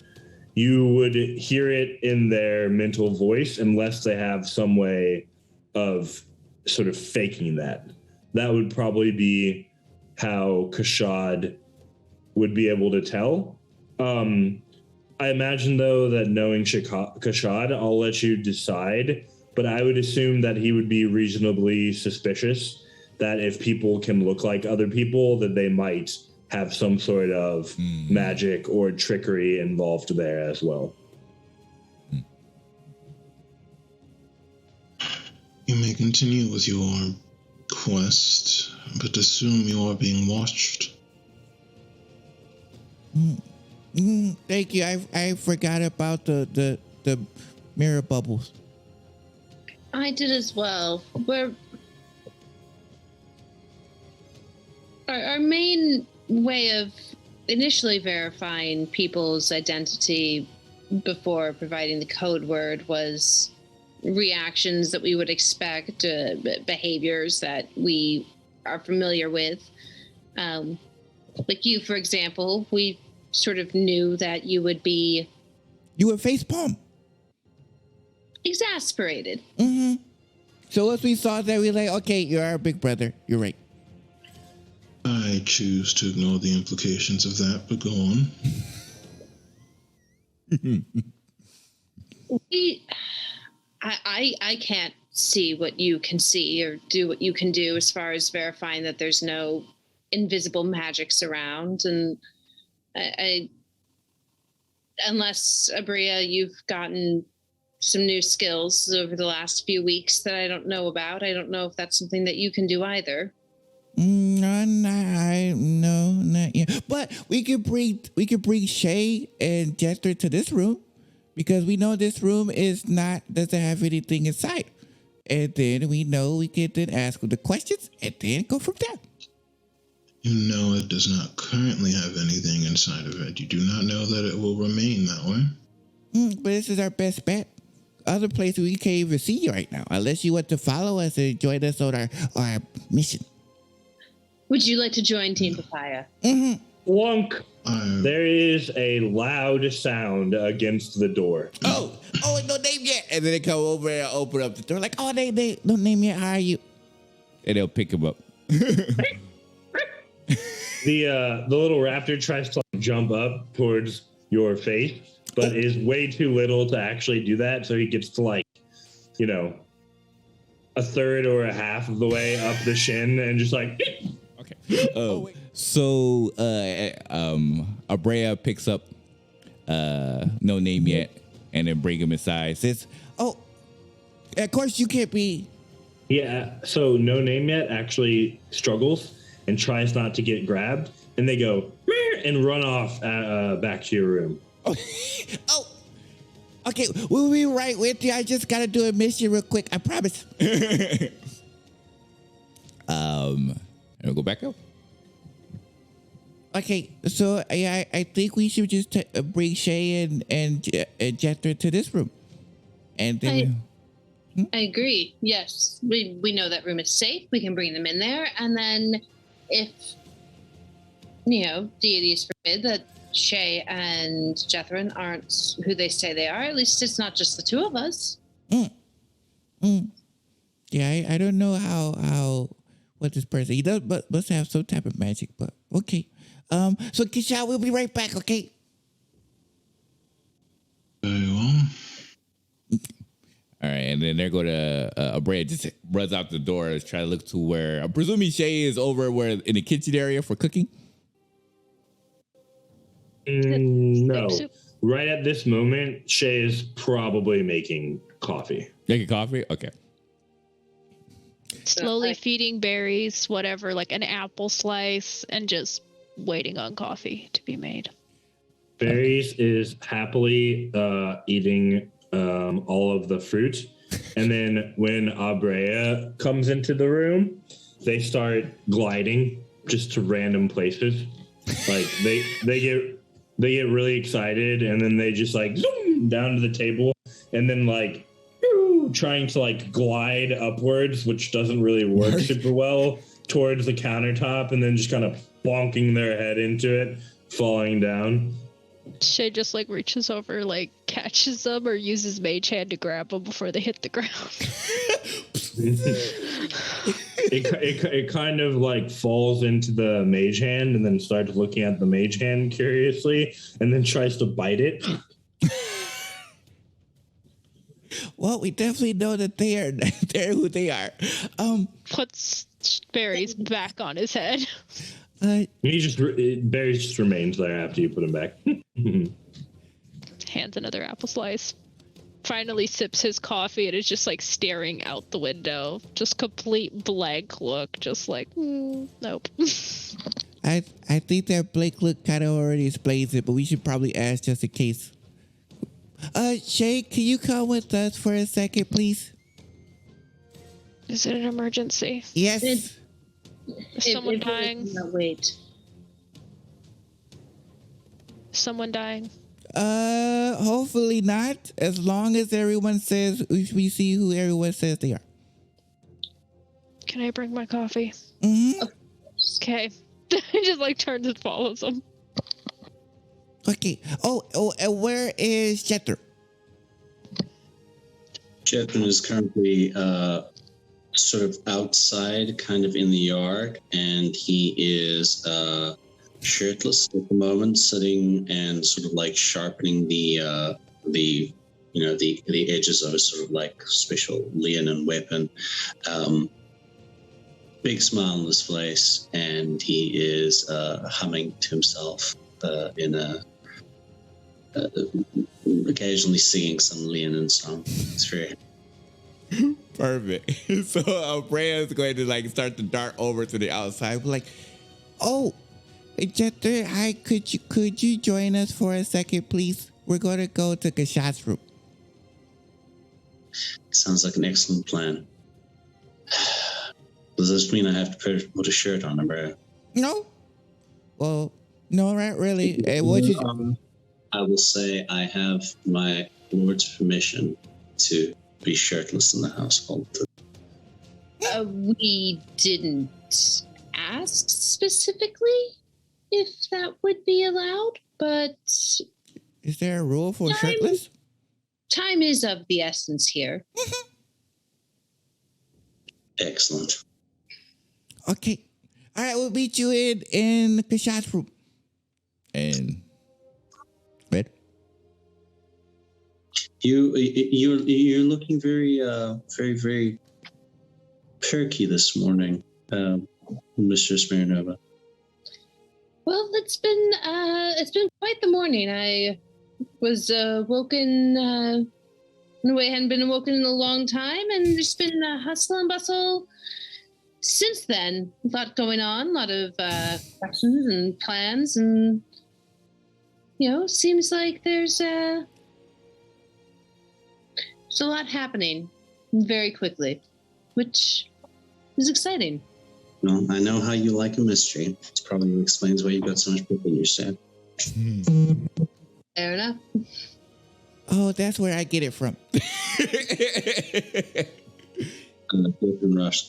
you would hear it in their mental voice unless they have some way of sort of faking that. That would probably be how Kashad would be able to tell. I imagine, though, that knowing Kashad, I'll let you decide, but I would assume that he would be reasonably suspicious that if people can look like other people, that they might have some sort of magic or trickery involved there as well. You may continue with your quest, but assume you are being watched. Thank you. I forgot about the mirror bubbles. I did as well. Our main way of initially verifying people's identity before providing the code word was reactions that we would expect, behaviors that we are familiar with. Like you, for example, we sort of knew that you would be... You would facepalm. Exasperated. So once we saw that, we were like, okay, you're our big brother. You're right. I choose to ignore the implications of that, but go on. I can't see what you can see or do what you can do as far as verifying that there's no invisible magics around. And I unless, Abria, you've gotten some new skills over the last few weeks that I don't know about. I don't know if that's something that you can do either. No, not yet. But we could bring Shay and Jester to this room because we know this room doesn't have anything inside, and then we know we can then ask them the questions and then go from there. You know it does not currently have anything inside of it. You do not know that it will remain that way. But this is our best bet. Other places we can't even see you right now, unless you want to follow us and join us on our mission. Would you like to join Team Papaya? Wonk. There is a loud sound against the door. Oh, no name yet. And then they come over and open up the door like, oh, they no name yet. How are you? And they'll pick him up. The little raptor tries to jump up towards your face, but is way too little to actually do that. So he gets to a third or a half of the way up the shin and just like. Okay. So Abrea picks up no name yet, and then bring him inside. Says, "Oh, of course you can't be." Yeah. So no name yet actually struggles and tries not to get grabbed, and they go and run off back to your room. Oh. Okay, we'll be right with you. I just gotta do a mission real quick. I promise. And we'll go back up. Okay, so I think we should just bring Shay and Jethro to this room, and then I agree. Yes, we know that room is safe. We can bring them in there, and then if deities forbid that Shay and Jethro aren't who they say they are, at least it's not just the two of us. Yeah, I don't know how what this person he does, but must have some type of magic. But okay. So Kisha, we'll be right back, okay? Very well. All right, and then they're going to Abrea just runs out the door to try to look to where I'm presuming Shay is over where in the kitchen area for cooking. No, right at this moment, Shay is probably making coffee. Making coffee? Okay. Slowly feeding berries, whatever, like an apple slice, and just waiting on coffee to be made. Berries is happily eating all of the fruit. And then when Abrea comes into the room, they start gliding just to random places. Like they get really excited, and then they just zoom down to the table, and then trying to glide upwards, which doesn't really work super well, towards the countertop, and then just kind of bonking their head into it, falling down. Shay just like reaches over, like catches them, or uses mage hand to grab them before they hit the ground. It kind of like falls into the mage hand and then starts looking at the mage hand curiously and then tries to bite it. Well, we definitely know that they're who they are. Puts berries back on his head. Berries just remains there after you put him back. Hands another apple slice. Finally sips his coffee and is just like staring out the window. Just complete blank look. Just like, nope. I think that blank look kind of already explains it, but we should probably ask just in case. Shay, can you come with us for a second, please? Is it an emergency? Yes. Is someone dying? No, wait. Someone dying? Hopefully not. As long as everyone says we see who everyone says they are. Can I bring my coffee? Mm-hmm. Okay. He just like turns and follows him. Okay. Oh, and where is Jethro? Jethro is currently sort of outside, kind of in the yard, and he is shirtless at the moment, sitting and sort of like sharpening the the edges of a sort of like special Leonin weapon. Big smile on his face, and he is humming to himself in occasionally singing some Leonin song. It's very perfect. So Brea is going to like start to dart over to the outside. We're like, oh, Jester, hi, could you join us for a second, please? We're going to go to Kashat's room. Sounds like an excellent plan. Does this mean I have to put a shirt on, Brea? No. Well, no, not really. I will say I have my lord's permission to be shirtless in the household. We didn't ask specifically if that would be allowed, but... Is there a rule for shirtless? Time is of the essence here. Excellent. Okay. All right, we'll meet you in Kashat's room. And... Red? You're looking very very perky this morning, Mr. Smirnova. Well, it's been quite the morning. I was woken in a way I hadn't been woken in a long time, and there's been hustle and bustle since then. A lot going on, a lot of questions and plans, and seems like there's a lot happening very quickly, which is exciting. Well, I know how you like a mystery. It probably explains why you've got so much book in your set. Fair enough. Oh, that's where I get it from.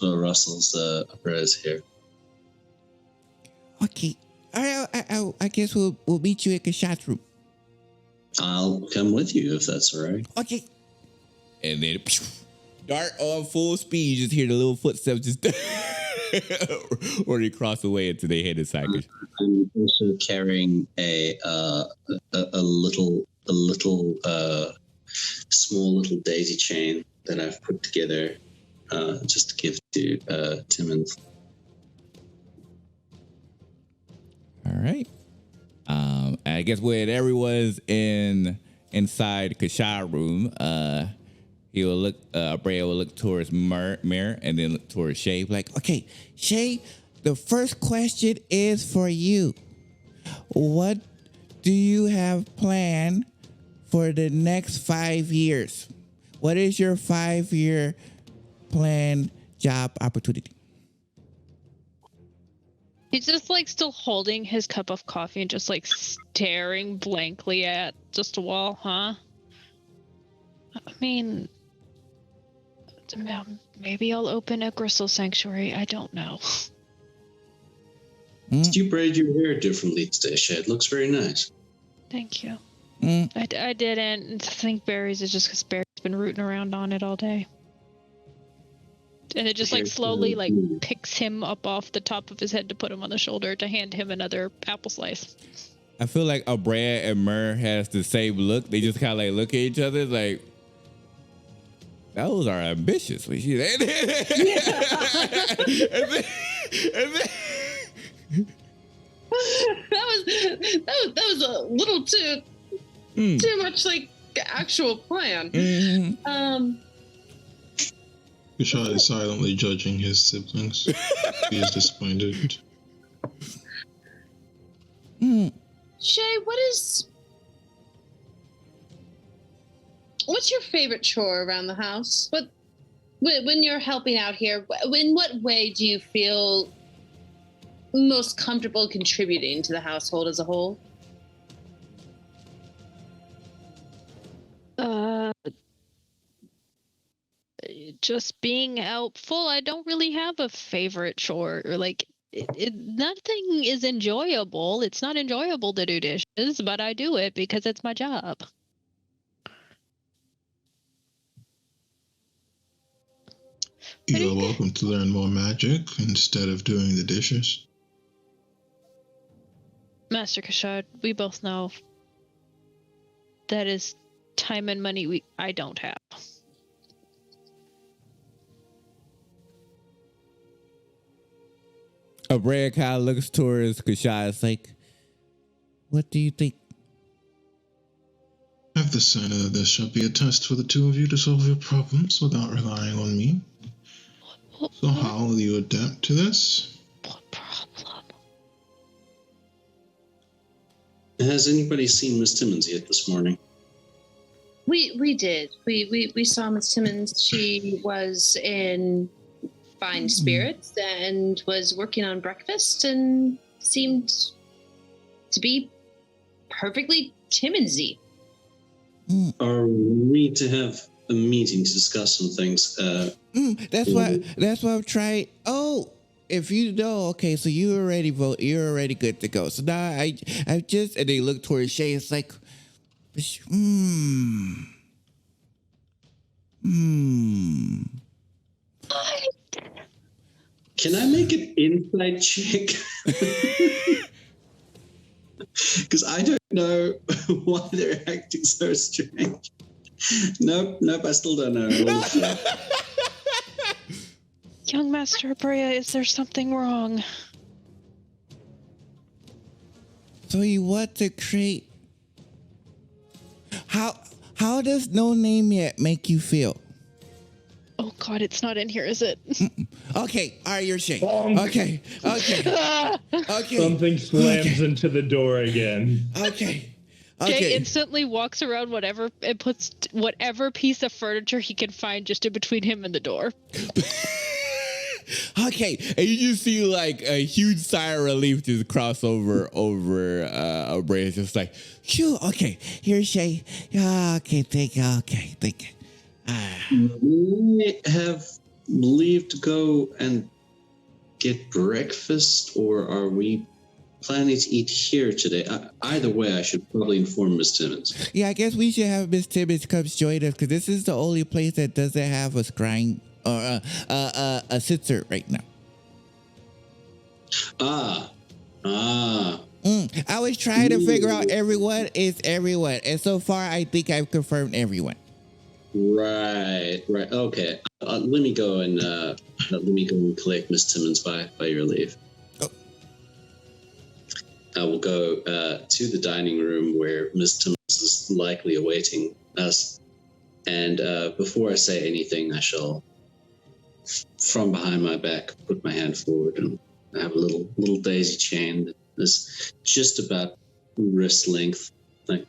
Russell's Brea's here. Okay. All right, I guess we'll meet you at Kashat's room. I'll come with you if that's all right. Okay. And then dart on full speed. You just hear the little footsteps just or they cross away into their head inside. I'm also carrying a small little daisy chain that I've put together just to give to Tim. All right. I guess when everyone's inside Kashat's room, he will look. Brea will look towards Mare and then look towards Shay. Like, okay, Shay, the first question is for you. What do you have planned for the next 5 years? What is your 5-year plan, job opportunity? He's just like still holding his cup of coffee and just like staring blankly at just a wall, huh? I mean, maybe I'll open a Gristle Sanctuary. I don't know. Did you braid your hair differently today, Shay? It looks very nice. Thank you. I didn't think berries is just because Barry's been rooting around on it all day. And it just like slowly like picks him up off the top of his head to put him on the shoulder to hand him another apple slice. I feel like Brad and Myrrh has the same look. They just kind of like look at each other like, those are ambitious. And that was a little too much like actual plan. Kashat is silently judging his siblings. He is disappointed. Shay, what's your favorite chore around the house? When you're helping out here, in what way do you feel most comfortable contributing to the household as a whole? Just being helpful. I don't really have a favorite chore. Or like, nothing is enjoyable. It's not enjoyable to do dishes, but I do it because it's my job. You are welcome to learn more magic instead of doing the dishes. Master Kashat, we both know that is time and money I don't have. Abrea kind of looks towards Kashai. It's like, what do you think? I've decided that this shall be a test for the two of you to solve your problems without relying on me. So how will you adapt to this? What problem? Has anybody seen Miss Timmons yet this morning? We did. We saw Miss Timmons. She was in fine spirits and was working on breakfast and seemed to be perfectly Timmonsy. Are we to have a meeting to discuss some things? That's what I'm trying. Oh, if you know, okay, so you already vote. You're already good to go. So now I just, and they look towards Shay. It's like, Can I make an insight check? Because I don't know why they're acting so strange. Nope, I still don't know. Young Master Abrea, is there something wrong? So you want to create? How does no name yet make you feel? Oh God, it's not in here, is it? Okay, all right, you're Shay. Okay. Something slams into the door again. Okay. Jay instantly walks around whatever and puts whatever piece of furniture he can find just in between him and the door. Okay, and you just see like a huge sigh of relief just cross over Abrea. It's just like, phew, okay, here's Shay. Okay, thank you. We have leave to go and get breakfast, or are we planning to eat here today? Either way, I should probably inform Miss Timmons. Yeah, I guess we should have Miss Timmons come join us because this is the only place that doesn't have a scrying or a sitter right now. I was trying to figure out everyone is everyone, and so far I think I've confirmed everyone. Right. Okay. Let me go and collect Miss Timmons by your leave. Oh. I will go to the dining room where Miss Timmons is likely awaiting us, and before I say anything, I shall, from behind my back, put my hand forward and I have a little daisy chain that is just about wrist length. Like,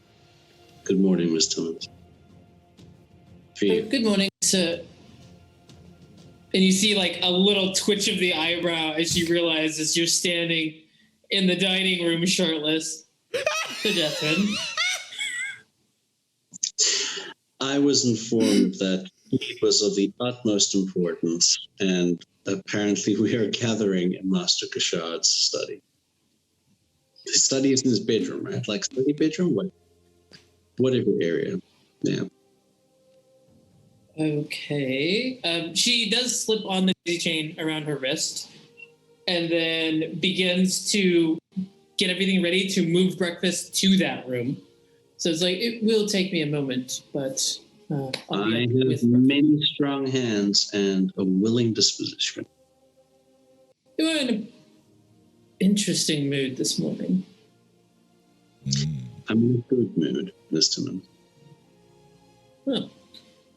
good morning, Miss Timmons. Good morning, sir. And you see like a little twitch of the eyebrow as you realize as you're standing in the dining room shirtless. The Jethrin. I was informed that it was of the utmost importance, and apparently we are gathering in Master Kashad's study. His study is in his bedroom, right? Like study bedroom? Whatever area. Yeah. Okay. She does slip on the daisy chain around her wrist and then begins to get everything ready to move breakfast to that room. So it's like, it will take me a moment, but I have many strong hands and a willing disposition. You are in an interesting mood this morning. I'm in a good mood, Miss Timmons. Well,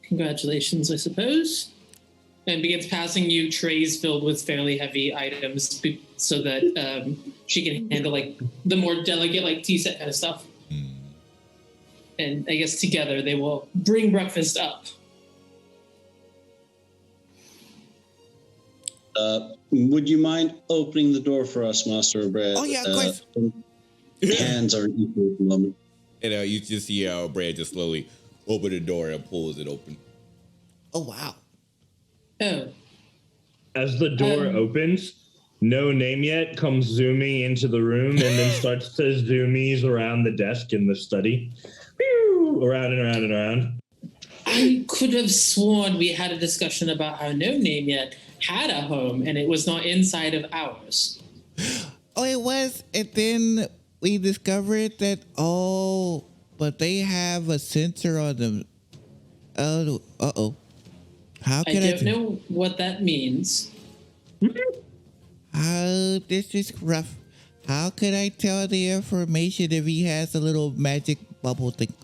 congratulations, I suppose. And begins passing you trays filled with fairly heavy items so that she can handle like the more delicate, like tea set kind of stuff. And I guess together they will bring breakfast up. Would you mind opening the door for us, Master Brad? Oh yeah, of course. Hands are equal at the moment. And you just see Brad just slowly open the door and pulls it open. Oh wow. Oh. As the door opens, no name yet comes zooming into the room and then starts to zoomies around the desk in the study. Pew! Around and around and around. I could have sworn we had a discussion about how no name yet had a home and it was not inside of ours. Oh, it was, and then we discovered that but they have a sensor on them. Uh-oh. How I can don't know what that means. This is rough. How could I tell the information if he has a little magic bubble thing?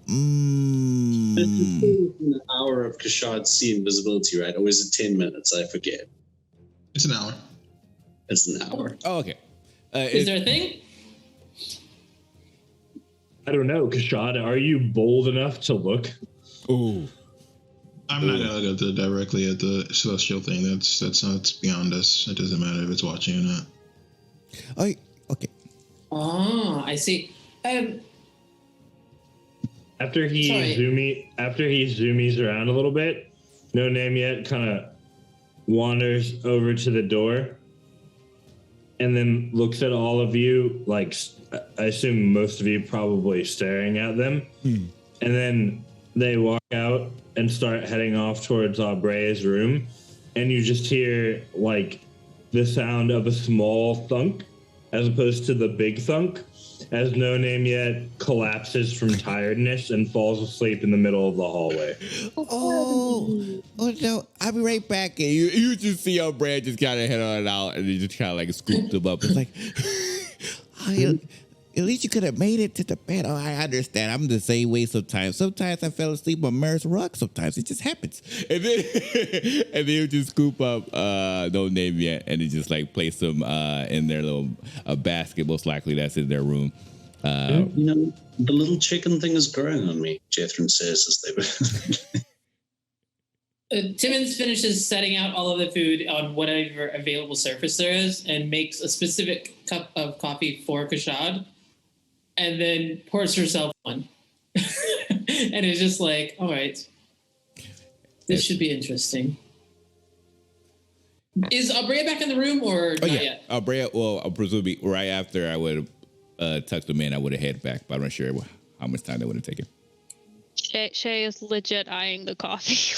It's still within an hour of Kashad's sea invisibility, right? Or is it 10 minutes? I forget. It's an hour. It's an hour. Oh, okay. Is there a thing? I don't know, Kashad. Are you bold enough to look? Ooh. I'm not gonna look directly at the celestial thing. That's beyond us. It doesn't matter if it's watching or not. Oh, okay. Oh, I see. After he zoomies around a little bit, no name yet, kind of wanders over to the door, and then looks at all of you, like I assume most of you probably staring at them, and then they walk out and start heading off towards Aubre's room, and you just hear like the sound of a small thunk as opposed to the big thunk, as No Name Yet collapses from tiredness and falls asleep in the middle of the hallway. Oh no! I'll be right back. And you just see how Brad just kind of head on out, and he just kind of like scooped him up. It's like, at least you could have made it to the bed. Oh, I understand. I'm the same way sometimes. Sometimes I fell asleep on Mare's rug. Sometimes it just happens. And then you just scoop up No Name Yet, and you just like place them in their little basket. Most likely that's in their room. The little chicken thing is growing on me, Jethrin says as they were. Timmons finishes setting out all of the food on whatever available surface there is and makes a specific cup of coffee for Kashad and then pours herself one. And it's just like, all right, this should be interesting. Is Abrea back in the room or not yet? Abrea, well, presumably right after I would have tucked them in, I would have headed back, but I'm not sure how much time that would have taken. Shay is legit eyeing the coffee.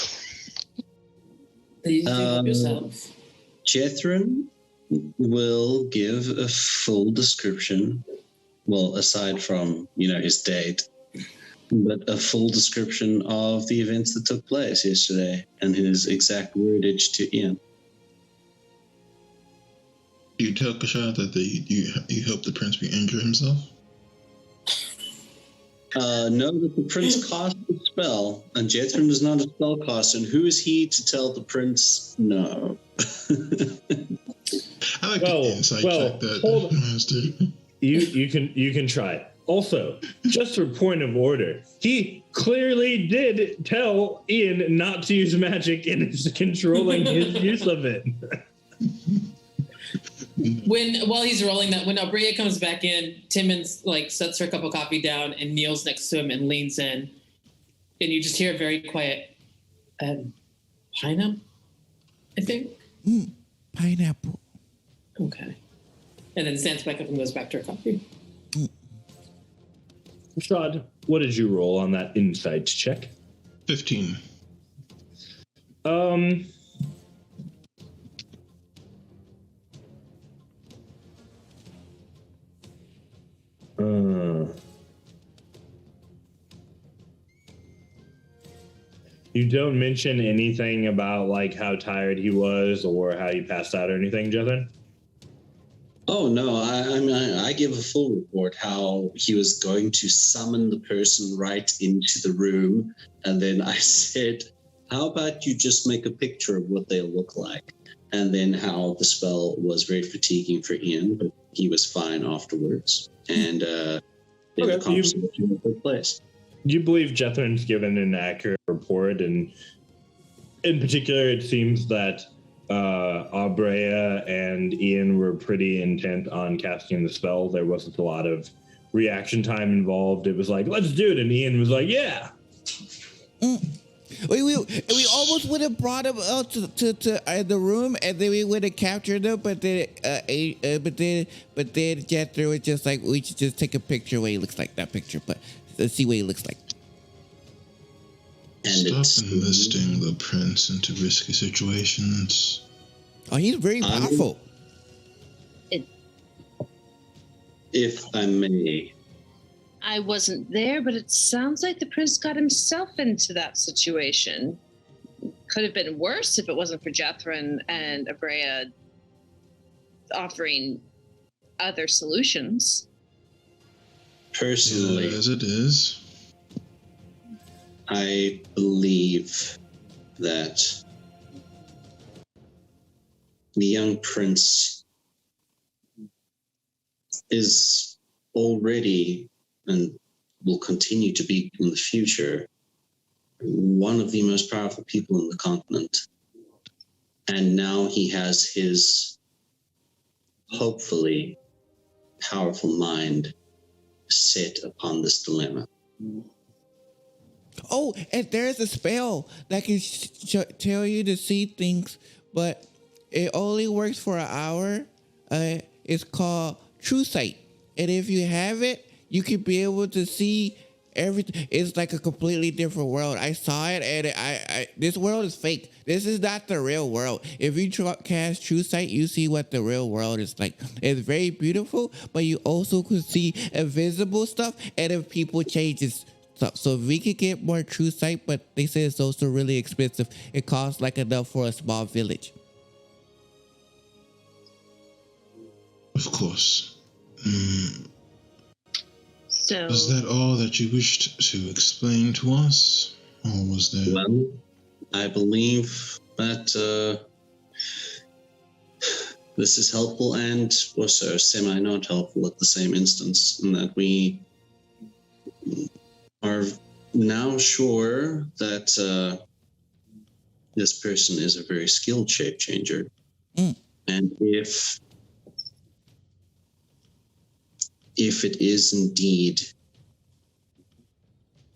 Please do help yourself. Jethrin will give a full description, well, aside from, his date, but a full description of the events that took place yesterday and his exact wordage to Ian. You tell Kashad that you hope the prince will injure himself? No, that the prince cast the spell, and Jethrin is not a spellcaster, and who is he to tell the prince no? I like the insight check that, Master. You can try it. Also, just for point of order, he clearly did tell Ian not to use magic and is controlling his use of it. While he's rolling that, when Abrea comes back in, Timmons sets her cup of coffee down and kneels next to him and leans in, and you just hear a very quiet, pineapple, I think. Pineapple. Okay, and then stands back up and goes back to her coffee. Rashad, what did you roll on that insight check? 15. You don't mention anything about how tired he was or how he passed out or anything, Jethan? Oh no, I give a full report how he was going to summon the person right into the room, and then I said, how about you just make a picture of what they look like? And then how the spell was very fatiguing for Ian, but he was fine afterwards. And the conversation took place. You believe Jethrin's given an accurate report, and in particular, it seems that Abrea and Ian were pretty intent on casting the spell. There wasn't a lot of reaction time involved. It was like, let's do it, and Ian was like, yeah. We almost would have brought him out to the room, and then we would have captured him. But then Jethro was just like, we should just take a picture of what he looks like. That picture, but let's see what he looks like. And Stop enlisting the prince into risky situations. Oh, he's very powerful. If I may, I wasn't there, but it sounds like the prince got himself into that situation. Could have been worse if it wasn't for Jethrin and Abrea offering other solutions. Personally, As it is. I believe that the young prince is already and will continue to be in the future one of the most powerful people in the continent. And now he has his hopefully powerful mind set upon this dilemma. Oh, and there's a spell that can tell you to see things, but it only works for an hour. It's called True Sight. And if you have it, you can be able to see everything. It's like a completely different world. I saw it, and I this world is fake. This is not the real world. If you cast True Sight, you see what the real world is like. It's very beautiful, but you also could see invisible stuff, and if people changes stuff. So if we could get more True Sight, but they say it's also really expensive. It costs like enough for a small village. Of course. So Was that all that you wished to explain to us? Or was there... Well, I believe that this is helpful and also semi-not helpful at the same instance, in that we are now sure that this person is a very skilled shape changer. And if it is indeed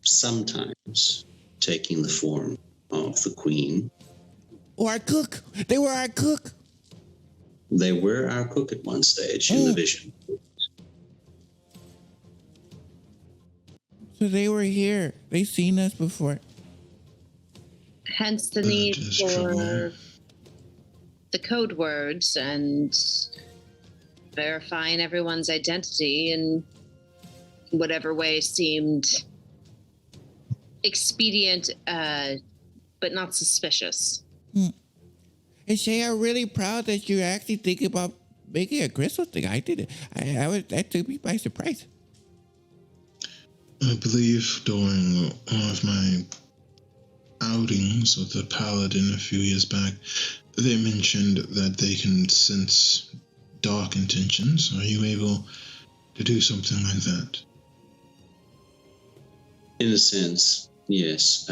sometimes taking the form of the queen. Or our cook. They were our cook. They were our cook at one stage in the vision. So they were here. They seen us before. hence the need is for trouble. the code words and verifying everyone's identity in whatever way seemed expedient, but not suspicious. And Shay, I'm really proud that you're actually thinking about making a crystal thing. I did it. That took me by surprise. I believe during one of my outings with the paladin a few years back, they mentioned that they can sense dark intentions. Are you able to do something like that? In a sense, yes.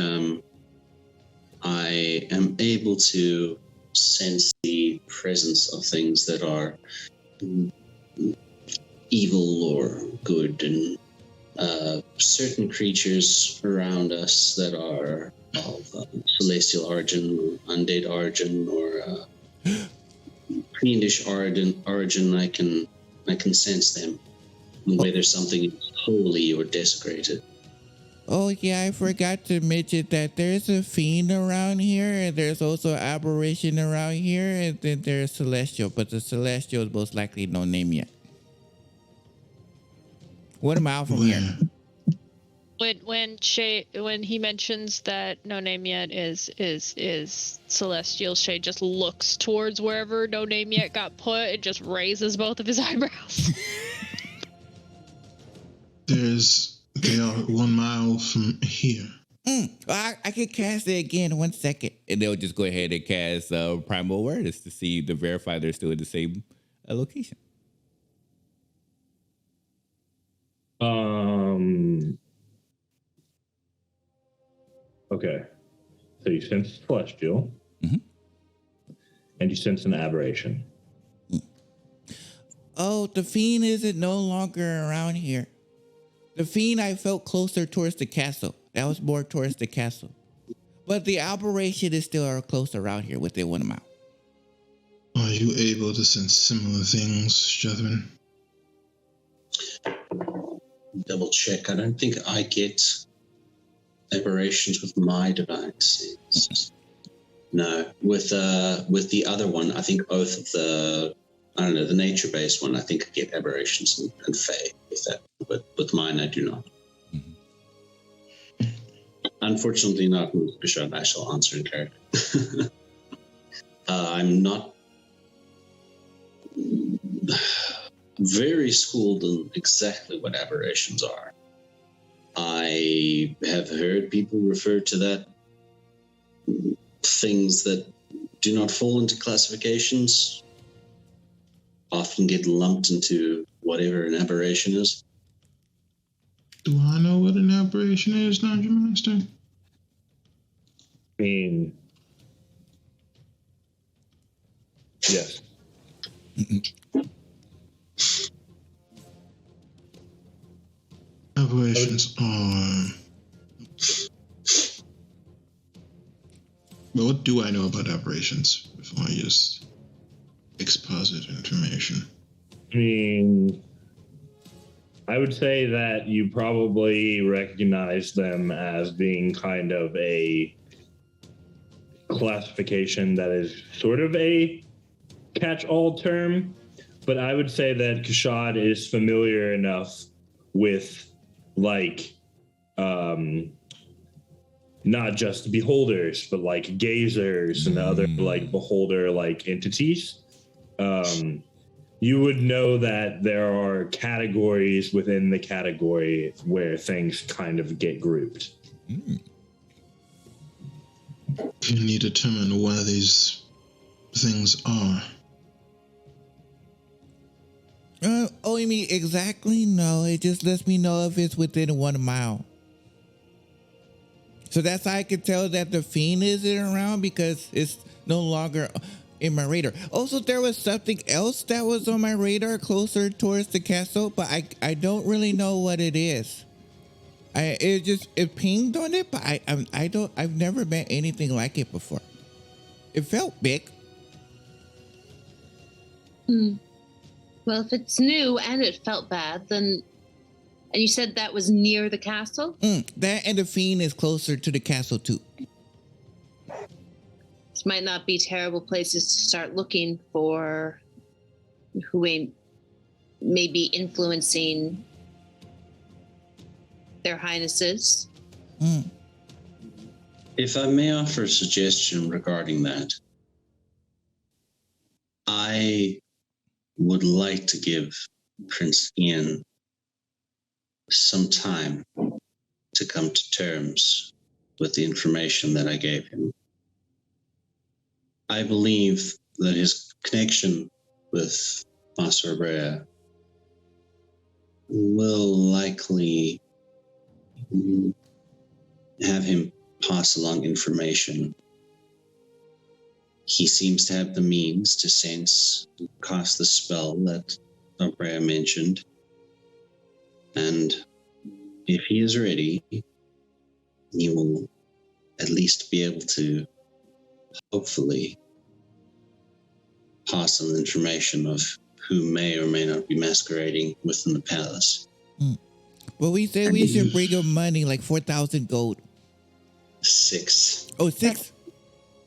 I am able to sense the presence of things that are evil or good, and certain creatures around us that are of celestial origin, undead origin, or fiendish origin. I can sense them, whether something is holy or desecrated. Oh, yeah, I forgot to mention that there's a fiend around here, and there's also aberration around here, and then there's celestial, but the celestial is most likely no name yet. 1 mile from here. When he mentions that no name yet is celestial, Shay just looks towards wherever no name yet got put and just raises both of his eyebrows. They are 1 mile from here. I can cast it again 1 second. And they'll just go ahead and cast Primal Awareness to verify they're still in the same location. Okay. So you sense celestial. Mm-hmm. And you sense an aberration. Oh, the fiend isn't no longer around here. The fiend I felt closer towards the castle. That was more towards the castle. But the aberration is still close around here within 1 mile. Are you able to sense similar things, Jethrin? Double check. I don't think I get aberrations with my divine sense. No, with the other one, I think both of the nature-based one, I think I get aberrations and fey. with that, but with mine, I do not. Unfortunately, not with Bishop. I shall answer in character. I'm not very schooled in exactly what aberrations are. I have heard people refer to that things that do not fall into classifications often get lumped into whatever an aberration is. Do I know what an aberration is, Dungeon Master? I mean, yes. Aberrations are... Well, what do I know about aberrations before I just exposit information? I mean, I would say that you probably recognize them as being kind of a classification that is sort of a catch-all term, but I would say that Kashad is familiar enough with, like, not just beholders, but like gazers and other like beholder like entities. You would know that there are categories within the category where things kind of get grouped. Can you determine where these things are? Oh, you mean exactly? No, it just lets me know if it's within 1 mile. So that's how I could tell that the fiend isn't around, because it's no longer in my radar. Also, there was something else that was on my radar closer towards the castle, but I don't really know what it is. It pinged on it, but I've never met anything like it before. It felt big. Well, if it's new and it felt bad, then... And you said that was near the castle? That and the fiend is closer to the castle, too. This might not be terrible places to start looking for who may be influencing their highnesses. If I may offer a suggestion regarding that, I would like to give Prince Ian some time to come to terms with the information that I gave him. I believe that his connection with Master Brea will likely have him pass along information. He seems to have the means to sense and cast the spell that Brea mentioned. And if he is ready, he will at least be able to hopefully pass on information of who may or may not be masquerading within the palace. Well, we said we should bring him money, like 4,000 gold. 6. Oh, 6?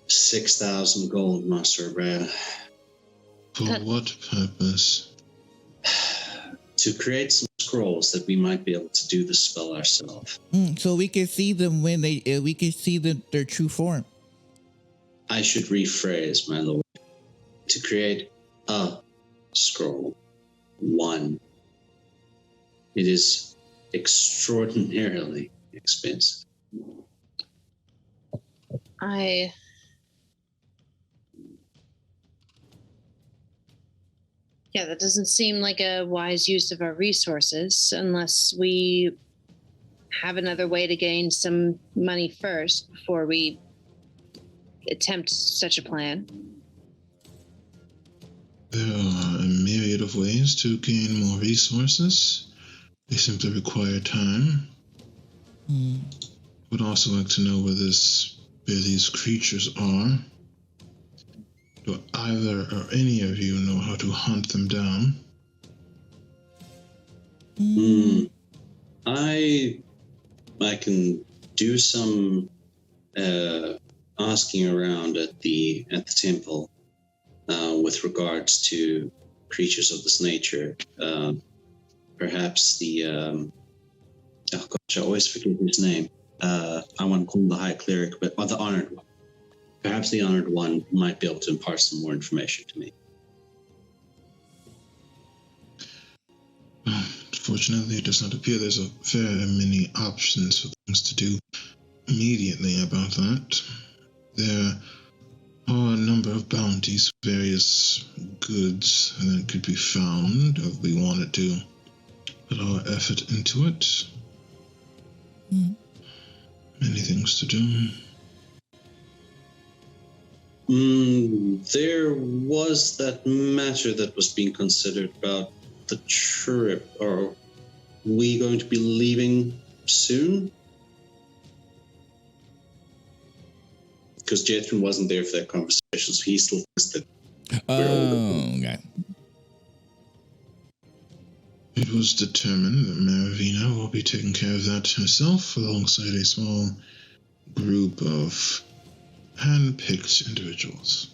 6,000 gold, Master Brea. For what purpose? To create some scrolls that we might be able to do the spell ourselves. So we can see them when we can see their true form. I should rephrase, my lord. To create a scroll, one, it is extraordinarily expensive. Yeah, that doesn't seem like a wise use of our resources unless we have another way to gain some money first before we attempt such a plan. There are a myriad of ways to gain more resources. They simply require time. Would also like to know where these creatures are. Do either or any of you know how to hunt them down? I can do some asking around at the temple with regards to creatures of this nature. perhaps the oh gosh, I always forget his name. I want to call him the High Cleric, but the Honored One. Perhaps the Honored One might be able to impart some more information to me. Fortunately, it does not appear there's a very many options for things to do immediately about that. There are a number of bounties for various goods that could be found if we wanted to put our effort into it. Many things to do. There was that matter that was being considered about the trip. Are we going to be leaving soon? Because Jethrin wasn't there for that conversation, so he still thinks that we're all okay. It was determined that Maravina will be taking care of that herself alongside a small group of hand-picked individuals.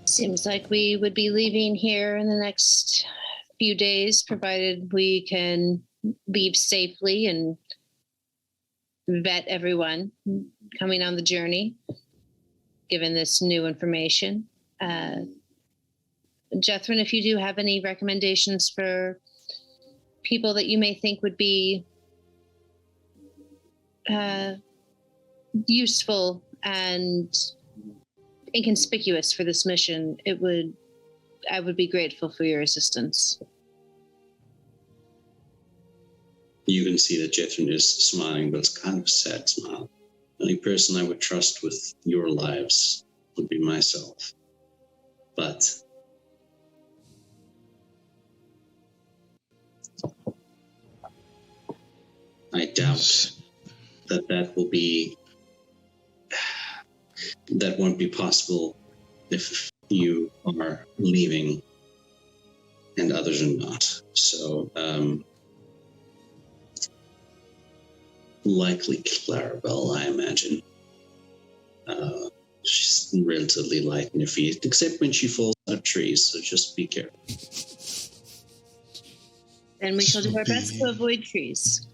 Seems like we would be leaving here in the next few days, provided we can leave safely and vet everyone coming on the journey, given this new information. Jethrin, if you do have any recommendations for people that you may think would be useful and inconspicuous for this mission, I would be grateful for your assistance. You can see that Jethrin is smiling, but it's kind of a sad smile. The only person I would trust with your lives would be myself. But I doubt that will be... That won't be possible if you are leaving and others are not. So, likely Clarabelle, I imagine. She's relatively light in her feet, except when she falls out of trees, so just be careful. And we shall do our best to avoid trees.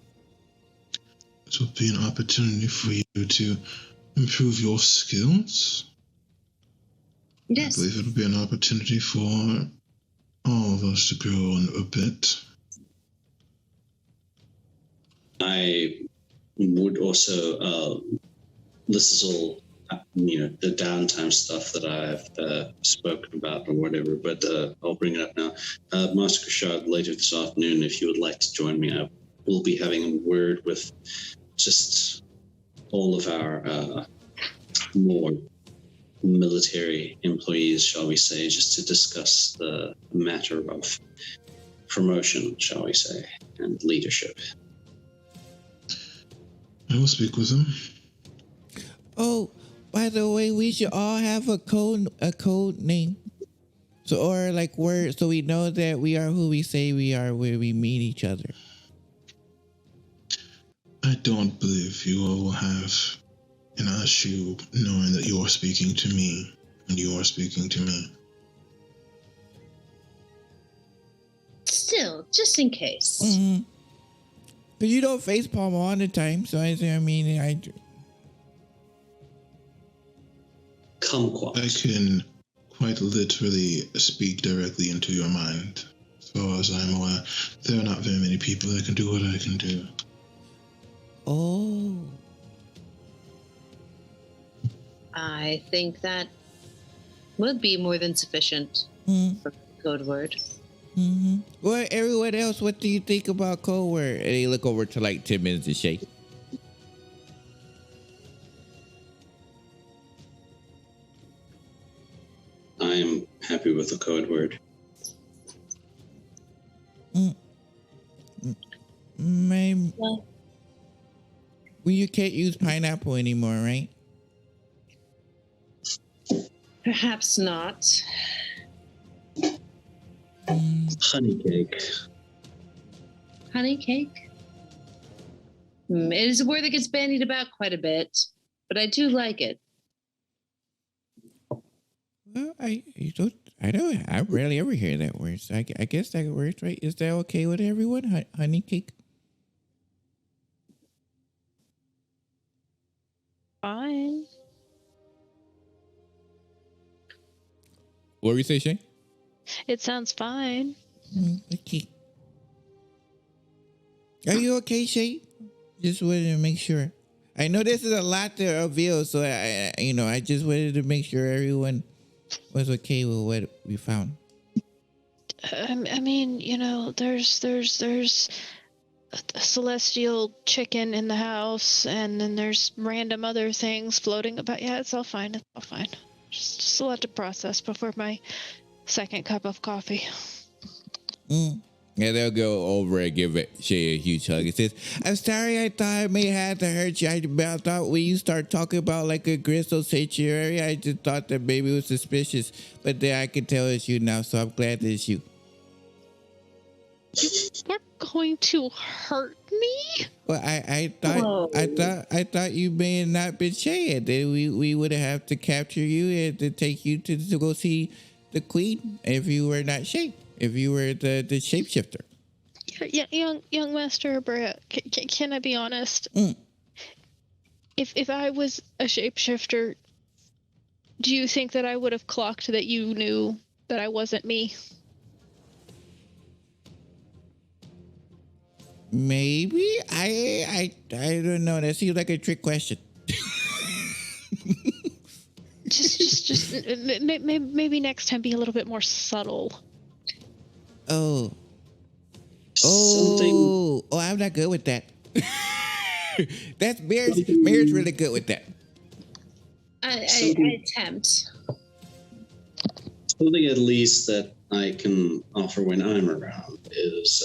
It will be an opportunity for you to improve your skills. Yes. I believe it will be an opportunity for all of us to grow a bit. I would also, this is all, the downtime stuff that I've spoken about or whatever, but I'll bring it up now. Master Kashad, later this afternoon, if you would like to join me, I will be having a word with just all of our more military employees, shall we say, just to discuss the matter of promotion, shall we say, and leadership. I will speak with them. Oh, by the way, we should all have a code name. So, or like word, so we know that we are who we say we are where we meet each other. I don't believe you will have an issue knowing that you are speaking to me and you are speaking to me. Still, just in case. Mm-hmm. But you don't facepalm all the time, so I Kumquat. I can quite literally speak directly into your mind. As far as I'm aware, there are not very many people that can do what I can do. Oh. I think that would be more than sufficient for code word. Mm-hmm. Well, everyone else, what do you think about code word? And they look over to like 10 minutes and shake. I am happy with the code word. Well, you can't use pineapple anymore, right? Perhaps not. Honey cake. Honey cake? It is a word that gets bandied about quite a bit, but I do like it. Well, I know. I rarely ever hear that word. So I guess that works, right? Is that okay with everyone? Honey cake? Fine. What were you say, Shay? It sounds fine. Okay. Are you okay, Shay? Just wanted to make sure. I know this is a lot to reveal, so I just wanted to make sure everyone was okay with what we found. I mean, there's a celestial chicken in the house, and then there's random other things floating about. Yeah, it's all fine. It's all fine. Just a lot to process before my second cup of coffee. Yeah, they'll go over and give Shay a huge hug. It says, I'm sorry, I thought I may have to hurt you. I thought when you start talking about like a crystal sanctuary, I just thought that maybe it was suspicious. But then I can tell it's you now, so I'm glad that it's you. You were going to hurt me? Well, I thought you may have not been Shay, and then we would have to capture you and to take you to go see the queen if you were not Shay. If you were the shapeshifter. Yeah, young Master Brea, can I be honest? If I was a shapeshifter, do you think that I would have clocked that you knew that I wasn't me? Maybe. I don't know. That seems like a trick question. just maybe next time be a little bit more subtle. Oh, I'm not good with that. That's Mayor's really good with that. I attempt. Something at least that I can offer when I'm around is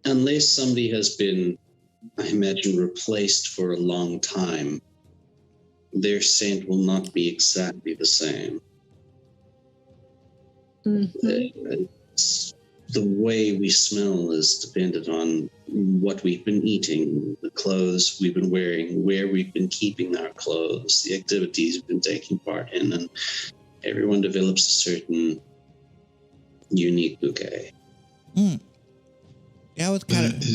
unless somebody has been, I imagine, replaced for a long time, their scent will not be exactly the same. The way we smell is dependent on what we've been eating, the clothes we've been wearing, where we've been keeping our clothes, the activities we've been taking part in, and everyone develops a certain unique bouquet. That was kind of... That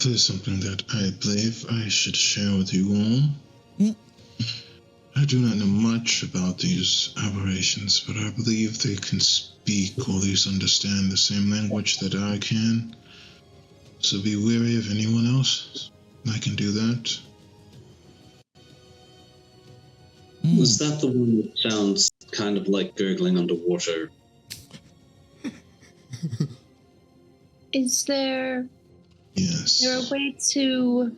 is something that I believe I should share with you all. I do not know much about these aberrations, but I believe they can speak or at least understand the same language that I can. So be wary of anyone else. I can do that. Was that the one that sounds kind of like gurgling underwater? Is there Yes. a way to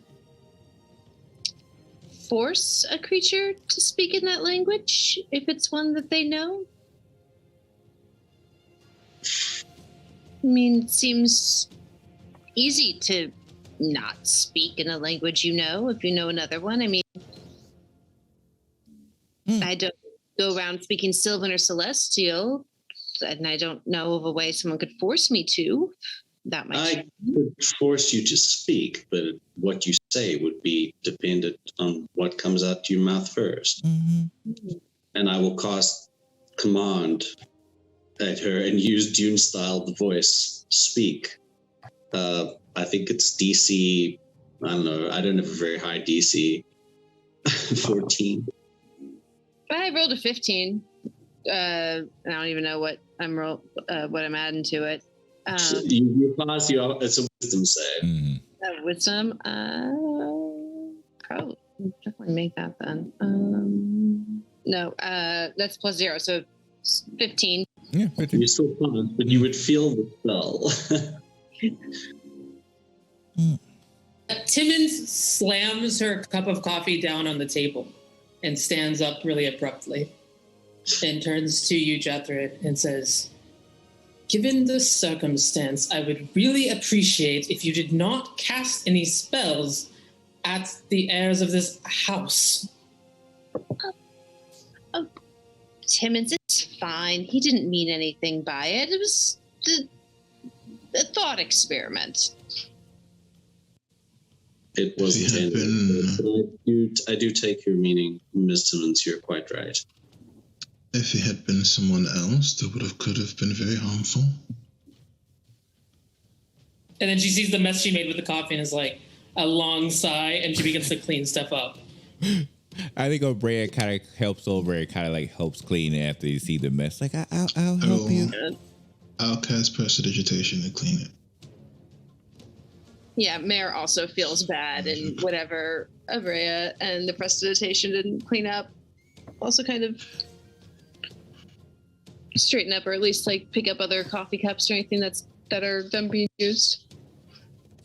force a creature to speak in that language if it's one that they know? I mean, it seems easy to not speak in a language you know if you know another one. I mean, I don't go around speaking Sylvan or Celestial, and I don't know of a way someone could force me to. That might I could force you to speak, but what you say would be dependent on what comes out to your mouth first. And I will cast command at her and use Dune style the voice. Speak. I think it's DC. I don't know. I don't have a very high DC. 14. I rolled a 15. I don't even know what I'm adding to it. You pass. It's a wisdom save. Wisdom. Probably definitely make that then. No, that's plus 0, so 15. Yeah, 15. You still can't, but you would feel the spell. Timmons slams her cup of coffee down on the table and stands up really abruptly and turns to you, Jethrin, and says, given the circumstance, I would really appreciate if you did not cast any spells at the heirs of this house. Timmons, it's fine. He didn't mean anything by it. It was a thought experiment. It wasn't If he had intended. I do take your meaning, Miss Simmons. You're quite right. If he had been someone else, that could have been very harmful. And then she sees the mess she made with the coffee and is like a long sigh, and she begins to clean stuff up. I think O'Brien kind of helps over and kind of like helps clean after you see the mess. Like, I'll help you. I'll cast prestidigitation to clean it. Yeah, Mare also feels bad, and whatever Abrea and the prestidigitation didn't clean up, also kind of straighten up, or at least like pick up other coffee cups or anything that are done being used.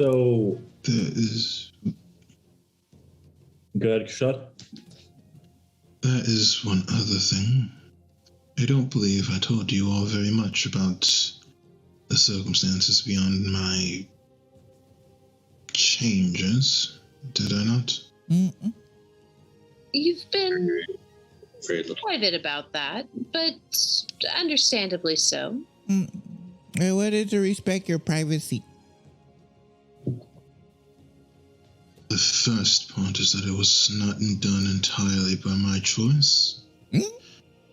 So There is. go ahead, shut. There is one other thing. I don't believe I told you all very much about the circumstances beyond my changes, did I not? Mm-mm. You've been Very little. private about that, but understandably so. I wanted to respect your privacy. The first part is that it was not done entirely by my choice. Hmm?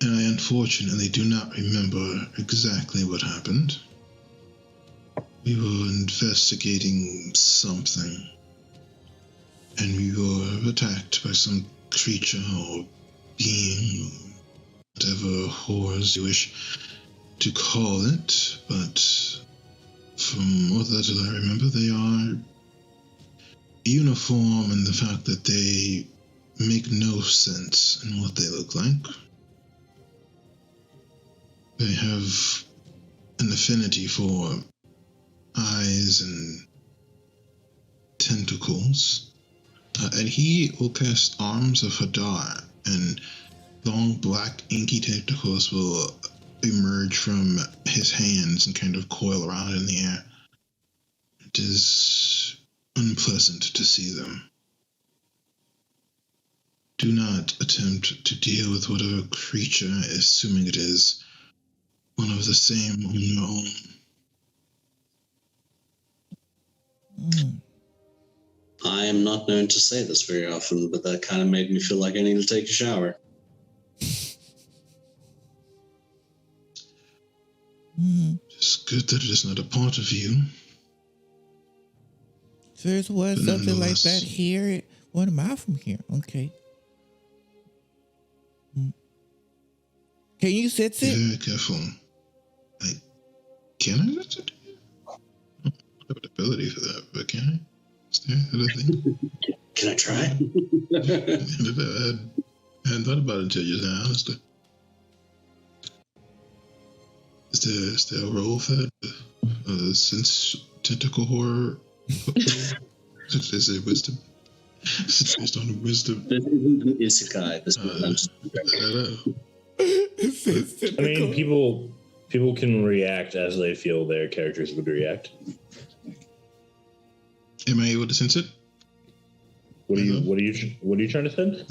And I unfortunately do not remember exactly what happened. We were investigating something, and we were attacked by some creature or being, or whatever horrors you wish to call it, but from what little I remember, they are uniform in the fact that they make no sense in what they look like. They have an affinity for eyes and tentacles. And he will cast Arms of Hadar, and long black inky tentacles will emerge from his hands and kind of coil around in the air. It is unpleasant to see them. Do not attempt to deal with whatever creature, assuming it is one of the same on your own. I am not known to say this very often, but that kind of made me feel like I need to take a shower. It's good that it is not a part of you. So there's was But something like nonetheless- that here. What am I from here? Okay. Can you sit Be it? very careful. Can I touch it? I don't have an ability for that, but can I? Is there a thing? Can I try? I hadn't thought about it until just now, honestly. Is there a role for that? Since tentacle horror? Is it wisdom? Is it based on wisdom? This isn't an isekai. This is I don't know. I mean, people can react as they feel their characters would react. Am I able to sense it? What are you trying to sense?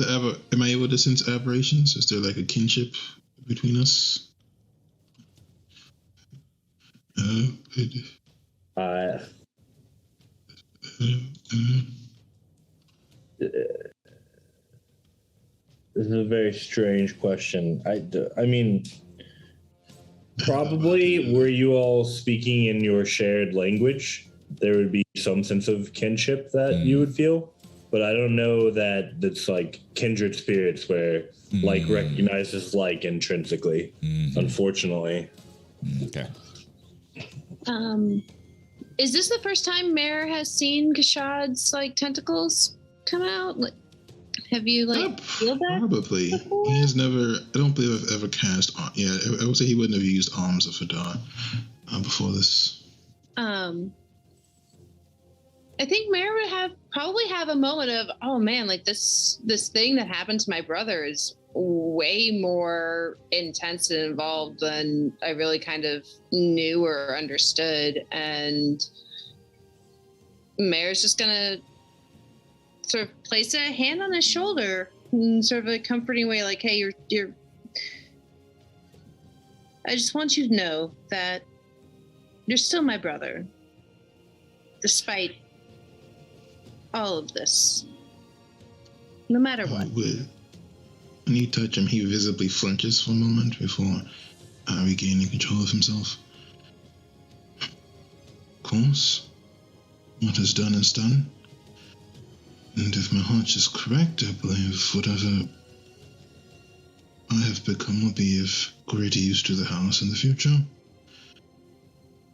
Am I able to sense aberrations? Is there like a kinship between us? This is a very strange question. I mean, probably were you all speaking in your shared language, there would be some sense of kinship that you would feel. But I don't know that it's like kindred spirits where like recognizes like intrinsically, unfortunately. Okay. Is this the first time Mare has seen Gashad's like tentacles come out? Like, have you like feel that? Probably. before? He has never. I don't believe I've ever cast. Yeah, I would say he wouldn't have used Arms of Hadar before this. I think Mare would probably have a moment of, oh man, like this thing that happened to my brother is way more intense and involved than I really kind of knew or understood. And Mare's just gonna sort of place a hand on his shoulder in sort of a comforting way, like, hey, you're I just want you to know that you're still my brother, despite all of this. No matter what. When you touch him, he visibly flinches for a moment before regaining control of himself. Of course, what is done is done. And if my hunch is correct, I believe whatever I have become will be of greater use to the house in the future.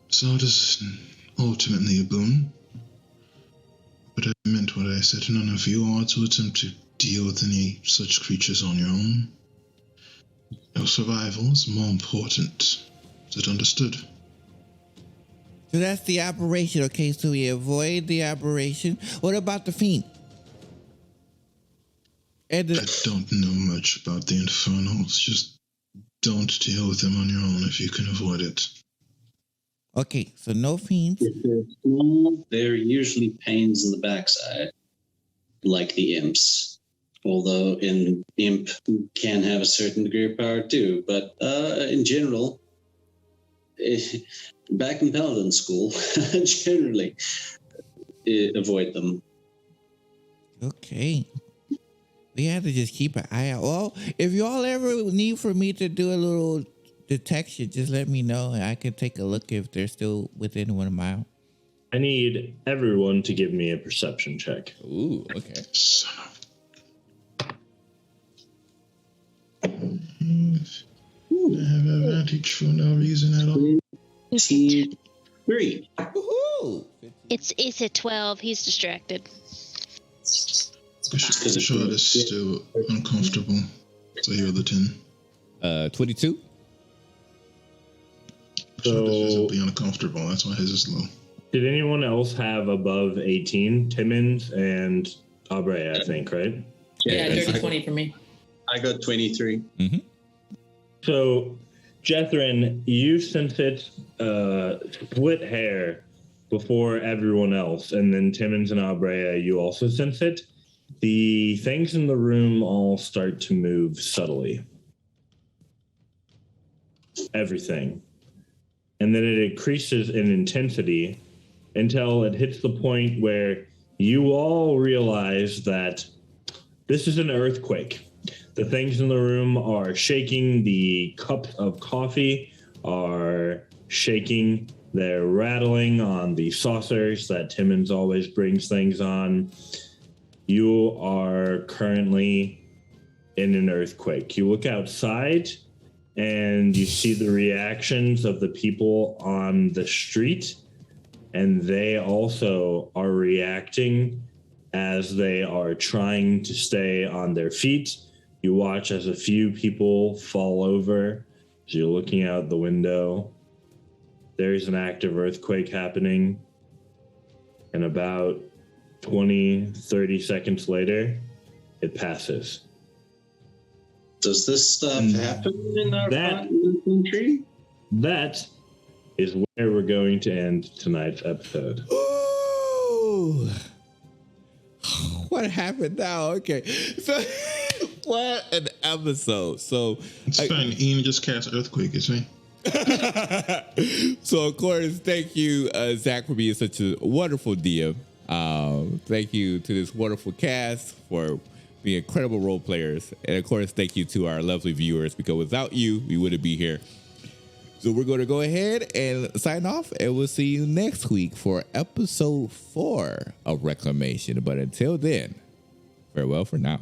So it is ultimately a boon. But I meant what I said, none of you are to attempt to deal with any such creatures on your own. Your survival is more important. Is it understood? So that's the operation, okay? So we avoid the operation. What about the fiend? I don't know much about the infernals. Just don't deal with them on your own if you can avoid it. Okay, so no fiends. If they're small, they're usually pains in the backside, like the imps. Although an imp can have a certain degree of power too. But in general, back in Paladin school, generally avoid them. Okay. We have to just keep an eye out. Well, if y'all ever need for me to do a little detection, just let me know and I can take a look if they're still within 1 mile. I need everyone to give me a perception check. Ooh, okay. Son of... I have advantage for no reason at all. 3. Woohoo! It's at 12. He's distracted. The shot is still uncomfortable. So here are the 10. 22. Shot is visibly uncomfortable. That's why his is low. Did anyone else have above 18? Timmons and Aubrey, I think, right? Yeah, dirty 20 for me. I got 23. Mm-hmm. So, Jethrin, you sense it split hair before everyone else, and then Timmons and Aubrey, you also sense it. The things in the room all start to move subtly. Everything. And then it increases in intensity until it hits the point where you all realize that this is an earthquake. The things in the room are shaking. The cups of coffee are shaking. They're rattling on the saucers that Timmons always brings things on. You are currently in an earthquake. You look outside and you see the reactions of the people on the street, and they also are reacting as they are trying to stay on their feet. You watch as a few people fall over as you're looking out the window. There's an active earthquake happening, and about 20, 30 seconds later, it passes. Does this stuff happen in our country? That is where we're going to end tonight's episode. Ooh. What happened now? Okay. So, what an episode. So, It's fine. Ian just cast Earthquake, it's me. So, of course, thank you, Zach, for being such a wonderful DM. Thank you to this wonderful cast for being incredible role players. And, of course, thank you to our lovely viewers, because without you, we wouldn't be here. So we're going to go ahead and sign off, and we'll see you next week for episode 4 of Reclamation. But until then, farewell for now.